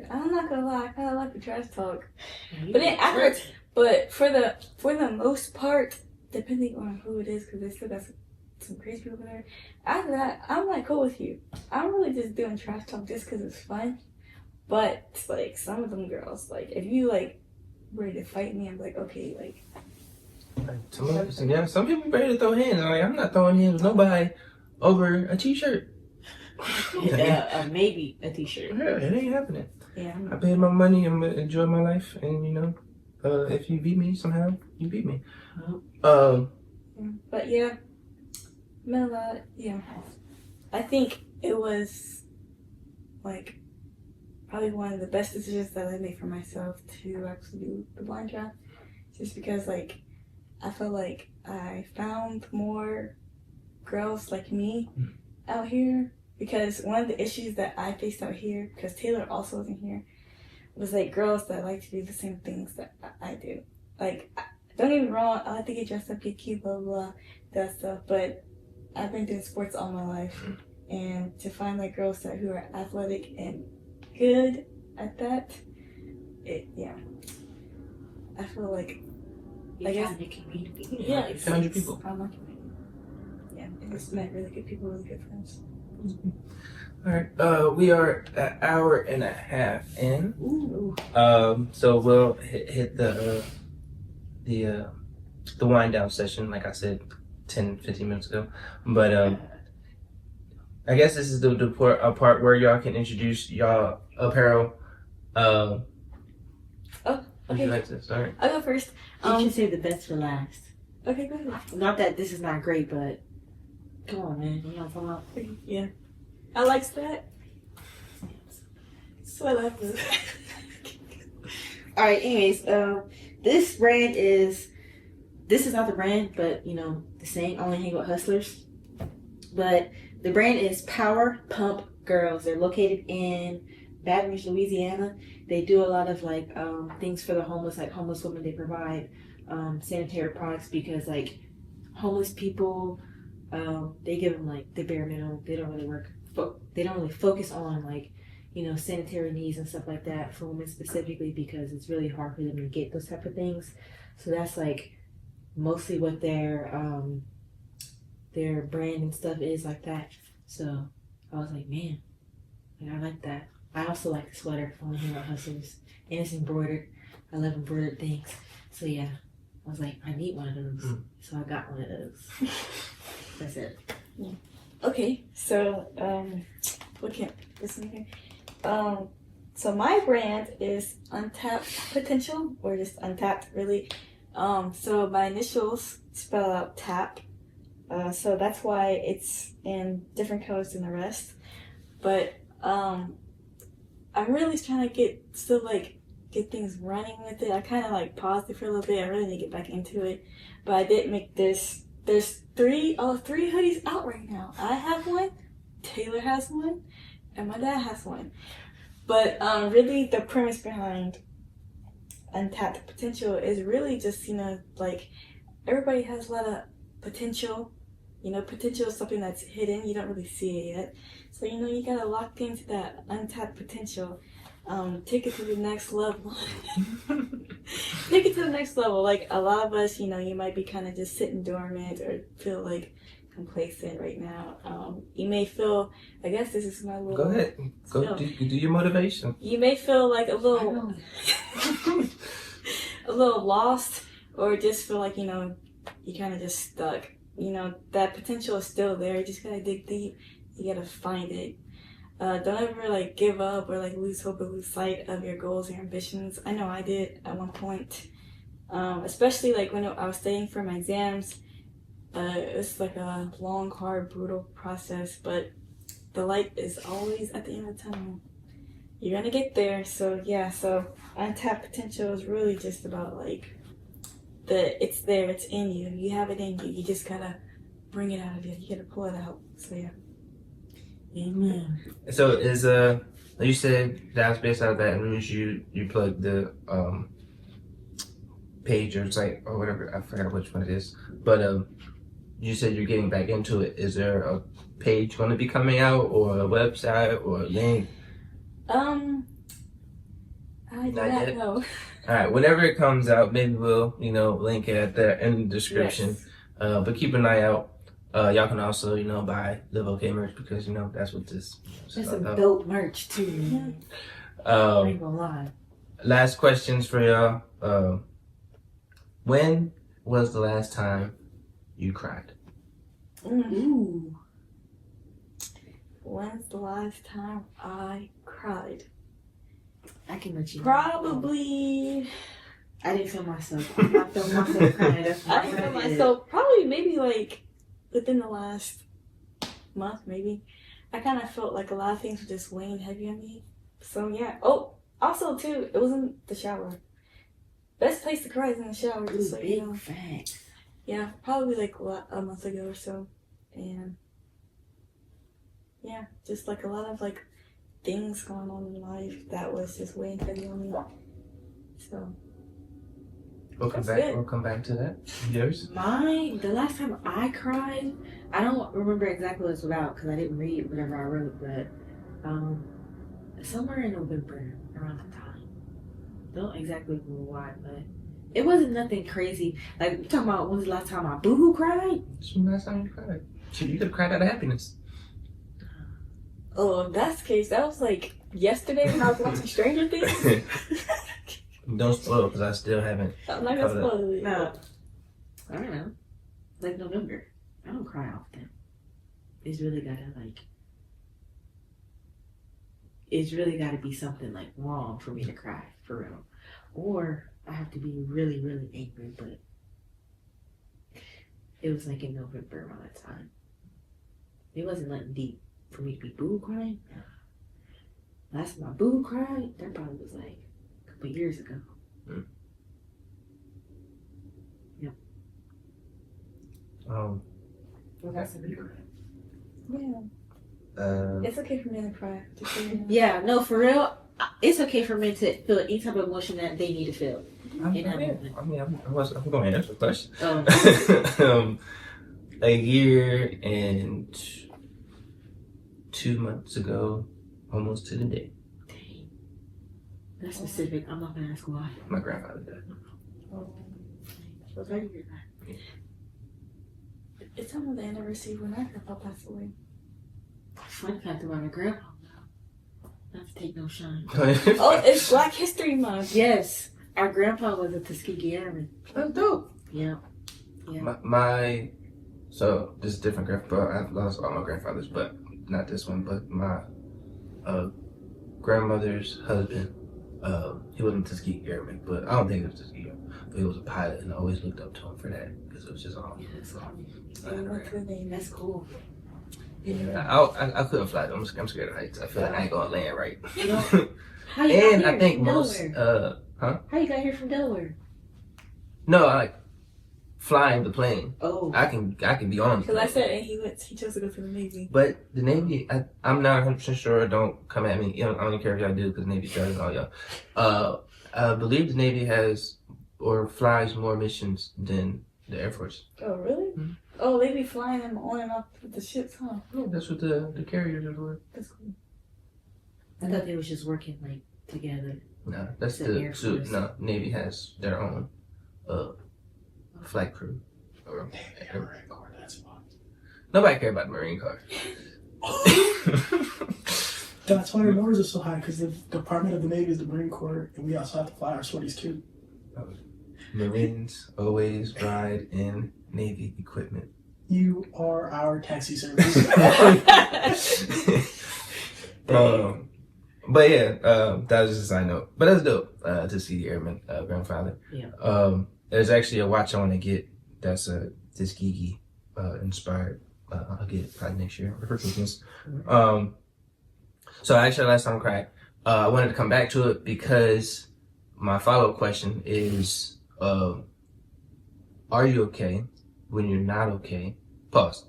I'm not gonna lie, I kind of like the trash talk. Yeah, But then after, but for the most part, depending on who it is, because they still got some crazy people there. After that, I'm like cool with you. I'm really just doing trash talk just because it's fun. But like some of them girls, like if you like ready to fight me, I'm like okay, like. Some people ready to throw hands. I'm like, I'm not throwing hands with nobody over a t-shirt. Maybe a t-shirt. Yeah, it ain't happening. Yeah. I paid my money. I'm gonna enjoy my life, and if you beat me somehow, you beat me. But yeah, met a lot. Yeah, I think it was like probably one of the best decisions that I made for myself to actually do the blind draft, just because like I feel like I found more girls like me out here. Because one of the issues that I faced out here, because Taylor also wasn't here, was like girls that like to do the same things that I do. Like, don't get me wrong, I like to get dressed up, get cute, blah, blah, that stuff. But I've been doing sports all my life. And to find like girls who are athletic and good at that, I feel like, I guess, your community. yeah, You found your people. I'm like, yeah, and just met really good people, really good friends. All right. We are an hour and a half in. Ooh. So we'll hit the wind down session, like I said 10-15 minutes ago. But I guess this is the part where y'all can introduce y'all apparel. Oh, Would okay. you like to start? I'll go first. You should save the best for last. Okay, go ahead. Not that this is not great, but come on, man. You know what I'm talking about? Yeah. I likes that. So I love this. All right. Anyways, this brand is. This is not the brand, but you know the saying, "Only hang with hustlers." But the brand is Power Pump Girls. They're located in Baton Rouge, Louisiana. They do a lot of like things for the homeless, like homeless women. They provide sanitary products because like homeless people, they give them like the bare minimum. They don't really they don't really focus on like sanitary needs and stuff like that for women specifically because it's really hard for them to get those type of things. So that's like mostly what their brand and stuff is like that. So I was like, man, I like that. I also like the sweater from Hero Hustlers, and it's embroidered. I love embroidered things. So yeah, I was like, I need one of those. So I got one of those. That's it. Yeah. Okay, so look at this one here. So my brand is Untapped Potential, or just Untapped, really. So my initials spell out tap. So that's why it's in different colors than the rest. But I'm really trying to get things running with it. I kind of like paused it for a little bit. I really need to get back into it. But I did make this. There's three hoodies out right now. I have one, Taylor has one, and my dad has one. But really the premise behind Untapped Potential is really just, like everybody has a lot of potential. Potential is something that's hidden. You don't really see it yet. So, you gotta lock into that untapped potential. Take it to the next level. Take it to the next level. Like a lot of us, you might be kind of just sitting dormant or feel like complacent right now. You may feel, I guess this is my little... Go ahead. Go do your motivation. You may feel like a little... a little lost, or just feel like, you're kind of just stuck. That potential is still there. You just gotta dig deep. You gotta find it. Don't ever give up or lose hope or lose sight of your goals and your ambitions. I know I did at one point. Especially when I was studying for my exams. It was a long, hard, brutal process, but the light is always at the end of the tunnel. You're gonna get there. So yeah, untapped potential is really just about it's there, it's in you. You have it in you. You just gotta bring it out of you. You gotta pull it out. So yeah. Amen. So is you said that's based out of Baton Rouge. You plugged the page or site or whatever. I forgot which one it is. But you said you're getting back into it. Is there a page going to be coming out, or a website, or a link? I do not know. All right, whenever it comes out, maybe we'll link it at the in the description. Yes. But keep an eye out. Y'all can also buy LiveOK merch because that's what this. That's some dope merch too. I ain't gonna lie. Last questions for y'all. When was the last time you cried? Ooh. When's the last time I cried? I can let you know. Probably. I didn't feel myself. I'm not feeling myself crying. I didn't feel myself. Probably maybe within the last month, maybe. I kind of felt like a lot of things were just weighing heavy on me. So yeah. Oh, also too, it was in the shower. Best place to cry is in the shower. Just so you know. Fact. Yeah, probably a month ago or so, and yeah, just a lot of things going on in life that was just weighing heavy on me. So we'll come back. We'll come back to that. Yours? The last time I cried, I don't remember exactly what it's about because I didn't read whatever I wrote, but somewhere in November around that time. Don't exactly remember why, but it wasn't nothing crazy. You're talking about when's the last time I boohoo cried? When's the last time you cried? You could have cried out of happiness. Oh, if that's the case, that was yesterday when I was watching Stranger Things. Don't spoil it because I still haven't. I'm not gonna spoil it. No. I don't know. November. I don't cry often. It's really gotta be something wrong for me to cry, for real. Or I have to be really, really angry, but it was in November around that time. It wasn't nothing deep for me to be boo crying. Last time I boo cried, that probably was a couple years ago. Yep. Yeah. Uh, It's okay for men to cry. Just so you know. Yeah, no, for real. It's okay for men to feel any type of emotion that they need to feel. I'm In that moment. I'm going to answer the question. Oh. A year and 2 months ago, almost to the day, Dang. That's specific. I'm not gonna ask why. my grandfather died. So sorry to hear that. It's on the anniversary when my grandpa passed away. Fun fact about my grandpa now. Not to take no shine. Oh, it's Black History Month. Yes, our grandpa was a Tuskegee Airman. That's dope. Yeah. So this is different grandpa. I've lost all my grandfathers, but not this one. But my grandmother's husband, he wasn't a Tuskegee Airman, but I don't think it was Tuskegee Airman. But he was a pilot, and I always looked up to him for that because it was just all. Yeah, that's cool. That's cool. Yeah, I couldn't fly. I'm scared of heights. I feel like I ain't gonna land right. How you got And here I think from most Delaware? Huh? How you got here from Delaware? No, I like flying the plane. Oh. I can be on the Because I plane. said he chose to go to the Navy. But the Navy, I'm not 100% sure. Don't come at me. You know, I don't care if y'all do because the Navy started all y'all. I believe the Navy has or flies more missions than the Air Force. Oh, really? Mhm. Oh, they be flying them on and off with the ships, huh? Yeah, that's what the carriers are doing. That's cool. I thought they was just working like together. No, that's The the Air suit. Force. No, Navy has their own flight crew. Or, Marine Corps, that's fun. nobody care about the Marine Corps. That's why our numbers are so high, because the Department of the Navy is the Marine Corps, and we also have to fly our sorties too. Marines always ride in Navy equipment. You are our taxi service. But yeah, that was just a side note. But that's dope to see the airman grandfather. Yeah. There's actually a watch I want to get that's Tuskegee inspired. I'll get it probably next year for Christmas. So actually, last time I cried, I wanted to come back to it because my follow-up question is, are you okay when you're not okay? Pause.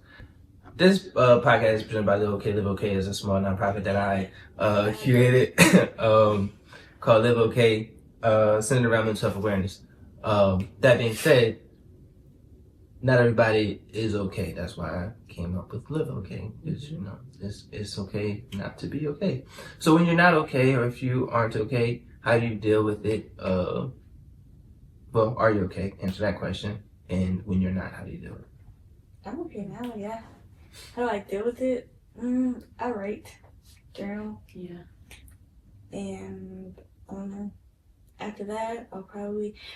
This podcast is presented by LiveOK. LiveOK is a small nonprofit that I created called LiveOK, centered around mental health awareness. That being said, not everybody is okay. That's why I came up with LiveOK. It's okay not to be okay. So when you're not okay, or if you aren't okay, how do you deal with it? Well, are you okay? Answer that question. And when you're not, how do you deal with it? I'm okay now, yeah. How do I deal with it? I write, journal, Yeah. and after that,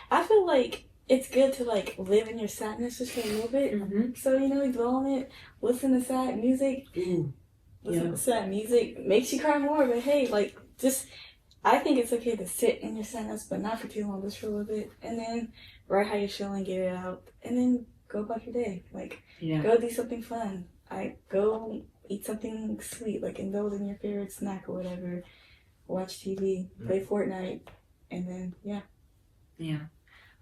I feel like it's good to like live in your sadness just for a little bit. Mm-hmm. So, dwell on it, listen to sad music. Ooh. Listen to sad music makes you cry more, but hey, I think it's okay to sit in your sadness, but not for too long, just for a little bit. And then write how you're feeling, get it out, and then go about your day. Go do something fun. Go eat something sweet, indulge in your favorite snack or whatever. Watch TV, play Fortnite, and then, yeah. Yeah.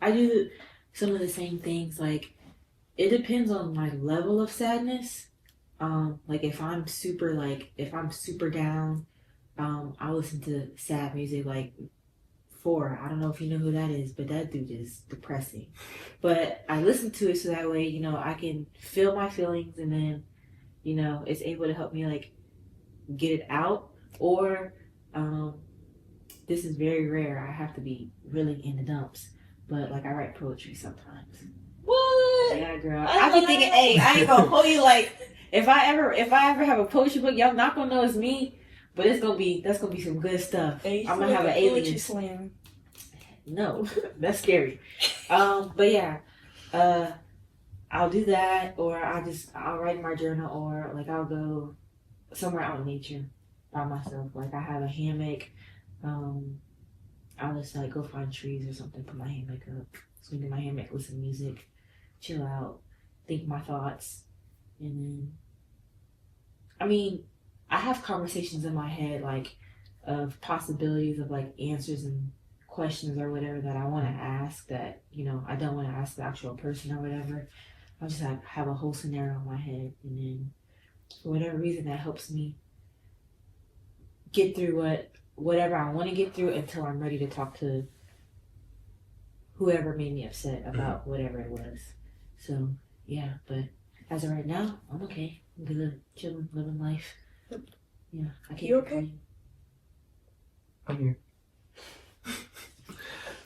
I do some of the same things. It depends on my level of sadness. If I'm super down, I'll listen to sad music like Four. I don't know if you know who that is, but that dude is depressing. But I listen to it so that way, I can feel my feelings and then, it's able to help me get it out. Or this is very rare. I have to be really in the dumps. But I write poetry sometimes. What? Yeah, girl. I be thinking, hey, I ain't gonna hold you if I ever have a poetry book, y'all not gonna know it's me. But that's gonna be some good stuff. Hey, I'm gonna have an alien slam. No, that's scary. But yeah, I'll do that, or I'll write in my journal, or I'll go somewhere out in nature by myself. I have a hammock. I'll just go find trees or something, put my hammock up, swing in my hammock, listen to music, chill out, think my thoughts, and then, I have conversations in my head of possibilities of answers and questions or whatever that I want to ask that, you know, I don't want to ask the actual person or whatever. I'll just have a whole scenario in my head, and then for whatever reason that helps me get through whatever I want to get through until I'm ready to talk to whoever made me upset about whatever it was. So yeah, but as of right now, I'm okay. I'm good, chilling, living life. Yeah, I can't. You okay? complain. I'm here.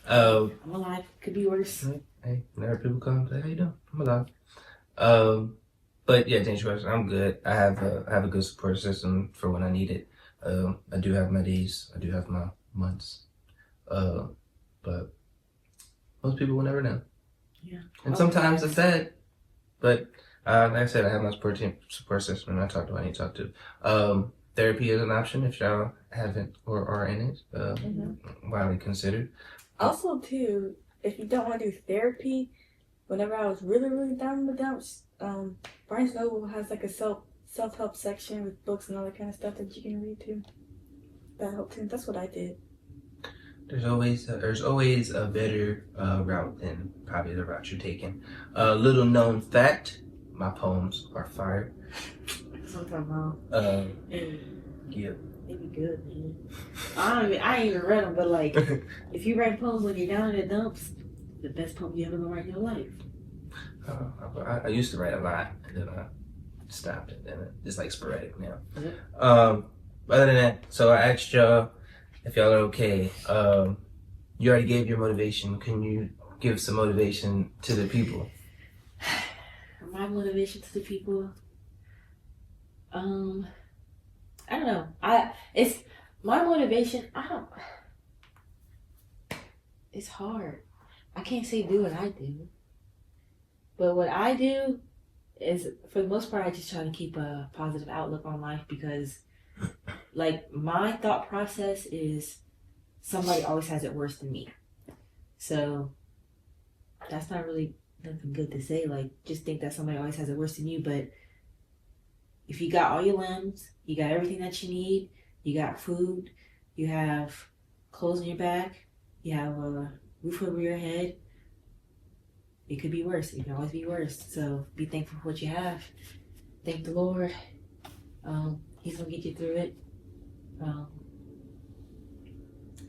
I'm alive. Could be worse. Hey, whenever people call and say, "How you doing?" I'm alive. But yeah, to answer your question, I'm good. I have a good support system for when I need it. I do have my days. I do have my months. But most people will never know. Yeah. And sometimes it's sad. But like I said, I have my support system, and I talk to who I need to talk to. Therapy is an option if y'all haven't or are in it. Widely considered. Also, too, if you don't want to do therapy, whenever I was really, really down in the dumps, Barnes Noble has like a self-help section with books and all that kind of stuff that you can read too. That helped too. That's what I did. There's always a better route than probably the route you're taking. Little known fact: my poems are fire. Sometimes wrong. Yeah. They be good, man. I ain't even read them, but like, if you write poems when you're down in the dumps, the best poem you ever gonna write in your life. I used to write a lot, and then I stopped it. And it's like sporadic now. Other than that, so I asked y'all if y'all are okay. You already gave your motivation. Can you give some motivation to the people? My motivation to the people. I don't know. It's my motivation. It's hard. I can't say do what I do. But what I do is, for the most part, I just try to keep a positive outlook on life because, like, my thought process is somebody always has it worse than me. So that's not really nothing good to say. Like, just think that somebody always has it worse than you. But if you got all your limbs, you got everything that you need, you got food, you have clothes on your back, you have a roof over your head, it could be worse. It can always be worse. So be thankful for what you have. Thank the Lord. He's going to get you through it. I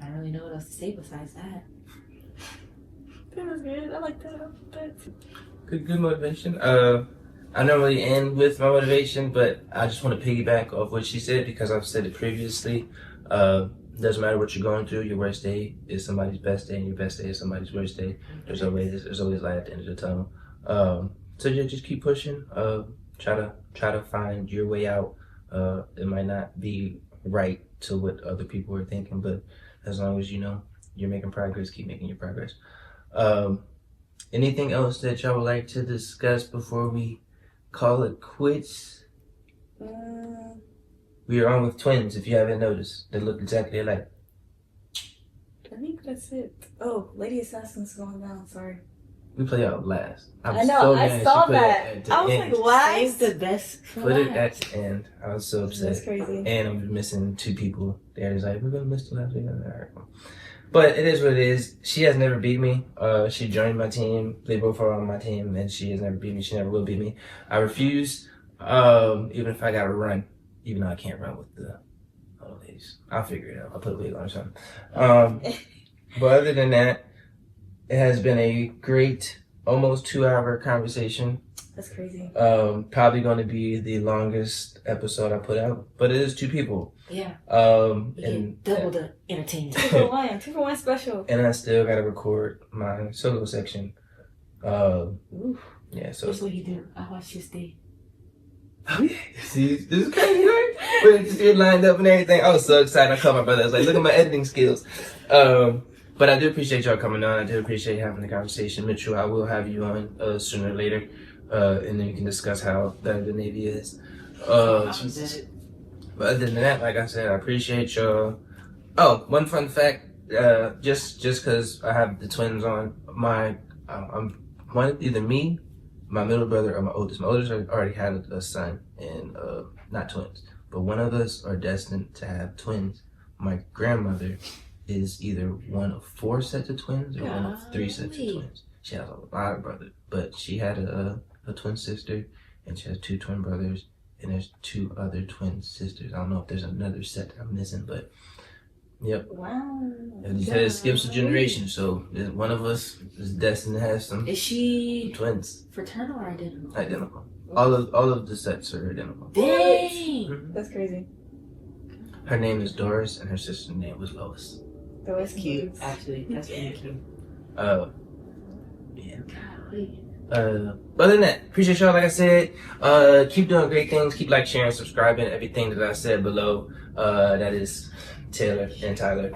don't really know what else to say besides that. That was good. I like that. Good motivation. I normally end with my motivation, but I just want to piggyback off what she said because I've said it previously. Doesn't matter what you're going through. Your worst day is somebody's best day, and your best day is somebody's worst day. There's always light at the end of the tunnel. So yeah, just keep pushing. Try to find your way out. It might not be right to what other people are thinking, but as long as you know you're making progress, keep making your progress. Anything else that y'all would like to discuss before we call it quits? We are on with twins, if you haven't noticed. They look exactly alike. I think that's it. Oh, Lady Assassin's going down. Sorry. We play out last. I know. I saw that. I was like, Save last. the best for Put it last. at the end. I was so upset. That's crazy. And I'm missing 2 people. Daddy's like, we're gonna miss the last week. Alright. But it is what it is. She has never beat me. She joined my team. They both are on my team, and she has never beat me. She never will beat me. I refuse. Even if I gotta run, even though I can't run with the other ladies. I'll figure it out. I'll put a wig on or something. But other than that, it has been a great, almost 2-hour conversation. That's crazy. Probably going to be the longest episode I put out, but it is 2 people. Yeah. And get double the entertainment. 2 for 1 special. And I still got to record my solo section. Oof. Yeah, so. That's what you do. I watched this day. Oh yeah, see, this is crazy, right? When it lined up and everything, I was so excited. I called my brother. I was like, "Look at my editing skills." But I do appreciate y'all coming on. I do appreciate having the conversation, Mitchell. I will have you on sooner or later, and then we can discuss how the Navy is. But other than that, like I said, I appreciate y'all. Oh, one fun fact. Just because I have the twins on, I'm either me, my middle brother, or my oldest. My oldest already had a son, and not twins, but one of us are destined to have twins. My grandmother is either one of 4 sets of twins or one of 3 sets of Golly. twins. She has a lot of brothers, but she had a twin sister, and she has 2 twin brothers, and there's 2 other twin sisters. I don't know if there's another set that I'm missing, but yep. Wow. And he said it skips a generation, so one of us is destined to have some Is she twins. fraternal or identical? Identical. All of the sets are identical. Dang! That's crazy. Her name is Doris, and her sister's name was Lois. That was cute. Actually, that's really cute. Yeah. Golly. Other than that, appreciate y'all. Like I said, keep doing great things. Keep like, sharing, subscribing. Everything that I said below. That is Taylor and Tyler.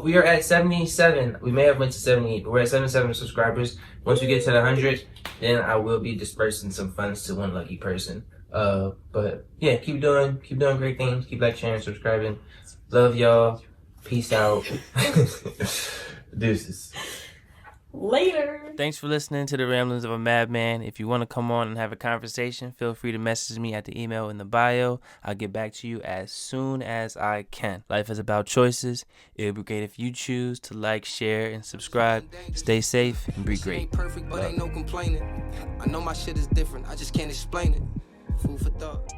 We are at 77. We may have went to 78, but we're at 77 subscribers. Once we get to the 100, then I will be dispersing some funds to one lucky person. But yeah, keep doing great things. Keep like, sharing, subscribing. Love y'all. Peace out. Deuces. Later. Thanks for listening to the Ramblings of a Madman. If you want to come on and have a conversation, feel free to message me at the email in the bio. I'll get back to you as soon as I can. Life is about choices. It would be great if you choose to like, share, and subscribe. Stay safe and be great. Ain't perfect, but ain't no complaining. I know my shit is different, I just can't explain it. Food for thought.